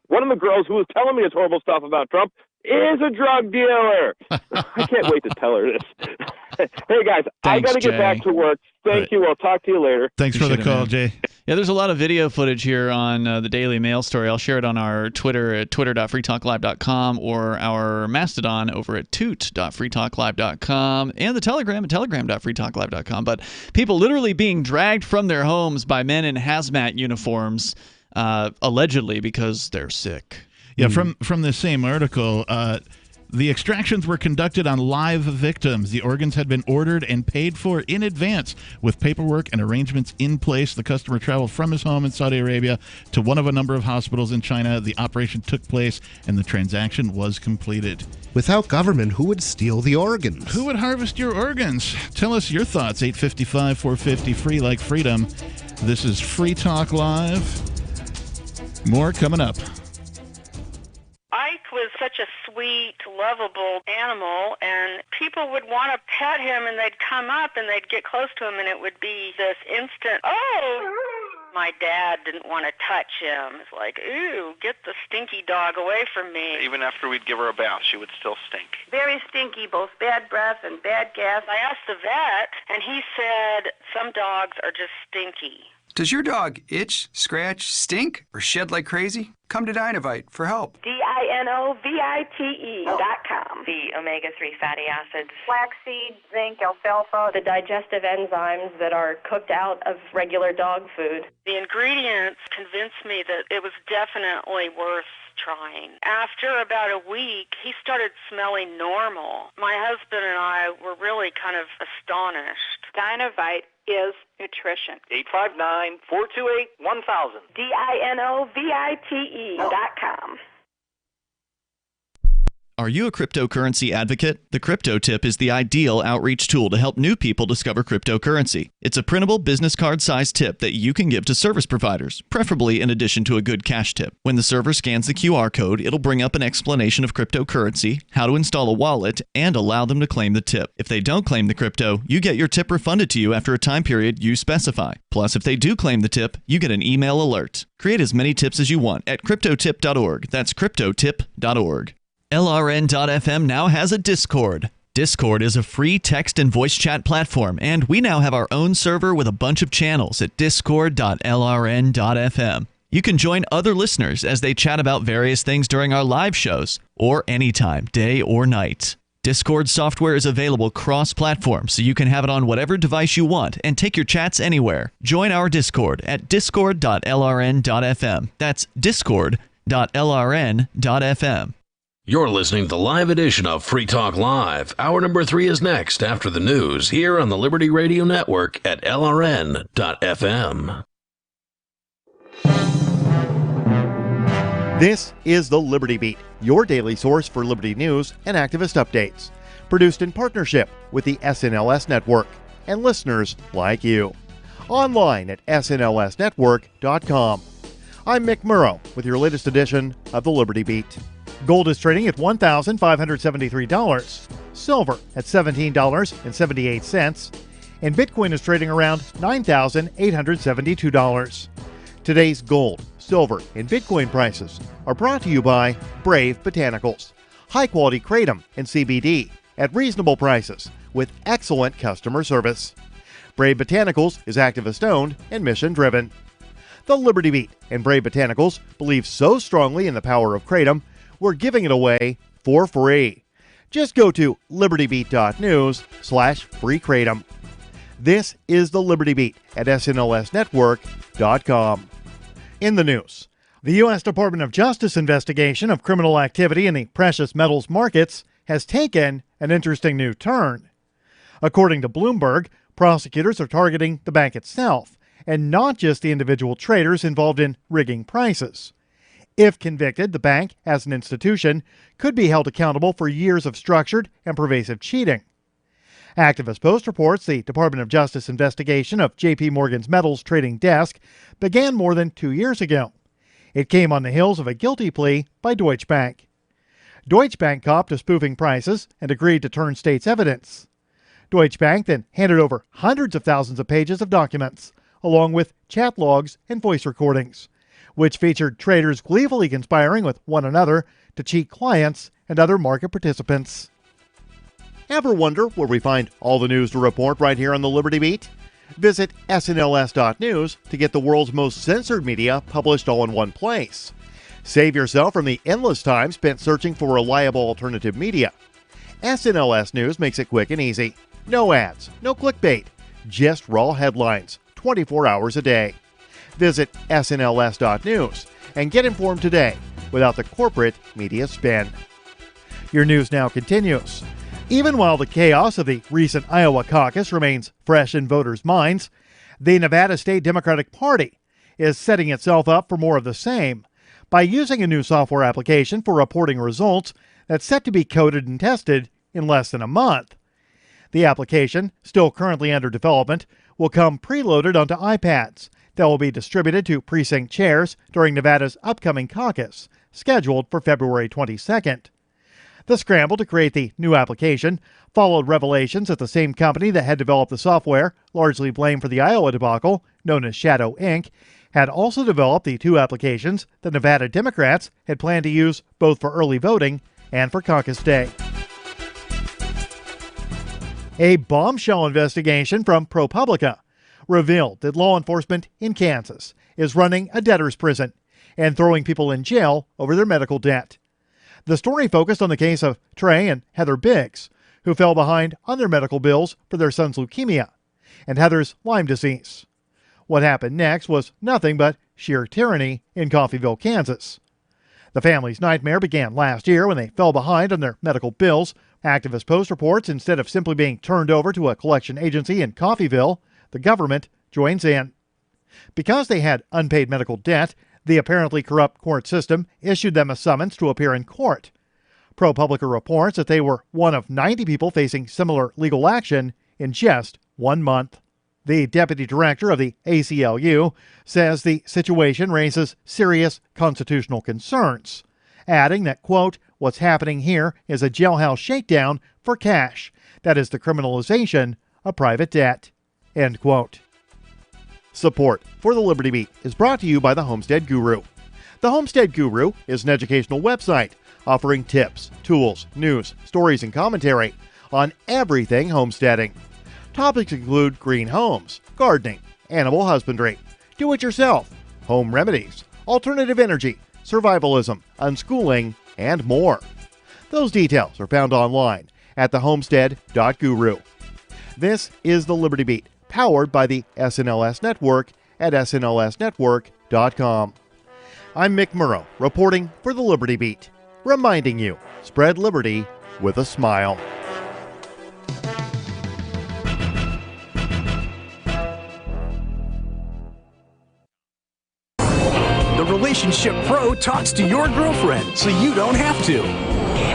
One of the girls who was telling me this horrible stuff about Trump is a drug dealer. I can't wait to tell her this. Hey, guys, I got to get back to work. Thank you. I'll talk to you later. Thanks for the call, Jay. Yeah, there's a lot of video footage here on the Daily Mail story. I'll share it on our Twitter at twitter.freetalklive.com or our Mastodon over at toot.freetalklive.com and the Telegram at telegram.freetalklive.com. But people literally being dragged from their homes by men in hazmat uniforms, allegedly because they're sick. Yeah, from the same article, the extractions were conducted on live victims. The organs had been ordered and paid for in advance with paperwork and arrangements in place. The customer traveled from his home in Saudi Arabia to one of a number of hospitals in China. The operation took place and the transaction was completed. Without government, who would steal the organs? Who would harvest your organs? Tell us your thoughts. 855-450 free like freedom. This is Free Talk Live. More coming up. Ike was such a sweet, lovable animal, and people would want to pet him, and they'd come up, and they'd get close to him, and it would be this instant, oh! My dad didn't want to touch him. It's like, ooh, get the stinky dog away from me. Even after we'd give her a bath, she would still stink. Very stinky, both bad breath and bad gas. I asked the vet, and he said some dogs are just stinky. Does your dog itch, scratch, stink, or shed like crazy? Come to Dinovite for help. DINOVITE.com. The omega-3 fatty acids. Flaxseed, zinc, alfalfa, the digestive enzymes that are cooked out of regular dog food. The ingredients convinced me that it was definitely worth trying. After about a week, he started smelling normal. My husband and I were really kind of astonished. Dinovite is nutrition. 859-428-1000. DINOVITE.com. Are you a cryptocurrency advocate? The Crypto Tip is the ideal outreach tool to help new people discover cryptocurrency. It's a printable business card-sized tip that you can give to service providers, preferably in addition to a good cash tip. When the server scans the QR code, it'll bring up an explanation of cryptocurrency, how to install a wallet, and allow them to claim the tip. If they don't claim the crypto, you get your tip refunded to you after a time period you specify. Plus, if they do claim the tip, you get an email alert. Create as many tips as you want at cryptotip.org. That's cryptotip.org. LRN.FM now has a Discord. Discord is a free text and voice chat platform, and we now have our own server with a bunch of channels at discord.lrn.fm. You can join other listeners as they chat about various things during our live shows, or anytime, day or night. Discord software is available cross-platform, so you can have it on whatever device you want and take your chats anywhere. Join our Discord at discord.lrn.fm. That's discord.lrn.fm. You're listening to the live edition of Free Talk Live. Hour number 3 is next after the news here on the Liberty Radio Network at LRN.FM. This is the Liberty Beat, your daily source for Liberty news and activist updates. Produced in partnership with the SNLS Network and listeners like you. Online at snlsnetwork.com. I'm Mick Murrow with your latest edition of the Liberty Beat. Gold is trading at $1,573, silver at $17.78, and Bitcoin is trading around $9,872. Today's gold, silver, and Bitcoin prices are brought to you by Brave Botanicals, high-quality kratom and CBD at reasonable prices with excellent customer service. Brave Botanicals is activist-owned and mission-driven. The Liberty Beat and Brave Botanicals believe so strongly in the power of kratom, we're giving it away for free. Just go to libertybeat.news/free kratom. This is the Liberty Beat at snlsnetwork.com. In the news, the U.S. Department of Justice investigation of criminal activity in the precious metals markets has taken an interesting new turn. According to Bloomberg, prosecutors are targeting the bank itself, and not just the individual traders involved in rigging prices. If convicted, the bank, as an institution, could be held accountable for years of structured and pervasive cheating. Activist Post reports the Department of Justice investigation of J.P. Morgan's metals trading desk began more than 2 years ago. It came on the heels of a guilty plea by Deutsche Bank. Deutsche Bank copped to spoofing prices and agreed to turn state's evidence. Deutsche Bank then handed over hundreds of thousands of pages of documents, along with chat logs and voice recordings, which featured traders gleefully conspiring with one another to cheat clients and other market participants. Ever wonder where we find all the news to report right here on the Liberty Beat? Visit snls.news to get the world's most censored media published all in one place. Save yourself from the endless time spent searching for reliable alternative media. SNLS News makes it quick and easy. No ads, no clickbait, just raw headlines, 24 hours a day. Visit snls.news and get informed today without the corporate media spin. Your news now continues. Even while the chaos of the recent Iowa caucus remains fresh in voters' minds, the Nevada State Democratic Party is setting itself up for more of the same by using a new software application for reporting results that's set to be coded and tested in less than a month. The application, still currently under development, will come preloaded onto iPads that will be distributed to precinct chairs during Nevada's upcoming caucus, scheduled for February 22nd. The scramble to create the new application followed revelations that the same company that had developed the software, largely blamed for the Iowa debacle, known as Shadow Inc., had also developed the two applications that Nevada Democrats had planned to use both for early voting and for caucus day. A bombshell investigation from ProPublica revealed that law enforcement in Kansas is running a debtor's prison and throwing people in jail over their medical debt. The story focused on the case of Trey and Heather Biggs, who fell behind on their medical bills for their son's leukemia and Heather's Lyme disease. What happened next was nothing but sheer tyranny in Coffeyville, Kansas. The family's nightmare began last year when they fell behind on their medical bills. Activist Post reports instead of simply being turned over to a collection agency in Coffeyville, the government joins in. Because they had unpaid medical debt, the apparently corrupt court system issued them a summons to appear in court. ProPublica reports that they were one of 90 people facing similar legal action in just 1 month. The deputy director of the ACLU says the situation raises serious constitutional concerns, adding that, quote, "What's happening here is a jailhouse shakedown for cash. That is the criminalization of private debt," end quote. Support for the Liberty Beat is brought to you by the Homestead Guru. The Homestead Guru is an educational website offering tips, tools, news, stories, and commentary on everything homesteading. Topics include green homes, gardening, animal husbandry, do-it-yourself, home remedies, alternative energy, survivalism, unschooling, and more. Those details are found online at thehomestead.guru. This is the Liberty Beat, powered by the SNLS Network at snlsnetwork.com. I'm Mick Murrow, reporting for the Liberty Beat, reminding you, spread liberty with a smile. The Relationship Pro talks to your girlfriend so you don't have to.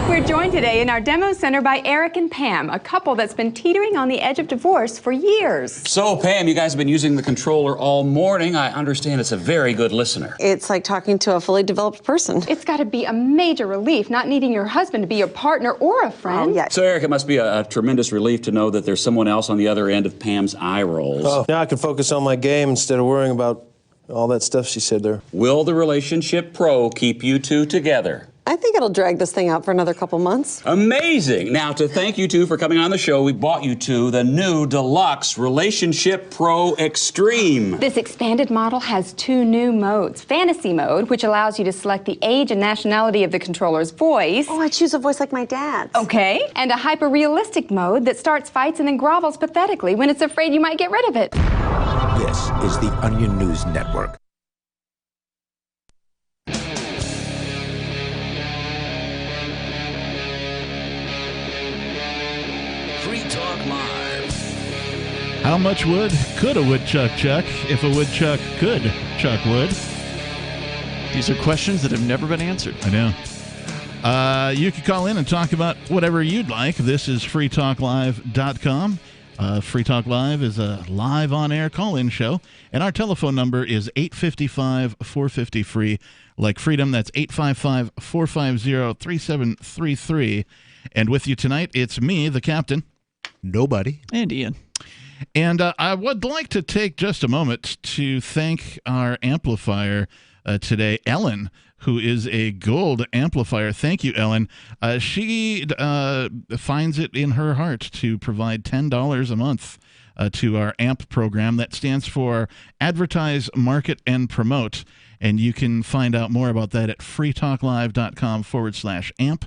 We're joined today in our demo center by Eric and Pam, a couple that's been teetering on the edge of divorce for years. So, Pam, you guys have been using the controller all morning. I understand it's a very good listener. It's like talking to a fully developed person. It's got to be a major relief not needing your husband to be your partner or a friend. Oh, yeah. So, Eric, it must be a tremendous relief to know that there's someone else on the other end of Pam's eye rolls. Oh, now I can focus on my game instead of worrying about all that stuff she said there. Will the Relationship Pro keep you two together? I think it'll drag this thing out for another couple months. Amazing. Now, to thank you two for coming on the show, we bought you two the new Deluxe Relationship Pro Extreme. This expanded model has 2 new modes. Fantasy mode, which allows you to select the age and nationality of the controller's voice. Oh, I choose a voice like my dad's. Okay. And a hyper-realistic mode that starts fights and then grovels pathetically when it's afraid you might get rid of it. This is the Onion News Network. Free Talk Live. How much wood could a woodchuck chuck if a woodchuck could chuck wood? These are questions that have never been answered. I know. You can call in and talk about whatever you'd like. This is freetalklive.com. Free Talk Live is a live on-air call-in show, and our telephone number is 855-450-FREE, like freedom. That's 855-450-3733. And with you tonight, it's me, the captain. Nobody. And Ian. And I would like to take just a moment to thank our amplifier today, Ellen, who is a gold amplifier. Thank you, Ellen. She finds it in her heart to provide $10 a month to our AMP program. That stands for Advertise, Market, and Promote. And you can find out more about that at freetalklive.com/AMP.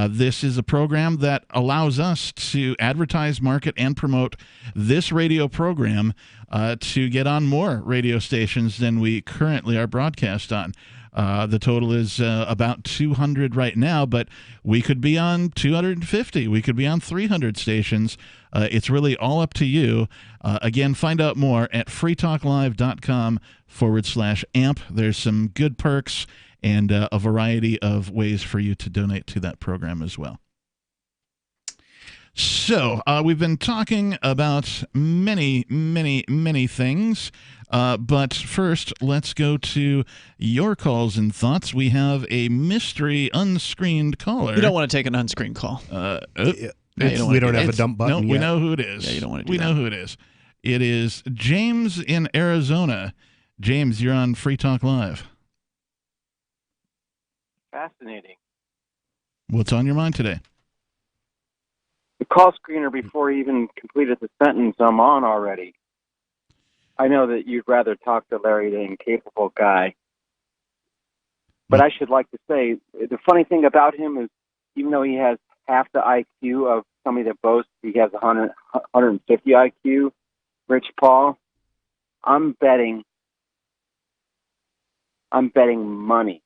This is a program that allows us to advertise, market, and promote this radio program to get on more radio stations than we currently are broadcast on. The total is about 200 right now, but we could be on 250. We could be on 300 stations. It's really all up to you. Again, find out more at freetalklive.com/AMP. There's some good perks and a variety of ways for you to donate to that program as well. So we've been talking about many things, but first let's go to your calls and thoughts. We have a mystery unscreened caller. You don't want to take an unscreened call. We don't have a dump button No, yet. we know who it is. Yeah, you don't want to do We that. know who it is. It is James in Arizona. James, you're on Free Talk Live. Fascinating. What's on your mind today? The call screener before he even completed the sentence, I'm on already. I know that you'd rather talk to Larry the Incapable Guy. But I should like to say, the funny thing about him is, even though he has half the IQ of somebody that boasts he has 150 IQ, Rich Paul, I'm betting money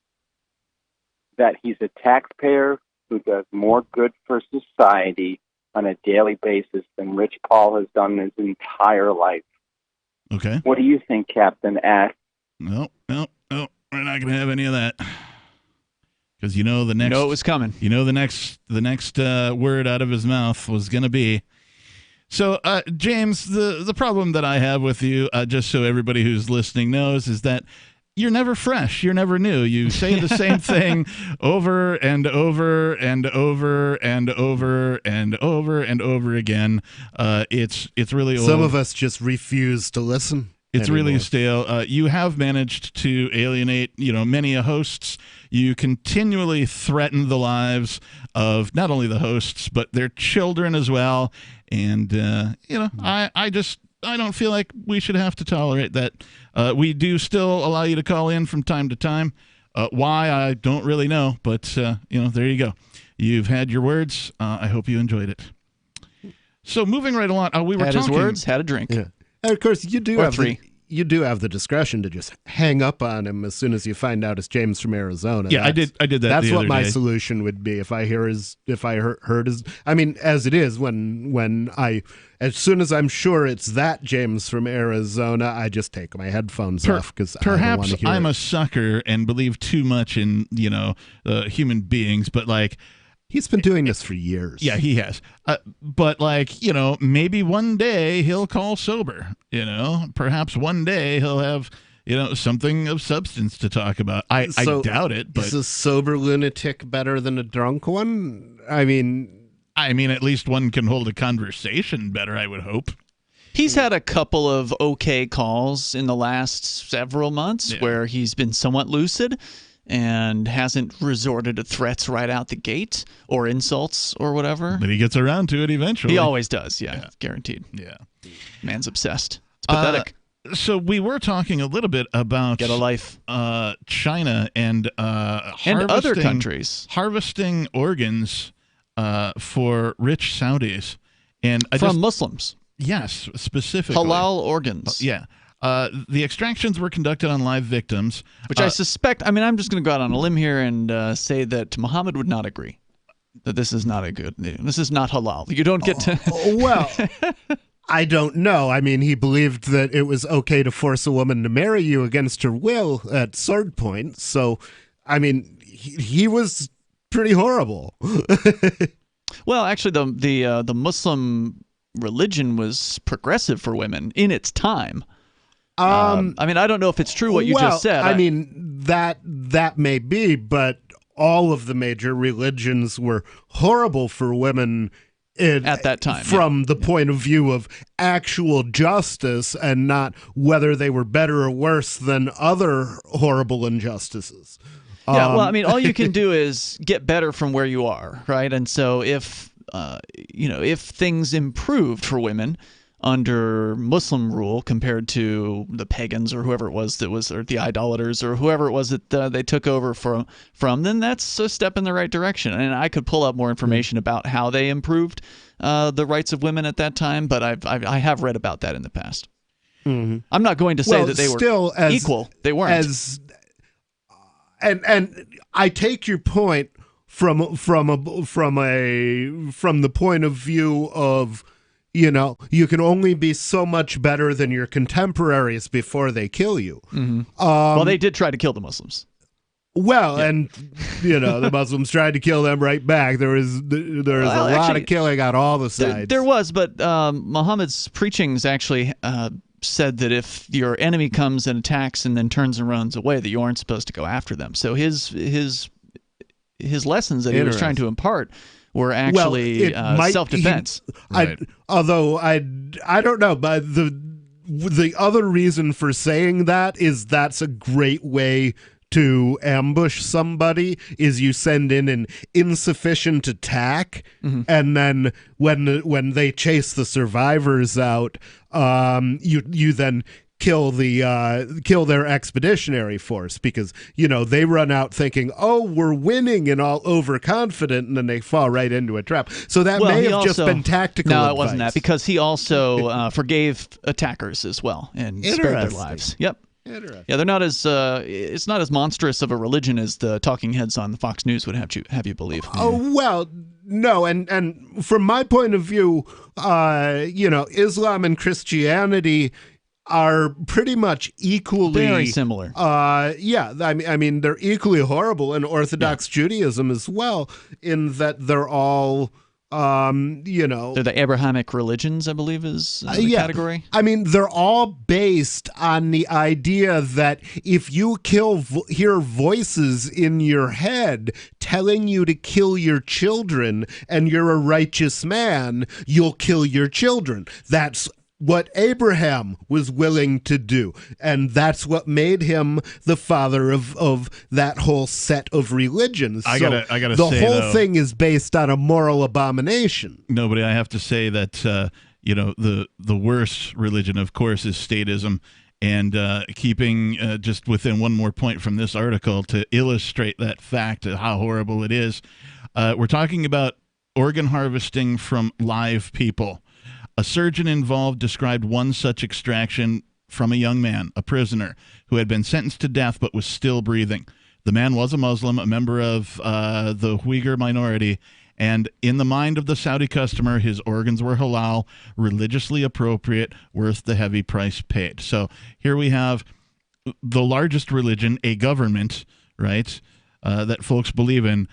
that he's a taxpayer who does more good for society on a daily basis than Rich Paul has done his entire life. Okay. What do you think, Captain Ass? No. We're not going to have any of that. Because you know it was coming. You know the next word out of his mouth was going to be. So, James, the problem that I have with you, just so everybody who's listening knows, is that you're never fresh. You're never new. You say the same thing over and over and over and over and over and over again. It's really old. Some of us just refuse to listen. It's anymore. really stale. You have managed to alienate, many hosts. You continually threaten the lives of not only the hosts, but their children as well. And, I don't feel like we should have to tolerate that. We do still allow you to call in from time to time. Why, I don't really know. But, there you go. You've had your words. I hope you enjoyed it. So moving right along, we were had talking. his words, had a drink. Yeah. And of course, you do Or have three. You do have the discretion to just hang up on him as soon as you find out it's James from Arizona. Yeah, I did that. That's the what other my day. solution would be if I heard his. I mean, as it is, as soon as I'm sure it's that James from Arizona, I just take my headphones off because Perhaps I I'm a sucker and believe too much in human beings, but like. He's been doing this for years. Yeah, he has. But maybe one day he'll call sober. Perhaps one day he'll have something of substance to talk about. I doubt it. But is a sober lunatic better than a drunk one? I mean, at least one can hold a conversation better, I would hope. He's had a couple of okay calls in the last several months where he's been somewhat lucid and hasn't resorted to threats right out the gate or insults or whatever. But he gets around to it eventually. He always does, yeah. Guaranteed. Yeah. Man's obsessed. It's pathetic. So we were talking a little bit about Get a life. China and other countries harvesting organs for rich Saudis. And Muslims. Yes, specifically. Halal organs. Yeah. The extractions were conducted on live victims. Which I suspect, I'm just going to go out on a limb here and say that Muhammad would not agree. That this is not this is not halal. You don't get to... Well, I don't know. He believed that it was okay to force a woman to marry you against her will at sword point. So, he was pretty horrible. Well, actually, the Muslim religion was progressive for women in its time. I don't know if it's true what you just said. That may be, but all of the major religions were horrible for women at that time, from the point of view of actual justice and not whether they were better or worse than other horrible injustices. Yeah, all you can do is get better from where you are, right? And so if things improved for women under Muslim rule compared to the pagans or whoever it was or the idolaters or whoever it was that they took over from, then that's a step in the right direction. And I could pull up more information about how they improved the rights of women at that time, but I have read about that in the past. Mm-hmm. I'm not going to say that they were equal. They weren't. And I take your point from the point of view of, you can only be so much better than your contemporaries before they kill you. Mm-hmm. Well, they did try to kill the Muslims. Well, and the Muslims tried to kill them right back. There was a lot of killing on all the sides. There was, but Muhammad's preachings actually said that if your enemy comes and attacks and then turns and runs away, that you aren't supposed to go after them. So his lessons that he was trying to impart were actually self-defense. Although I don't know, but the other reason for saying that is that's a great way to ambush somebody is you send in an insufficient attack, and then when they chase the survivors out, you then kill their expeditionary force, because they run out thinking, oh, we're winning, and all overconfident, and then they fall right into a trap. So that may have just been tactical No, advice. it wasn't that, because he also forgave attackers as well and spared their lives. Yep. Yeah, they're not as it's not as monstrous of a religion as the talking heads on the Fox News would have you believe. Oh, well, no, and from my point of view, Islam and Christianity are pretty much equally very similar. Yeah, I mean they're equally horrible, and Orthodox Judaism as well, in that they're all they're the Abrahamic religions, I believe, is the category. I mean, they're all based on the idea that if you hear voices in your head telling you to kill your children, and you're a righteous man, you'll kill your children. That's what Abraham was willing to do, and that's what made him the father of that whole set of religions. I gotta the say, whole though, thing is based on a moral abomination. Nobody, I have to say that the worst religion, of course, is statism. And keeping just within one more point from this article to illustrate that fact of how horrible it is, we're talking about organ harvesting from live people. A surgeon involved described one such extraction from a young man, a prisoner, who had been sentenced to death but was still breathing. The man was a Muslim, a member of the Uyghur minority, and in the mind of the Saudi customer, his organs were halal, religiously appropriate, worth the heavy price paid. So here we have the largest religion, a government, right, that folks believe in,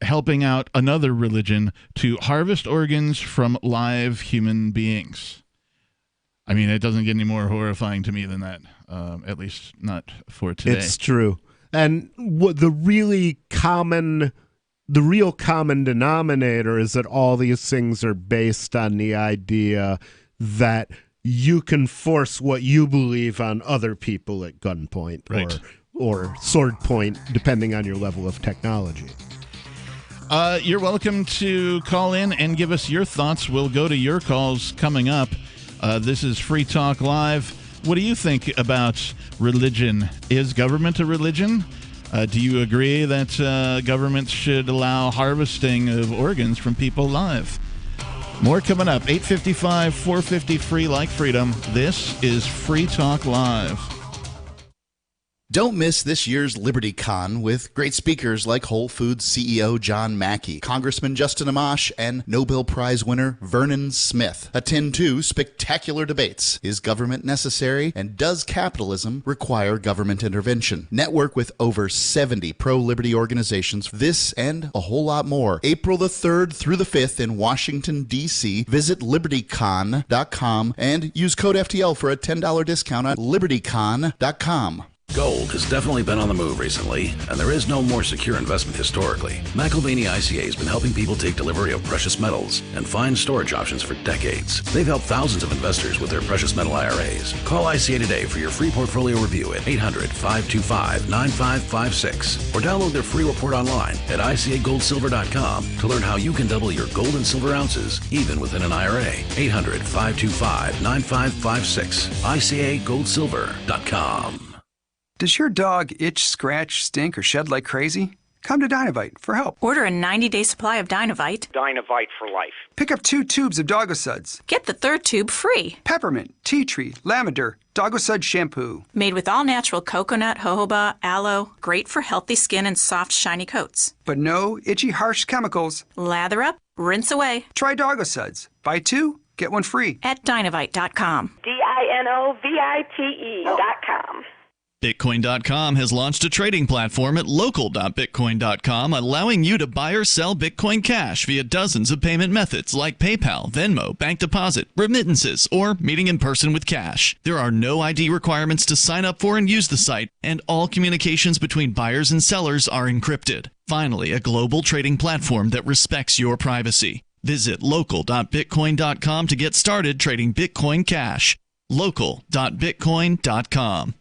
helping out another religion to harvest organs from live human beings. I mean, it doesn't get any more horrifying to me than that, at least not for today. It's true. And what the real common denominator is that all these things are based on the idea that you can force what you believe on other people at gunpoint, right, or sword point, depending on your level of technology. You're welcome to call in and give us your thoughts. We'll go to your calls coming up. This is Free Talk Live. What do you think about religion? Is government a religion? Do you agree that governments should allow harvesting of organs from people live? More coming up. 855, 450 free like freedom. This is Free Talk Live. Don't miss this year's LibertyCon with great speakers like Whole Foods CEO John Mackey, Congressman Justin Amash, and Nobel Prize winner Vernon Smith. Attend 2 spectacular debates. Is government necessary, and does capitalism require government intervention? Network with over 70 pro-liberty organizations. This and a whole lot more. April the 3rd through the 5th in Washington, D.C. Visit LibertyCon.com and use code FTL for a $10 discount at LibertyCon.com. Gold has definitely been on the move recently, and there is no more secure investment historically. McAlvany ICA has been helping people take delivery of precious metals and find storage options for decades. They've helped thousands of investors with their precious metal IRAs. Call ICA today for your free portfolio review at 800-525-9556 or download their free report online at ICAGoldSilver.com to learn how you can double your gold and silver ounces even within an IRA. 800-525-9556. ICAGoldSilver.com. Does your dog itch, scratch, stink, or shed like crazy? Come to Dynavite for help. Order a 90-day supply of Dynavite. Dynavite for life. Pick up 2 tubes of Dogosuds. Get the 3rd tube free. Peppermint, tea tree, lavender, Dogosud shampoo. Made with all-natural coconut, jojoba, aloe. Great for healthy skin and soft, shiny coats. But no itchy, harsh chemicals. Lather up, rinse away. Try Dogosuds. Buy 2, get 1 free. At Dynavite.com. DINOVITE.com. Bitcoin.com has launched a trading platform at local.bitcoin.com, allowing you to buy or sell Bitcoin Cash via dozens of payment methods like PayPal, Venmo, bank deposit, remittances, or meeting in person with cash. There are no ID requirements to sign up for and use the site, and all communications between buyers and sellers are encrypted. Finally, a global trading platform that respects your privacy. Visit local.bitcoin.com to get started trading Bitcoin Cash. Local.bitcoin.com.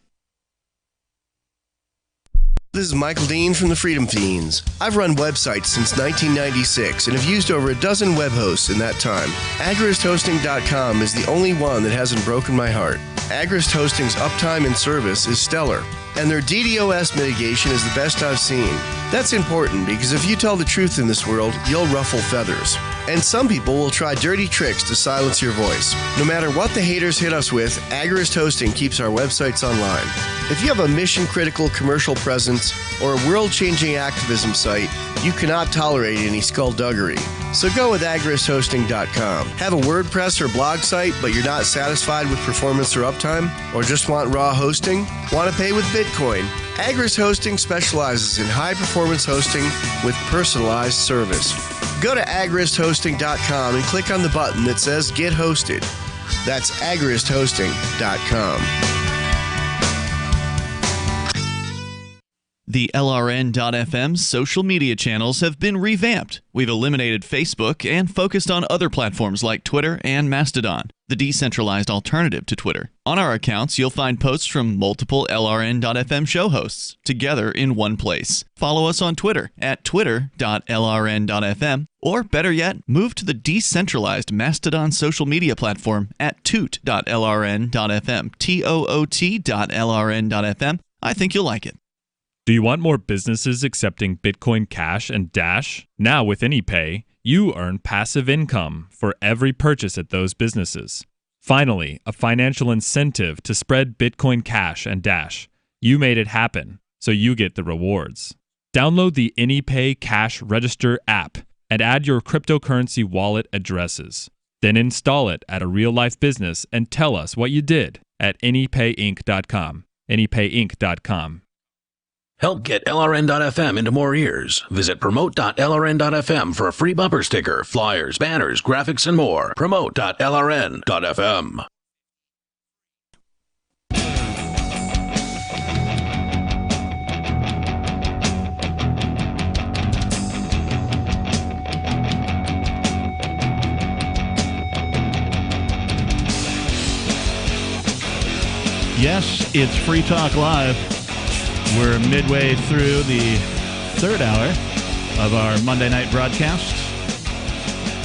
This is Michael Dean from the Freedom Fiends. I've run websites since 1996 and have used over a dozen web hosts in that time. AgristHosting.com is the only one that hasn't broken my heart. Agrist Hosting's uptime and service is stellar, and their DDoS mitigation is the best I've seen. That's important because if you tell the truth in this world, you'll ruffle feathers. And some people will try dirty tricks to silence your voice. No matter what the haters hit us with, Agrist Hosting keeps our websites online. If you have a mission-critical commercial presence or a world-changing activism site, you cannot tolerate any skullduggery. So go with agristhosting.com. Have a WordPress or blog site, but you're not satisfied with performance or uptime? Or just want raw hosting? Want to pay with Bitcoin? Agrist Hosting specializes in high-performance hosting with personalized service. Go to agristhosting.com and click on the button that says Get Hosted. That's agristhosting.com. The LRN.FM social media channels have been revamped. We've eliminated Facebook and focused on other platforms like Twitter and Mastodon, the decentralized alternative to Twitter. On our accounts, you'll find posts from multiple LRN.FM show hosts together in one place. Follow us on Twitter at twitter.lrn.fm, or better yet, move to the decentralized Mastodon social media platform at toot.lrn.fm, toot.lrn.fm. I think you'll like it. Do you want more businesses accepting Bitcoin Cash and Dash? Now with AnyPay, you earn passive income for every purchase at those businesses. Finally, a financial incentive to spread Bitcoin Cash and Dash. You made it happen, so you get the rewards. Download the AnyPay Cash Register app and add your cryptocurrency wallet addresses. Then install it at a real-life business and tell us what you did at anypayinc.com. anypayinc.com. Help get LRN.FM into more ears. Visit promote.lrn.fm for a free bumper sticker, flyers, banners, graphics, and more. Promote.lrn.fm. Yes, it's Free Talk Live. We're midway through the third hour of our Monday night broadcast.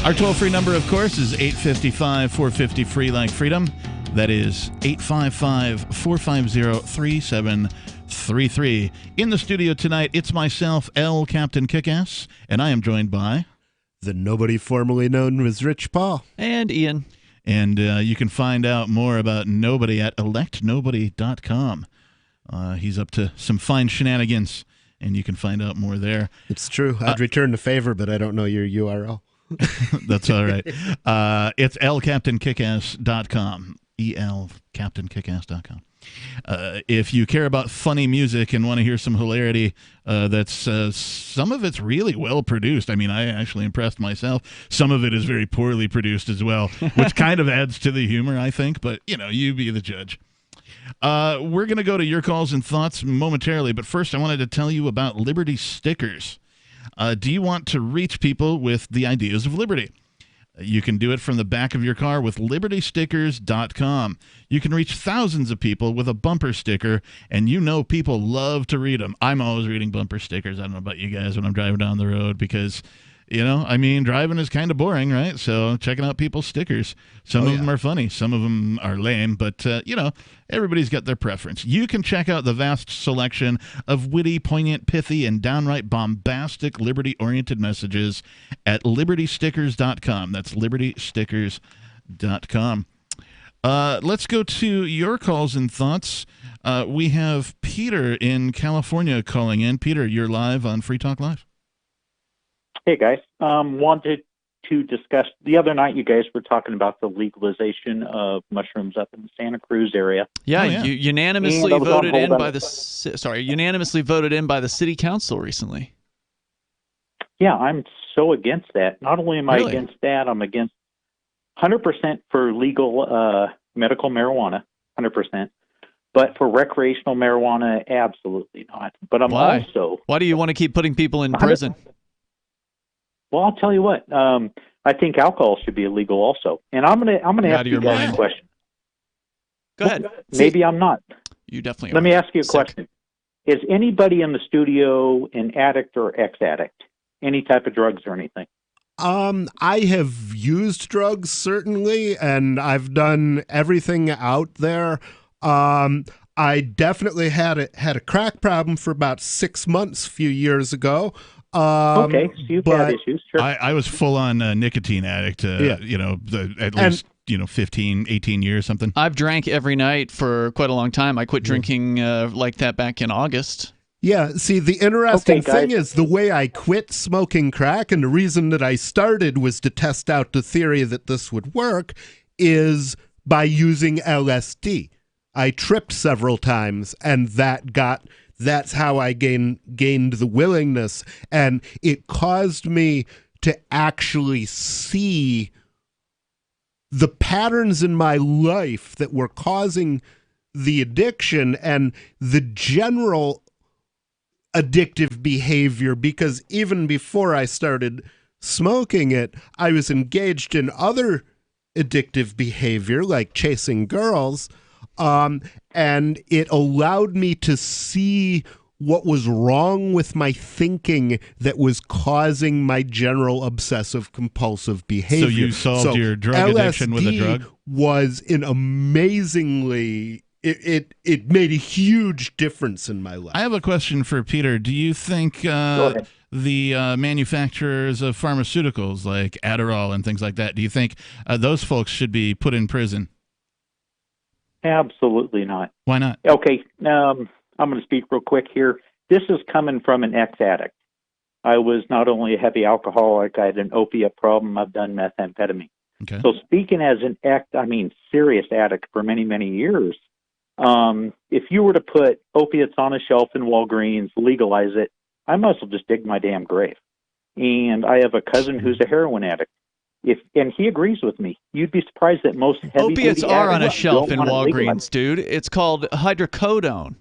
Our toll-free number, of course, is 855-450-FREE like freedom. That is 855-450-3733. In the studio tonight, it's myself, L. Captain Kickass, and I am joined by... the nobody formerly known as Rich Paul. And Ian. And you can find out more about Nobody at electnobody.com. He's up to some fine shenanigans, and you can find out more there. It's true. I'd return the favor, but I don't know your URL. That's all right. It's elcaptainkickass.com. elcaptainkickass.com. If you care about funny music and want to hear some hilarity, that's some of it's really well produced. I mean, I actually impressed myself. Some of it is very poorly produced as well, which kind of adds to the humor, I think. But, you be the judge. We're going to go to your calls and thoughts momentarily, but first I wanted to tell you about Liberty Stickers. Do you want to reach people with the ideas of liberty? You can do it from the back of your car with libertystickers.com. You can reach thousands of people with a bumper sticker, and people love to read them. I'm always reading bumper stickers. I don't know about you guys when I'm driving down the road because... driving is kind of boring, right? So checking out people's stickers. Some of them are funny. Some of them are lame. But, everybody's got their preference. You can check out the vast selection of witty, poignant, pithy, and downright bombastic liberty-oriented messages at libertystickers.com. That's libertystickers.com. Let's go to your calls and thoughts. We have Peter in California calling in. Peter, you're live on Free Talk Live. Hey, guys. Wanted to discuss, the other night you guys were talking about the legalization of mushrooms up in the Santa Cruz area. Yeah, you unanimously voted in by unanimously voted in by the city council recently. Yeah, I'm so against that. Not only am I against that, I'm against 100% for legal medical marijuana, 100%. But for recreational marijuana, absolutely not. But I'm also... Why do you want to keep putting people in prison? Well, I'll tell you what. I think alcohol should be illegal also. And I'm gonna ask you guys a question. Go ahead. Maybe I'm not. You definitely are. Let me ask you a question. Is anybody in the studio an addict or ex-addict? Any type of drugs or anything? I have used drugs, certainly, and I've done everything out there. I definitely had a crack problem for about 6 months a few years ago. Okay, so you've had issues. Sure. I was full on nicotine addict, at least 15, 18 years, something. I've drank every night for quite a long time. I quit drinking like that back in August. Yeah, see, the interesting thing is the way I quit smoking crack, and the reason that I started was to test out the theory that this would work, is by using LSD. I tripped several times, and that's how I gained the willingness, and it caused me to actually see the patterns in my life that were causing the addiction and the general addictive behavior, because even before I started smoking it, I was engaged in other addictive behavior like chasing girls, and it allowed me to see what was wrong with my thinking that was causing my general obsessive compulsive behavior. So you solved your drug addiction with a drug? Was an amazingly... It made a huge difference in my life. I have a question for Peter. Do you think the manufacturers of pharmaceuticals like Adderall and things like that, do you think those folks should be put in prison? Absolutely not. Why not? Okay, I'm going to speak real quick here. This is coming from an ex-addict. I was not only a heavy alcoholic, I had an opiate problem. I've done methamphetamine. Okay. So speaking as an serious addict for many, many years, if you were to put opiates on a shelf in Walgreens, legalize it, I might as well just dig my damn grave. And I have a cousin who's a heroin addict. And he agrees with me. You'd be surprised that most heavy opiates are on a shelf in Walgreens, Walgreens, dude. It's called hydrocodone.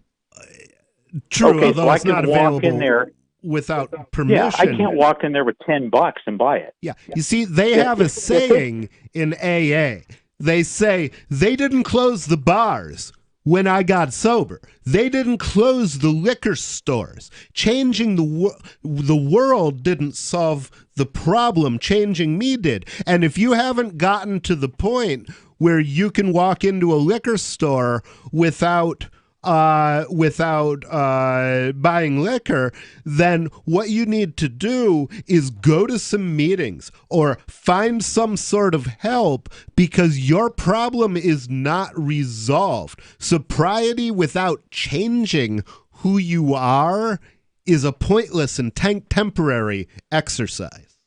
True, okay, although so it's not available in there without permission. Yeah, I can't walk in there with $10 and buy it. Yeah, you see, they have a saying in AA. They say they didn't close the bars when I got sober. They didn't close the liquor stores. Changing the world didn't solve the problem. Changing me did. And if you haven't gotten to the point where you can walk into a liquor store without buying liquor, then what you need to do is go to some meetings or find some sort of help, because your problem is not resolved. Sobriety without changing who you are is a pointless and temporary exercise.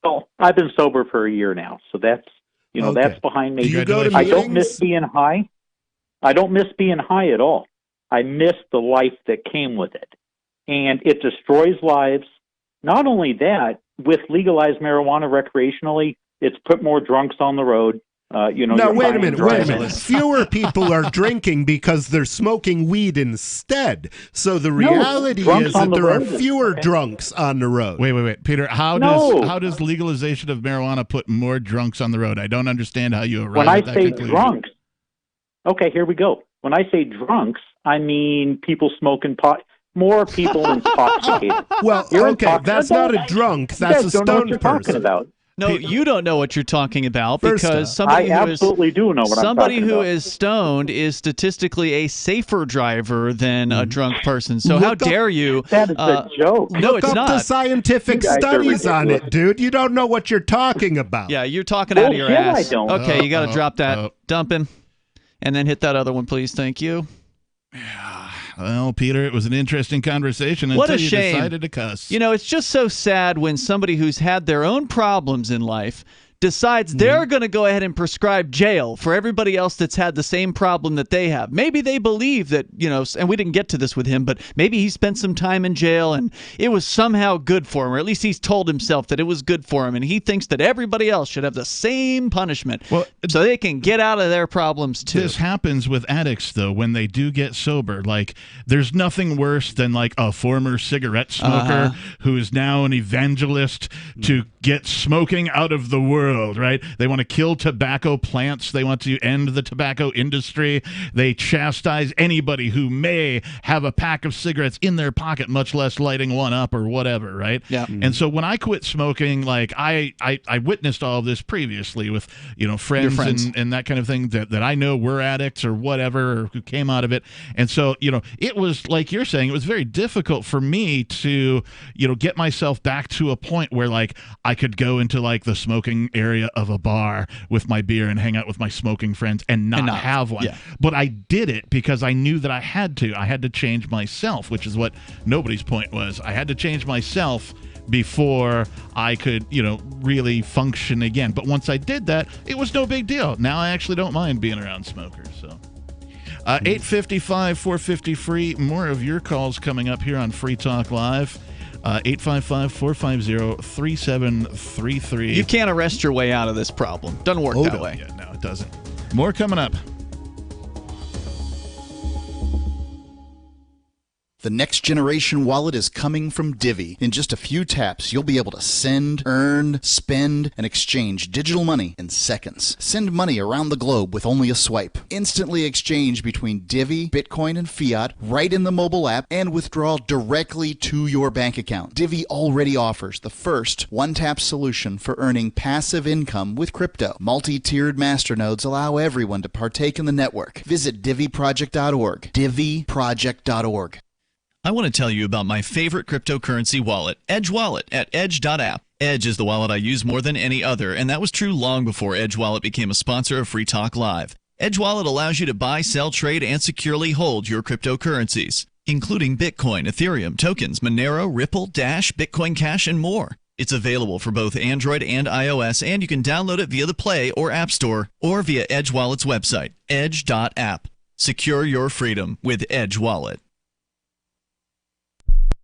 Well, I've been sober for a year now, so that's that's behind me. Do you go to I meetings? don't miss being high. I don't miss being high at all. I miss the life that came with it. And it destroys lives. Not only that, with legalized marijuana recreationally, it's put more drunks on the road. Now, wait a minute. Fewer people are drinking because they're smoking weed instead. So the reality is that there are fewer drunks on the road. Wait. Peter, how does legalization of marijuana put more drunks on the road? I don't understand how you arrive at that conclusion. When I say drunks, okay, here we go. When I say drunks, I mean people smoking pot, more people intoxicated. Well, okay, that's not a drunk. That's a stoned person. About. No, you don't know what you're talking about, First because off, somebody I who absolutely do know what I'm somebody talking who about. is stoned is statistically a safer driver than a drunk person. So how Look up- dare you? That is a joke. No, Look it's up not. the scientific You guys are studies on ridiculous. it, dude. You don't know what you're talking about. Yeah, you're talking out of your Bullshit, ass. I don't. Okay, you got to drop that. Dump him. And then hit that other one, please. Thank you. Well, Peter, it was an interesting conversation What until a you shame. decided to cuss. You know, it's just so sad when somebody who's had their own problems in life decides they're going to go ahead and prescribe jail for everybody else that's had the same problem that they have. Maybe they believe that, and we didn't get to this with him, but maybe he spent some time in jail and it was somehow good for him, or at least he's told himself that it was good for him, and he thinks that everybody else should have the same punishment so they can get out of their problems too. This happens with addicts, though, when they do get sober. Like, there's nothing worse than, like, a former cigarette smoker who is now an evangelist to get smoking out of the world. world, right? They want to kill tobacco plants. They want to end the tobacco industry. They chastise anybody who may have a pack of cigarettes in their pocket, much less lighting one up or whatever, right? Yeah. And so when I quit smoking, like I witnessed all of this previously with, friends. And that kind of thing that I know were addicts or whatever, or who came out of it. And so, it was like you're saying, it was very difficult for me to, get myself back to a point where like I could go into like the smoking area of a bar with my beer and hang out with my smoking friends and not have one. Yeah. But I did it because I knew that I had to. I had to change myself, which is what nobody's point was. I had to change myself before I could, really function again. But once I did that, it was no big deal. Now I actually don't mind being around smokers. So 855 450 free. More of your calls coming up here on Free Talk Live. 855-450-3733. You can't arrest your way out of this problem. Doesn't work that way. Yeah, no, it doesn't. More coming up. The next generation wallet is coming from Divvy. In just a few taps, you'll be able to send, earn, spend, and exchange digital money in seconds. Send money around the globe with only a swipe. Instantly exchange between Divvy, Bitcoin, and fiat right in the mobile app, and withdraw directly to your bank account. Divvy already offers the first one-tap solution for earning passive income with crypto. Multi-tiered masternodes allow everyone to partake in the network. Visit DivvyProject.org. DivvyProject.org. I want to tell you about my favorite cryptocurrency wallet, Edge Wallet, at edge.app. Edge is the wallet I use more than any other, and that was true long before Edge Wallet became a sponsor of Free Talk Live. Edge Wallet allows you to buy, sell, trade, and securely hold your cryptocurrencies, including Bitcoin, Ethereum, tokens, Monero, Ripple, Dash, Bitcoin Cash, and more. It's available for both Android and iOS, and you can download it via the Play or App Store or via Edge Wallet's website, edge.app. Secure your freedom with Edge Wallet.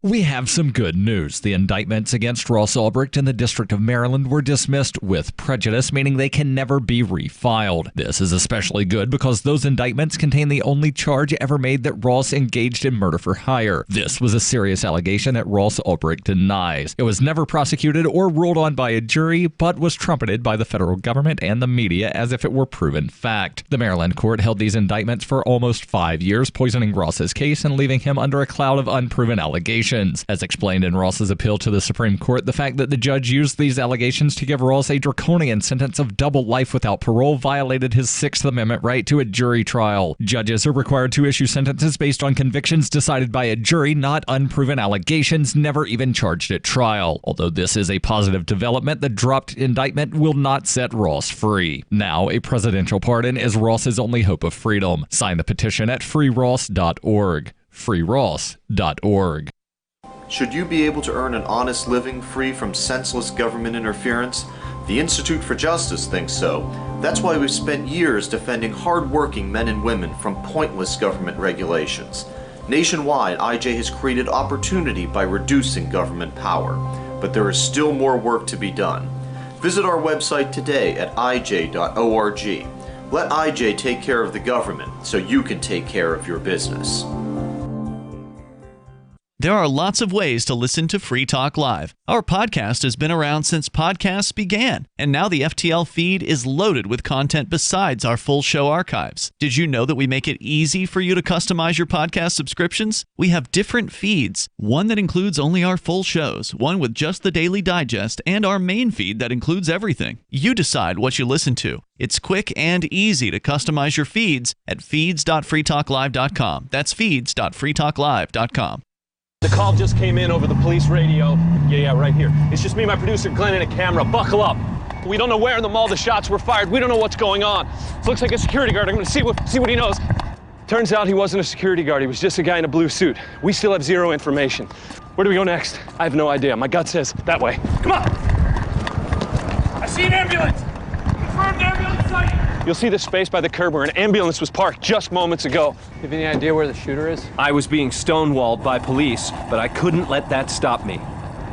We have some good news. The indictments against Ross Ulbricht in the District of Maryland were dismissed with prejudice, meaning they can never be refiled. This is especially good because those indictments contain the only charge ever made that Ross engaged in murder for hire. This was a serious allegation that Ross Ulbricht denies. It was never prosecuted or ruled on by a jury, but was trumpeted by the federal government and the media as if it were proven fact. The Maryland court held these indictments for almost 5 years, poisoning Ross's case and leaving him under a cloud of unproven allegations. As explained in Ross's appeal to the Supreme Court, the fact that the judge used these allegations to give Ross a draconian sentence of double life without parole violated his Sixth Amendment right to a jury trial. Judges are required to issue sentences based on convictions decided by a jury, not unproven allegations never even charged at trial. Although this is a positive development, the dropped indictment will not set Ross free. Now, a presidential pardon is Ross's only hope of freedom. Sign the petition at freeross.org. freeross.org. Should you be able to earn an honest living free from senseless government interference? The Institute for Justice thinks so. That's why we've spent years defending hard-working men and women from pointless government regulations. Nationwide, IJ has created opportunity by reducing government power. But there is still more work to be done. Visit our website today at ij.org. Let IJ take care of the government so you can take care of your business. There are lots of ways to listen to Free Talk Live. Our podcast has been around since podcasts began, and now the FTL feed is loaded with content besides our full show archives. Did you know that we make it easy for you to customize your podcast subscriptions? We have different feeds, one that includes only our full shows, one with just the Daily Digest, and our main feed that includes everything. You decide what you listen to. It's quick and easy to customize your feeds at feeds.freetalklive.com. That's feeds.freetalklive.com. The call just came in over the police radio. Yeah, right here. It's just me and my producer Glenn and a camera. Buckle up. We don't know where in the mall the shots were fired. We don't know what's going on. It looks like a security guard. I'm going to see what he knows. Turns out he wasn't a security guard. He was just a guy in a blue suit. We still have zero information. Where do we go next? I have no idea. My gut says that way. Come on! I see an ambulance! Confirmed ambulance sighting! You'll see the space by the curb where an ambulance was parked just moments ago. You have any idea where the shooter is? I was being stonewalled by police, but I couldn't let that stop me.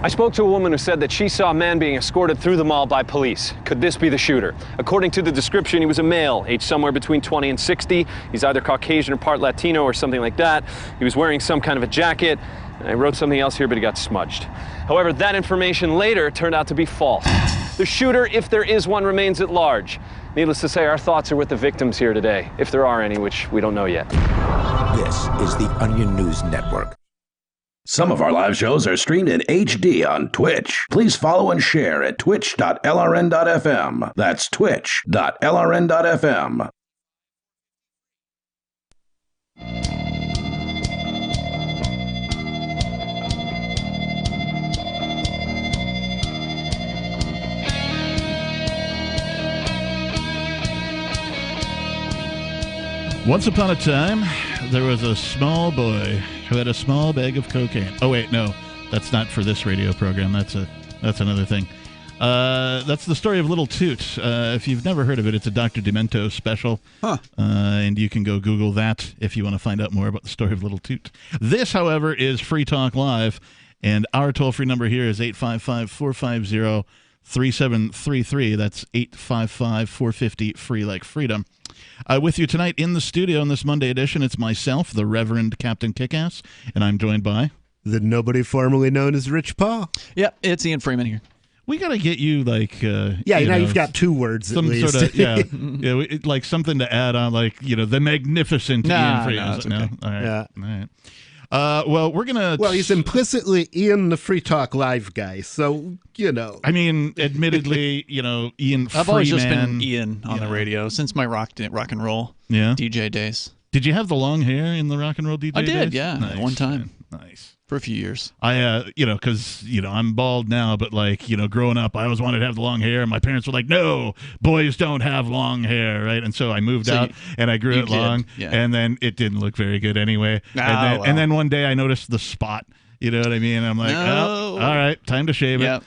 I spoke to a woman who said that she saw a man being escorted through the mall by police. Could this be the shooter? According to the description, he was a male, aged somewhere between 20 and 60. He's either Caucasian or part Latino or something like that. He was wearing some kind of a jacket. I wrote something else here, but he got smudged. However, that information later turned out to be false. The shooter, if there is one, remains at large. Needless to say, our thoughts are with the victims here today, if there are any, which we don't know yet. This is the Onion News Network. Some of our live shows are streamed in HD on Twitch. Please follow and share at twitch.lrn.fm. That's twitch.lrn.fm. Once upon a time, there was a small boy who had a small bag of cocaine. Oh, wait, no. That's not for this radio program. That's another thing. That's the story of Little Toot. If you've never heard of it, it's a Dr. Demento special. And you can go Google that if you want to find out more about the story of Little Toot. This, however, is Free Talk Live. And our toll-free number here is 855-450-3733. That's 855-450-FREE like freedom. With you tonight in the studio on this Monday edition, it's myself, the Reverend Captain Kickass, and I'm joined by... the nobody formerly known as Rich Paul. Yep, it's Ian Freeman here. We got to get you, like... you've got 2 words at least. Sort of, like something to add on, like, the magnificent Ian Freeman. No, it's okay. All right. Yeah. All right. Well, we're going to... Well, he's implicitly Ian the Free Talk Live guy, so, I mean, admittedly, Ian Freeman... I've always just been Ian on the radio since my rock and roll DJ days. Did you have the long hair in the rock and roll DJ days? I did, yeah, nice. at one time. Nice. For a few years. I, because, I'm bald now, but, growing up, I always wanted to have the long hair, and my parents were like, no, boys don't have long hair, right? And so I moved out, and I grew it long, and then it didn't look very good anyway. And then one day I noticed the spot. You know what I mean? I'm like, oh, all right, time to shave it.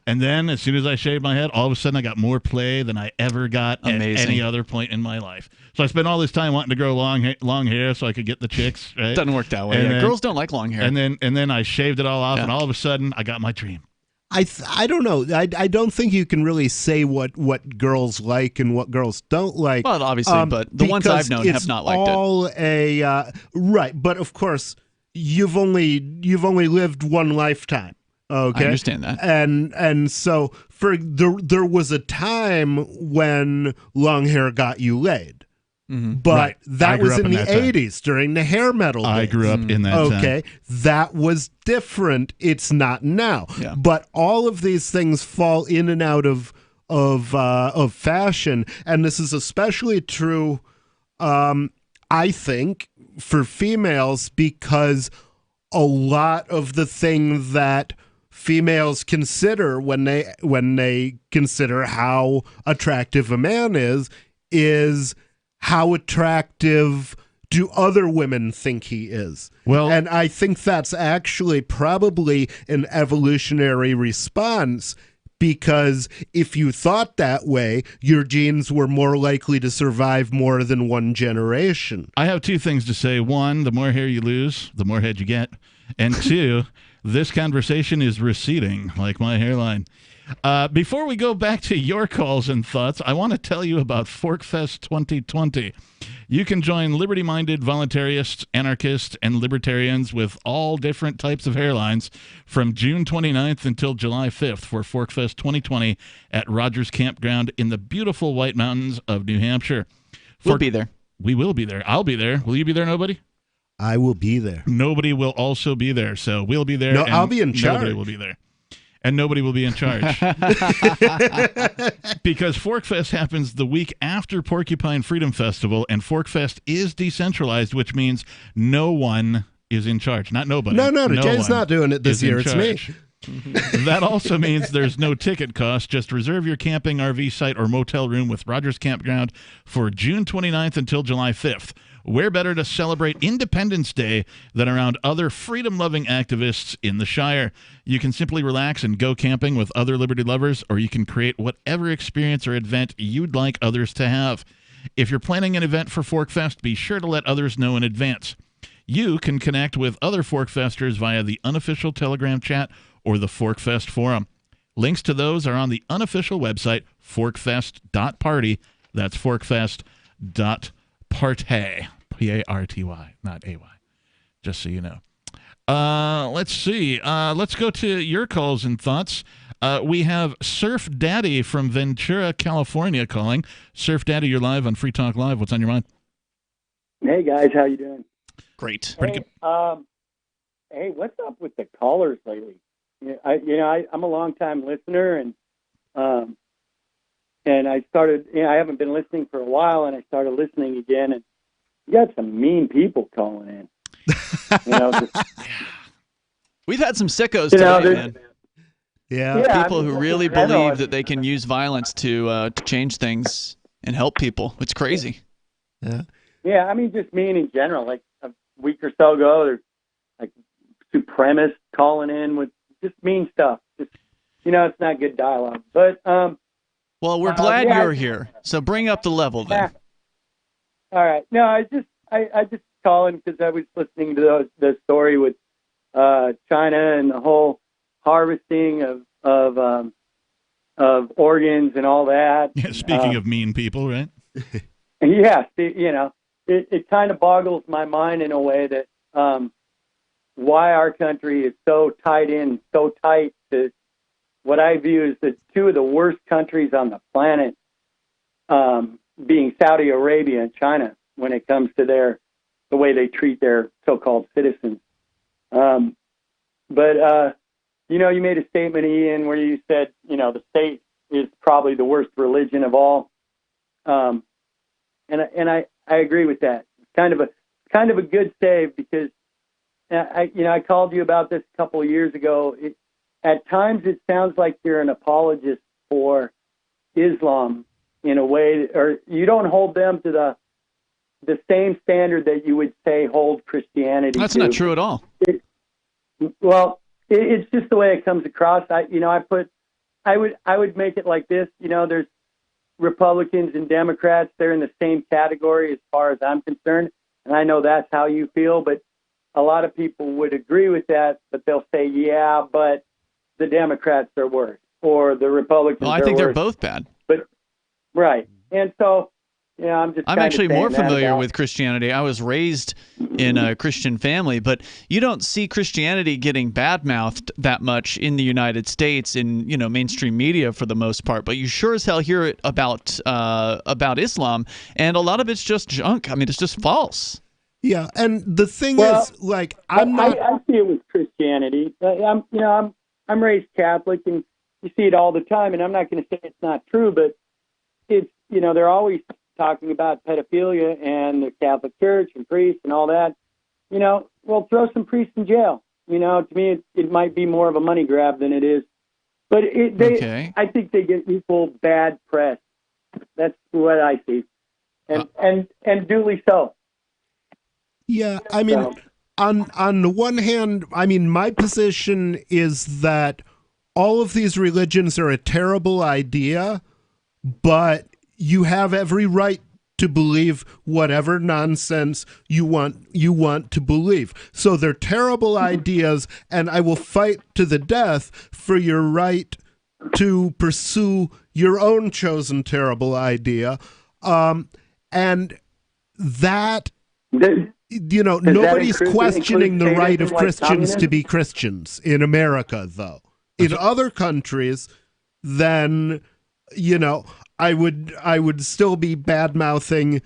And then as soon as I shaved my head, all of a sudden I got more play than I ever got at any other point in my life. So I spent all this time wanting to grow long hair so I could get the chicks. Right? Doesn't work that way. Girls don't like long hair. And then I shaved it all off, and all of a sudden I got my dream. I don't know. I don't think you can really say what girls like and what girls don't like. Well, obviously, but the ones I've known have not liked it. Right, but of course. You've only lived one lifetime, okay? I understand that. And so there was a time when long hair got you laid. Mm-hmm. But that was in the 80s during the hair metal days. I grew up in that time. Okay, that was different. It's not now. Yeah. But all of these things fall in and out of fashion, and this is especially true, I think, for females, because a lot of the thing that females consider when they consider how attractive a man is how attractive do other women think he is. Well, and I think that's actually probably an evolutionary response, because if you thought that way, your genes were more likely to survive more than one generation. I have 2 things to say. 1, the more hair you lose, the more head you get. And 2, this conversation is receding like my hairline. Before we go back to your calls and thoughts, I want to tell you about ForkFest 2020. You can join liberty-minded voluntarists, anarchists, and libertarians with all different types of hairlines from June 29th until July 5th for ForkFest 2020 at Rogers Campground in the beautiful White Mountains of New Hampshire. We'll be there. We will be there. I'll be there. Will you be there, nobody? I will be there. Nobody will also be there, so we'll be there. No, I'll be in charge. Nobody will be there. And nobody will be in charge. Because ForkFest happens the week after Porcupine Freedom Festival, and ForkFest is decentralized, which means no one is in charge. Not nobody. No, Jay's not doing it this year. It's me. That also means there's no ticket cost. Just reserve your camping, RV site, or motel room with Rogers Campground for June 29th until July 5th. Where better to celebrate Independence Day than around other freedom-loving activists in the Shire? You can simply relax and go camping with other liberty lovers, or you can create whatever experience or event you'd like others to have. If you're planning an event for ForkFest, be sure to let others know in advance. You can connect with other ForkFesters via the unofficial Telegram chat or the ForkFest forum. Links to those are on the unofficial website, forkfest.party. That's forkfest.party. P-A-R-T-Y, not A-Y, just so you know. Let's see. Let's go to your calls and thoughts. We have Surf Daddy from Ventura, California calling. Surf Daddy, you're live on Free Talk Live. What's on your mind? Hey, guys. How you doing? Great. Pretty good. Hey, what's up with the callers lately? I'm a long-time listener, and I started, I haven't been listening for a while, and I started listening again, and you got some mean people calling in. We've had some sickos today, man. Yeah. People who really believe that they can use violence to change things and help people. It's crazy. Yeah. Yeah, I mean, just mean in general. Like a week or so ago, there's like supremacists calling in with just mean stuff. Just, it's not good dialogue. But well, we're glad you're here. So bring up the level then. All right. No, I just calling because I was listening to the story with China and the whole harvesting of organs and all that. Yeah, speaking of mean people, right? Yeah, it kind of boggles my mind in a way that why our country is so tied in, so tight to what I view as the two of the worst countries on the planet, being Saudi Arabia and China when it comes to the way they treat their so-called citizens. But you made a statement, Ian, where you said, the state is probably the worst religion of all. And I agree with that. It's kind of a good save because I called you about this a couple of years ago. At times it sounds like you're an apologist for Islam in a way, or you don't hold them to the same standard that you would say hold Christianity. That's not true at all. It's just the way it comes across. I would make it like this. There's Republicans and Democrats. They're in the same category as far as I'm concerned, and I know that's how you feel. But a lot of people would agree with that, but they'll say, "Yeah, but the Democrats are worse, or the Republicans." Well, I think they're both bad. But right, and so. Yeah, I'm actually more familiar with Christianity. I was raised in a Christian family, but you don't see Christianity getting bad-mouthed that much in the United States in mainstream media for the most part. But you sure as hell hear it about Islam, and a lot of it's just junk. I mean, it's just false. Yeah, and the thing is, like, I'm not. I see it with Christianity. I'm raised Catholic, and you see it all the time. And I'm not going to say it's not true, but it's they're always talking about pedophilia and the Catholic Church and priests and all that. Well, throw some priests in jail. To me, it might be more of a money grab than it is. But I think they get equal bad press. That's what I see, and duly so. Yeah, I mean, on the one hand, I mean, my position is that all of these religions are a terrible idea, but you have every right to believe whatever nonsense you want to believe. So they're terrible ideas, and I will fight to the death for your right to pursue your own chosen terrible idea. And that, nobody's questioning the right of Christians to be Christians in America, though. In other countries, then, I would still be bad-mouthing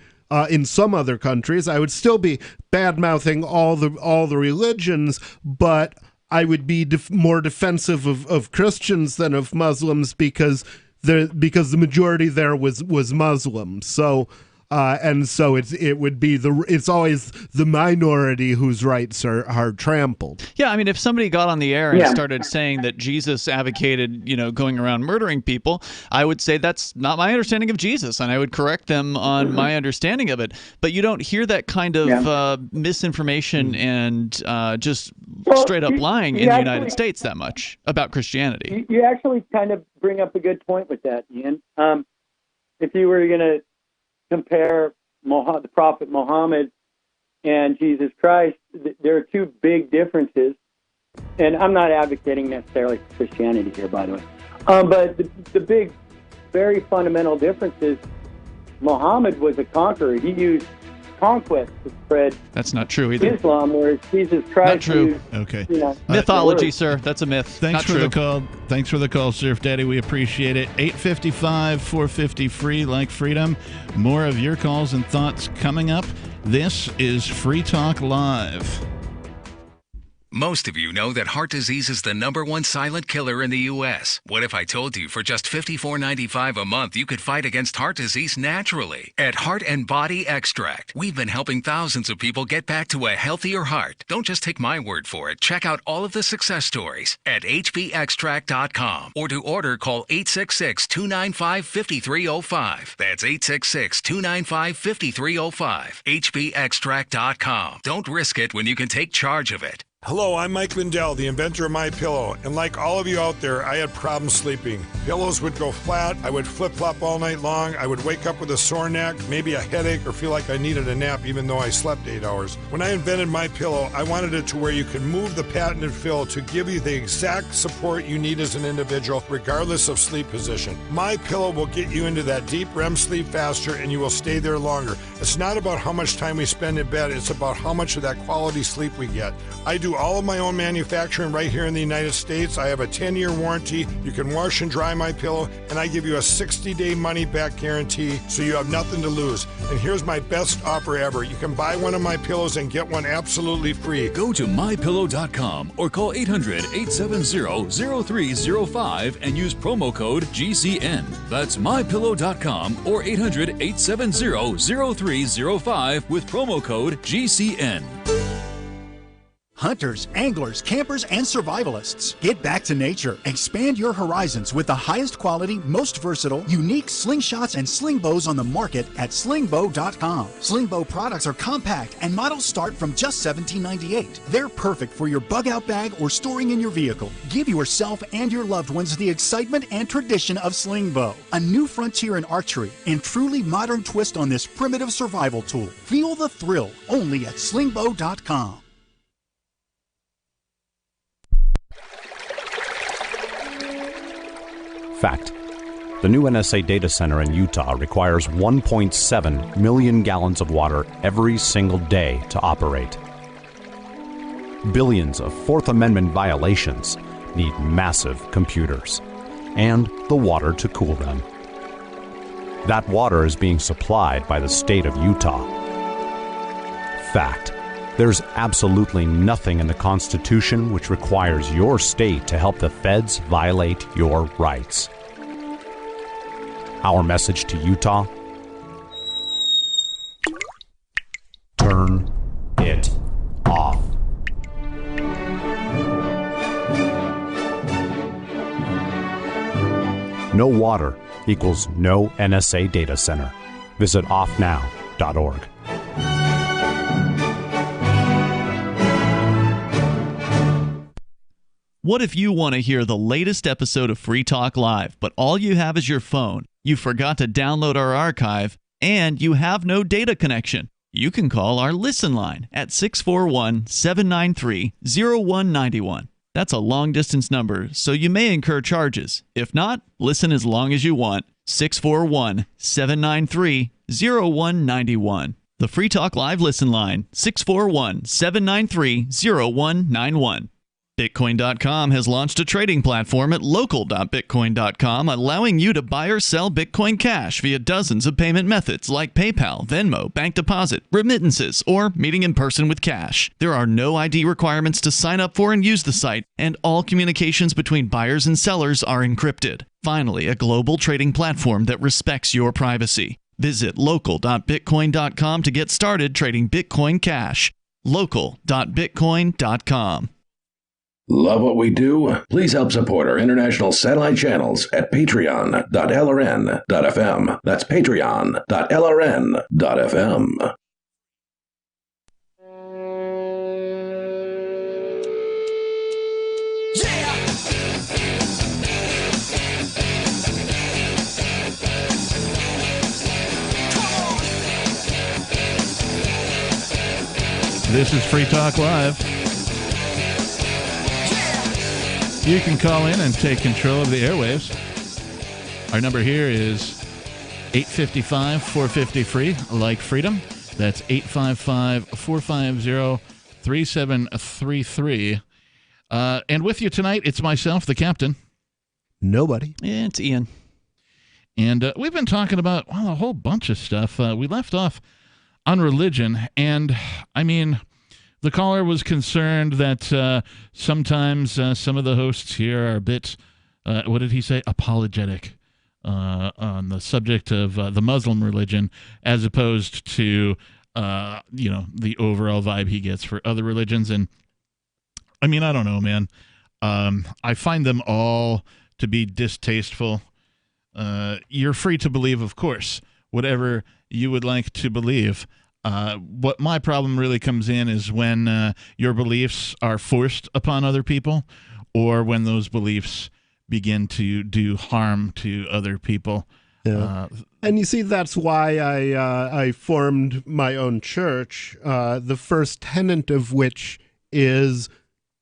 in some other countries. I would still be bad-mouthing all the religions, but I would be more defensive of Christians than of Muslims because the majority there was Muslim. So and so it would be it's always the minority whose rights are trampled. Yeah, I mean, if somebody got on the air and started saying that Jesus advocated, going around murdering people, I would say that's not my understanding of Jesus, and I would correct them on my understanding of it. But you don't hear that kind of misinformation and just straight up lying in the United States that much about Christianity. You actually kind of bring up a good point with that, Ian. If you were going to compare the Prophet Muhammad and Jesus Christ, there are two big differences. And I'm not advocating necessarily for Christianity here, by the way. But the big, very fundamental difference is Muhammad was a conqueror. He used conquest to spread That's not true either. Islam, whereas Jesus tried Not true. to, Okay. Mythology, sir. That's a myth. Thanks Not for true. the call. Thanks for the call, Surf Daddy. We appreciate it. 855-450 free, like freedom. More of your calls and thoughts coming up. This is Free Talk Live. Most of you know that heart disease is the #1 silent killer in the U.S. What if I told you for just $54.95 a month you could fight against heart disease naturally? At Heart and Body Extract, we've been helping thousands of people get back to a healthier heart. Don't just take my word for it. Check out all of the success stories at hbextract.com, or to order, call 866-295-5305. That's 866-295-5305. hbextract.com. Don't risk it when you can take charge of it. Hello, I'm Mike Lindell, the inventor of MyPillow, and like all of you out there, I had problems sleeping. Pillows would go flat, I would flip-flop all night long, I would wake up with a sore neck, maybe a headache, or feel like I needed a nap even though I slept 8 hours. When I invented MyPillow, I wanted it to where you could move the patented fill to give you the exact support you need as an individual, regardless of sleep position. MyPillow will get you into that deep REM sleep faster, and you will stay there longer. It's not about how much time we spend in bed, it's about how much of that quality sleep we get. I do all of my own manufacturing right here in the United States. I have a 10-year warranty. You can wash and dry my pillow, and I give you a 60-day money-back guarantee, so you have nothing to lose. And here's my best offer ever. You can buy one of my pillows and get one absolutely free. Go to mypillow.com or call 800-870-0305 and use promo code GCN. That's mypillow.com or 800-870-0305 with promo code GCN. Hunters, anglers, campers, and survivalists. Get back to nature. Expand your horizons with the highest quality, most versatile, unique slingshots and sling bows on the market at slingbow.com. Sling bow products are compact and models start from just $17.98. They're perfect for your bug out bag or storing in your vehicle. Give yourself and your loved ones the excitement and tradition of sling bow. A new frontier in archery and truly modern twist on this primitive survival tool. Feel the thrill only at slingbow.com. Fact. The new NSA data center in Utah requires 1.7 million gallons of water every single day to operate. Billions of Fourth Amendment violations need massive computers and the water to cool them. That water is being supplied by the state of Utah. Fact. There's absolutely nothing in the Constitution which requires your state to help the feds violate your rights. Our message to Utah: turn it off. No water equals no NSA data center. Visit offnow.org. What if you want to hear the latest episode of Free Talk Live, but all you have is your phone, you forgot to download our archive, and you have no data connection? You can call our Listen line at 641-793-0191. That's a long-distance number, so you may incur charges. If not, listen as long as you want. 641-793-0191. The Free Talk Live Listen line, 641-793-0191. Bitcoin.com has launched a trading platform at local.bitcoin.com, allowing you to buy or sell Bitcoin Cash via dozens of payment methods like PayPal, Venmo, bank deposit, remittances, or meeting in person with cash. There are no ID requirements to sign up for and use the site, and all communications between buyers and sellers are encrypted. Finally, a global trading platform that respects your privacy. Visit local.bitcoin.com to get started trading Bitcoin Cash. local.bitcoin.com. Love what we do? Please help support our international satellite channels at patreon.lrn.fm. That's patreon.lrn.fm. This is Free Talk Live. You can call in and take control of the airwaves. Our number here is 855-450-FREE, like freedom. That's 855-450-3733. And with you tonight, it's myself, the captain. Nobody. Yeah, it's Ian. And we've been talking about a whole bunch of stuff. We left off on religion, and I mean, the caller was concerned that sometimes some of the hosts here are a bit, what did he say, apologetic on the subject of the Muslim religion, as opposed to, the overall vibe he gets for other religions. And I mean, I don't know, man. I find them all to be distasteful. You're free to believe, of course, whatever you would like to believe. What my problem really comes in is when your beliefs are forced upon other people, or when those beliefs begin to do harm to other people. Yeah. And you see, that's why I formed my own church, the first tenet of which is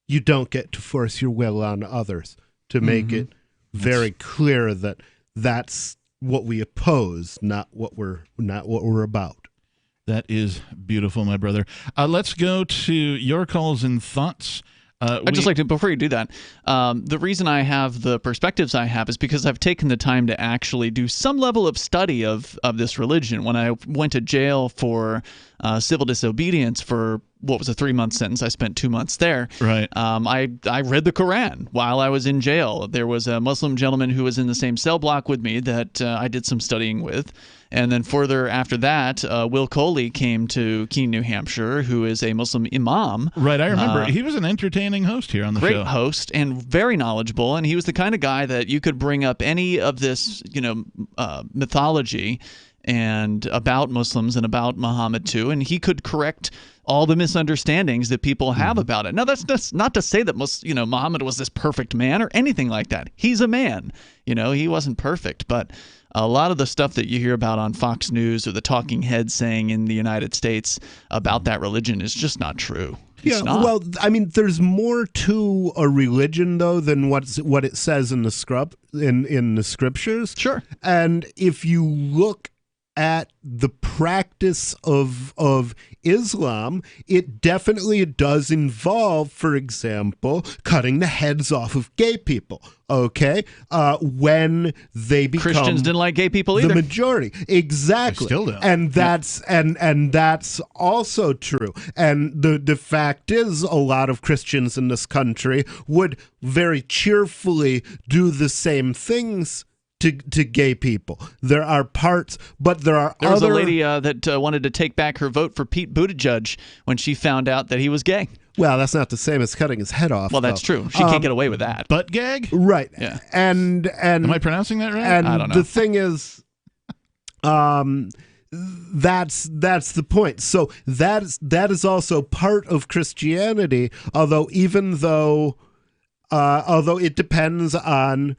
you don't get to force your will on others, to make it very clear that that's what we oppose, not what we're about. That is beautiful, my brother. Let's go to your calls and thoughts. I'd just like to, before you do that, the reason I have the perspectives I have is because I've taken the time to actually do some level of study of this religion. When I went to jail for civil disobedience for what was a 3-month sentence, I spent 2 months there. Right. I read the Quran while I was in jail. There was a Muslim gentleman who was in the same cell block with me that I did some studying with. And then further after that, Will Coley came to Keene, New Hampshire, who is a Muslim imam. Right, I remember. He was an entertaining host here on the show. Great host and very knowledgeable. And he was the kind of guy that you could bring up any of this, mythology and about Muslims and about Muhammad too, and he could correct all the misunderstandings that people have about it. Now, that's not to say that Muhammad was this perfect man or anything like that. He's a man. He wasn't perfect, but a lot of the stuff that you hear about on Fox News or the talking heads saying in the United States about that religion is just not true. It's not. Well, I mean, there's more to a religion though than what it says in the scriptures. Sure. And if you look at the practice of Islam, it definitely does involve, for example, cutting the heads off of gay people. Okay, when they become Christians didn't like gay people either. The majority, exactly. They still don't. And that's and that's also true. And the fact is, a lot of Christians in this country would very cheerfully do the same things to gay people. There are parts, but there are There was other... a lady that wanted to take back her vote for Pete Buttigieg when she found out that he was gay. Well, that's not the same as cutting his head off. Well, that's true. She can't get away with that. Butt gag? Right. Yeah. And am I pronouncing that right? And I don't know. The thing is, that's the point. So that is also part of Christianity, although it depends on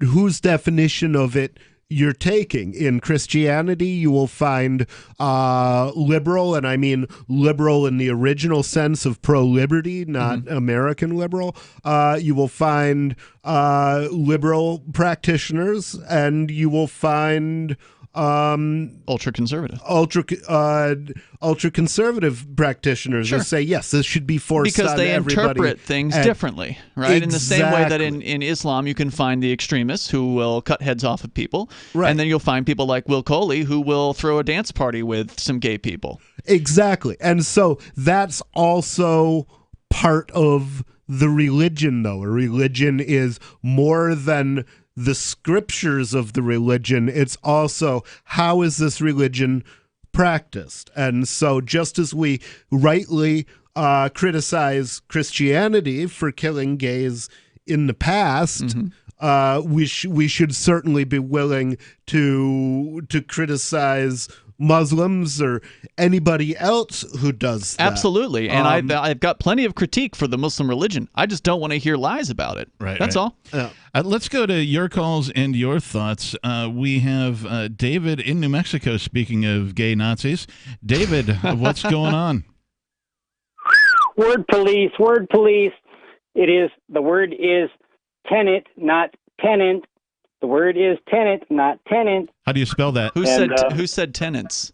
whose definition of it you're taking. In Christianity, you will find liberal, and I mean liberal in the original sense of pro-liberty, not American liberal. You will find liberal practitioners, and you will find ultra-conservative practitioners who say, yes, this should be forced because on they everybody. Interpret things differently, right? In the same way that in Islam you can find the extremists who will cut heads off of people, right. And then you'll find people like Will Coley who will throw a dance party with some gay people. Exactly. And so that's also part of the religion, though. A religion is more than the scriptures of the religion. It's also, how is this religion practiced? And so just as we rightly criticize Christianity for killing gays in the past, we should certainly be willing to criticize Muslims or anybody else who does that. Absolutely. And I've got plenty of critique for the Muslim religion. I just don't want to hear lies about it. Right. That's all. Let's go to your calls and your thoughts. We have David in New Mexico, speaking of gay Nazis. David, what's going on? Word police. The word is tenant, not tenant. The word is tenant, not tenant. How do you spell that? Who said tenants?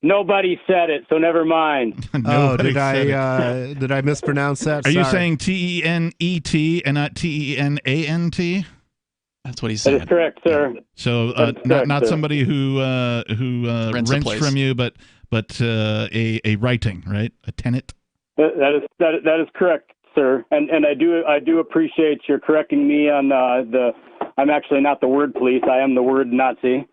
Nobody said it, so never mind. Oh, did I mispronounce that? Are you Sorry. saying T-E-N-E-T and not T-E-N-A-N-T? That's what he's That saying. is correct, sir. So That is correct, not sir. somebody who Rents rents a place. from you, but a writing, right? A tenant. That is correct, sir. And I do appreciate your correcting me on the. I'm actually not the word police. I am the word Nazi.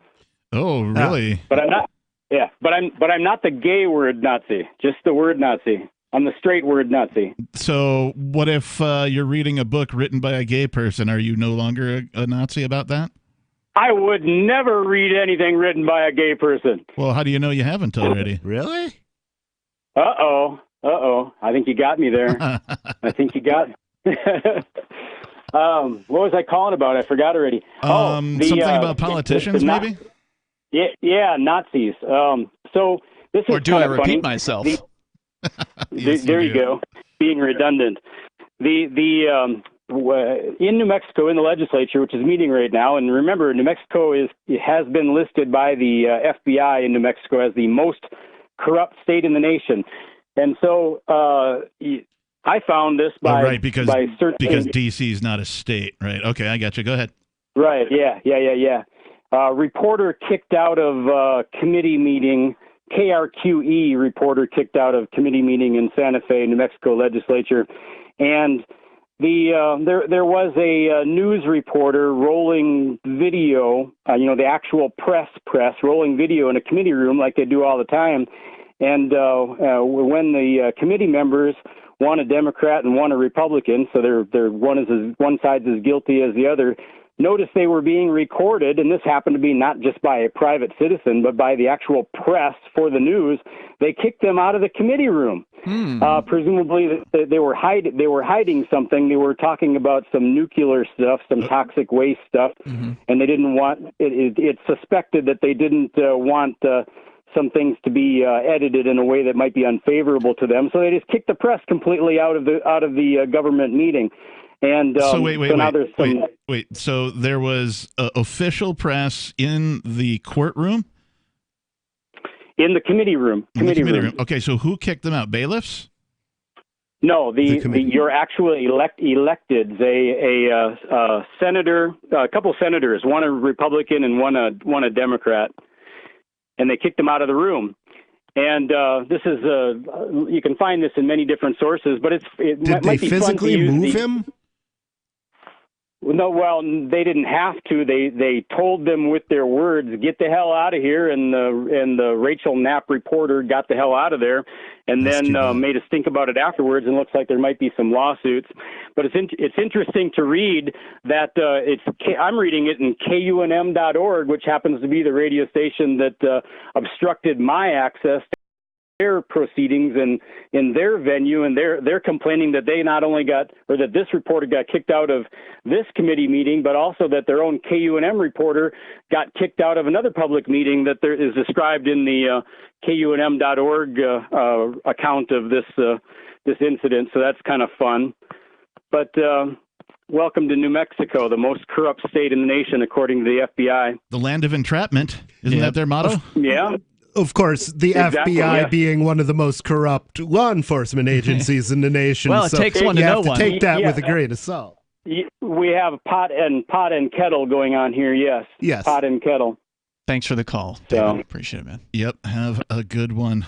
Oh, really? But I'm not. Yeah, but I'm not the gay word Nazi. Just the word Nazi. I'm the straight word Nazi. So what if you're reading a book written by a gay person? Are you no longer a Nazi about that? I would never read anything written by a gay person. Well, how do you know you haven't already? Really? Uh-oh. I think you got me there. I think you got. What was I calling about? I forgot already. Something about politicians, maybe? Yeah, Nazis. So this is Or do I kinda funny. repeat myself? Yes, there you you do. go. Being redundant. In New Mexico, in the legislature, which is meeting right now, and remember, New Mexico has been listed by the FBI in New Mexico as the most corrupt state in the nation. And so I found this by right, because searching. D.C. is not a state, right? Okay, I got you. Go ahead. Right. Yeah. Reporter kicked out of committee meeting. KRQE reporter kicked out of committee meeting in Santa Fe, New Mexico legislature, and there was a news reporter rolling video, the actual press rolling video in a committee room like they do all the time, and when the committee members, one a Democrat and one a Republican, so they're one side's as guilty as the other. Notice they were being recorded, and this happened to be not just by a private citizen, but by the actual press for the news. They kicked them out of the committee room. Presumably, they were hiding something. They were talking about some nuclear stuff, some toxic waste stuff, and they didn't want. It's suspected that they didn't want some things to be edited in a way that might be unfavorable to them. So they just kicked the press completely out of the government meeting. And So wait. now there's some. Wait. So there was official press in the courtroom? In the committee room. Committee room. Okay, so who kicked them out? Bailiffs? No, you're actually elected. A senator, a couple senators, one a Republican and one a Democrat, and they kicked them out of the room. And this is you can find this in many different sources, but Did they physically move him? No, well, they didn't have to. They told them with their words, "Get the hell out of here," and the Rachel Knapp reporter got the hell out of there, and then made us think about it afterwards. And it looks like there might be some lawsuits, but it's interesting to read that I'm reading it in KUNM.org, which happens to be the radio station that obstructed my access to their proceedings and in their venue, and they're complaining that they not only that this reporter got kicked out of this committee meeting, but also that their own KUNM reporter got kicked out of another public meeting that there is described in the KUNM.org account of this incident. So that's kind of fun. But welcome to New Mexico, the most corrupt state in the nation, according to the FBI. The land of entrapment. Isn't that their motto? Yeah. Of course, the Exactly, FBI yeah. being one of the most corrupt law enforcement agencies in the nation. Well, it takes one to know one. You have to take that Yeah. with a grain of salt. We have pot and kettle going on here. Yes. Pot and kettle. Thanks for the call, So- David. Appreciate it, man. Yep, have a good one.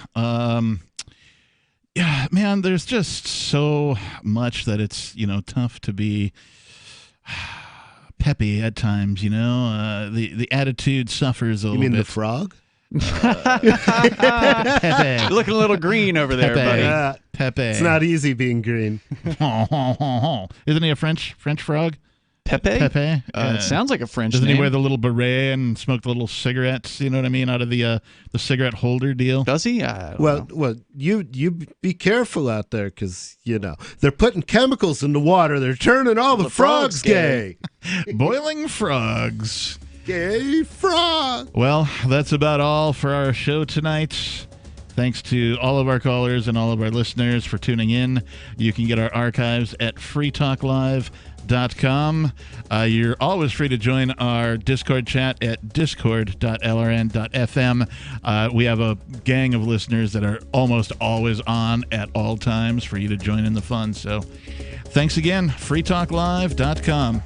Yeah, man, there's just so much that it's, tough to be peppy at times, the attitude suffers a little bit. You mean the frog? Pepe. You're looking a little green over there, buddy. Pepe. It's not easy being green. Isn't he a French frog? Pepe? Pepe. It sounds like a French Doesn't name. he wear the little beret and smoke the little cigarettes? You know what I mean, out of the cigarette holder deal. Does he? Well, you be careful out there because they're putting chemicals in the water. They're turning all the frogs gay. Boiling frogs. Gay frog. Well, that's about all for our show tonight. Thanks to all of our callers and all of our listeners for tuning in. You can get our archives at freetalklive.com. You're always free to join our Discord chat at discord.lrn.fm. We have a gang of listeners that are almost always on at all times for you to join in the fun. So thanks again, freetalklive.com.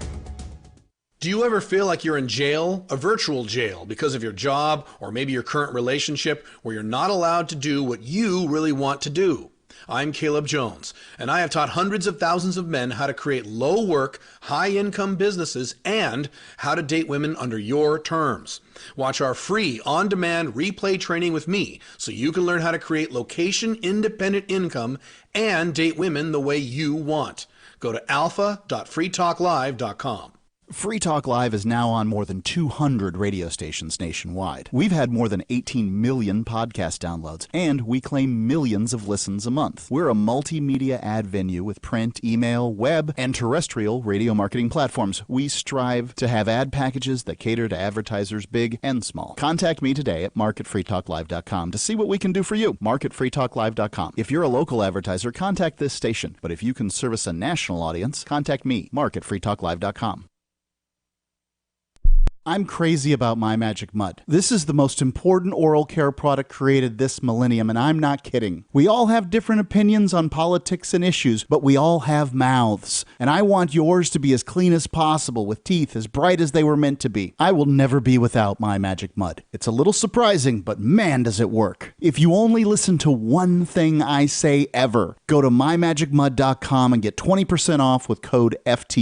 Do you ever feel like you're in jail, a virtual jail, because of your job or maybe your current relationship where you're not allowed to do what you really want to do? I'm Caleb Jones, and I have taught hundreds of thousands of men how to create low-work, high-income businesses and how to date women under your terms. Watch our free on-demand replay training with me so you can learn how to create location-independent income and date women the way you want. Go to alpha.freetalklive.com. Free Talk Live is now on more than 200 radio stations nationwide. We've had more than 18 million podcast downloads, and we claim millions of listens a month. We're a multimedia ad venue with print, email, web, and terrestrial radio marketing platforms. We strive to have ad packages that cater to advertisers big and small. Contact me today at mark@freetalklive.com to see what we can do for you. mark@freetalklive.com. If you're a local advertiser, contact this station. But if you can service a national audience, contact me, mark@freetalklive.com. I'm crazy about My Magic Mud. This is the most important oral care product created this millennium, and I'm not kidding. We all have different opinions on politics and issues, but we all have mouths. And I want yours to be as clean as possible, with teeth as bright as they were meant to be. I will never be without My Magic Mud. It's a little surprising, but man, does it work. If you only listen to one thing I say ever, go to mymagicmud.com and get 20% off with code FT.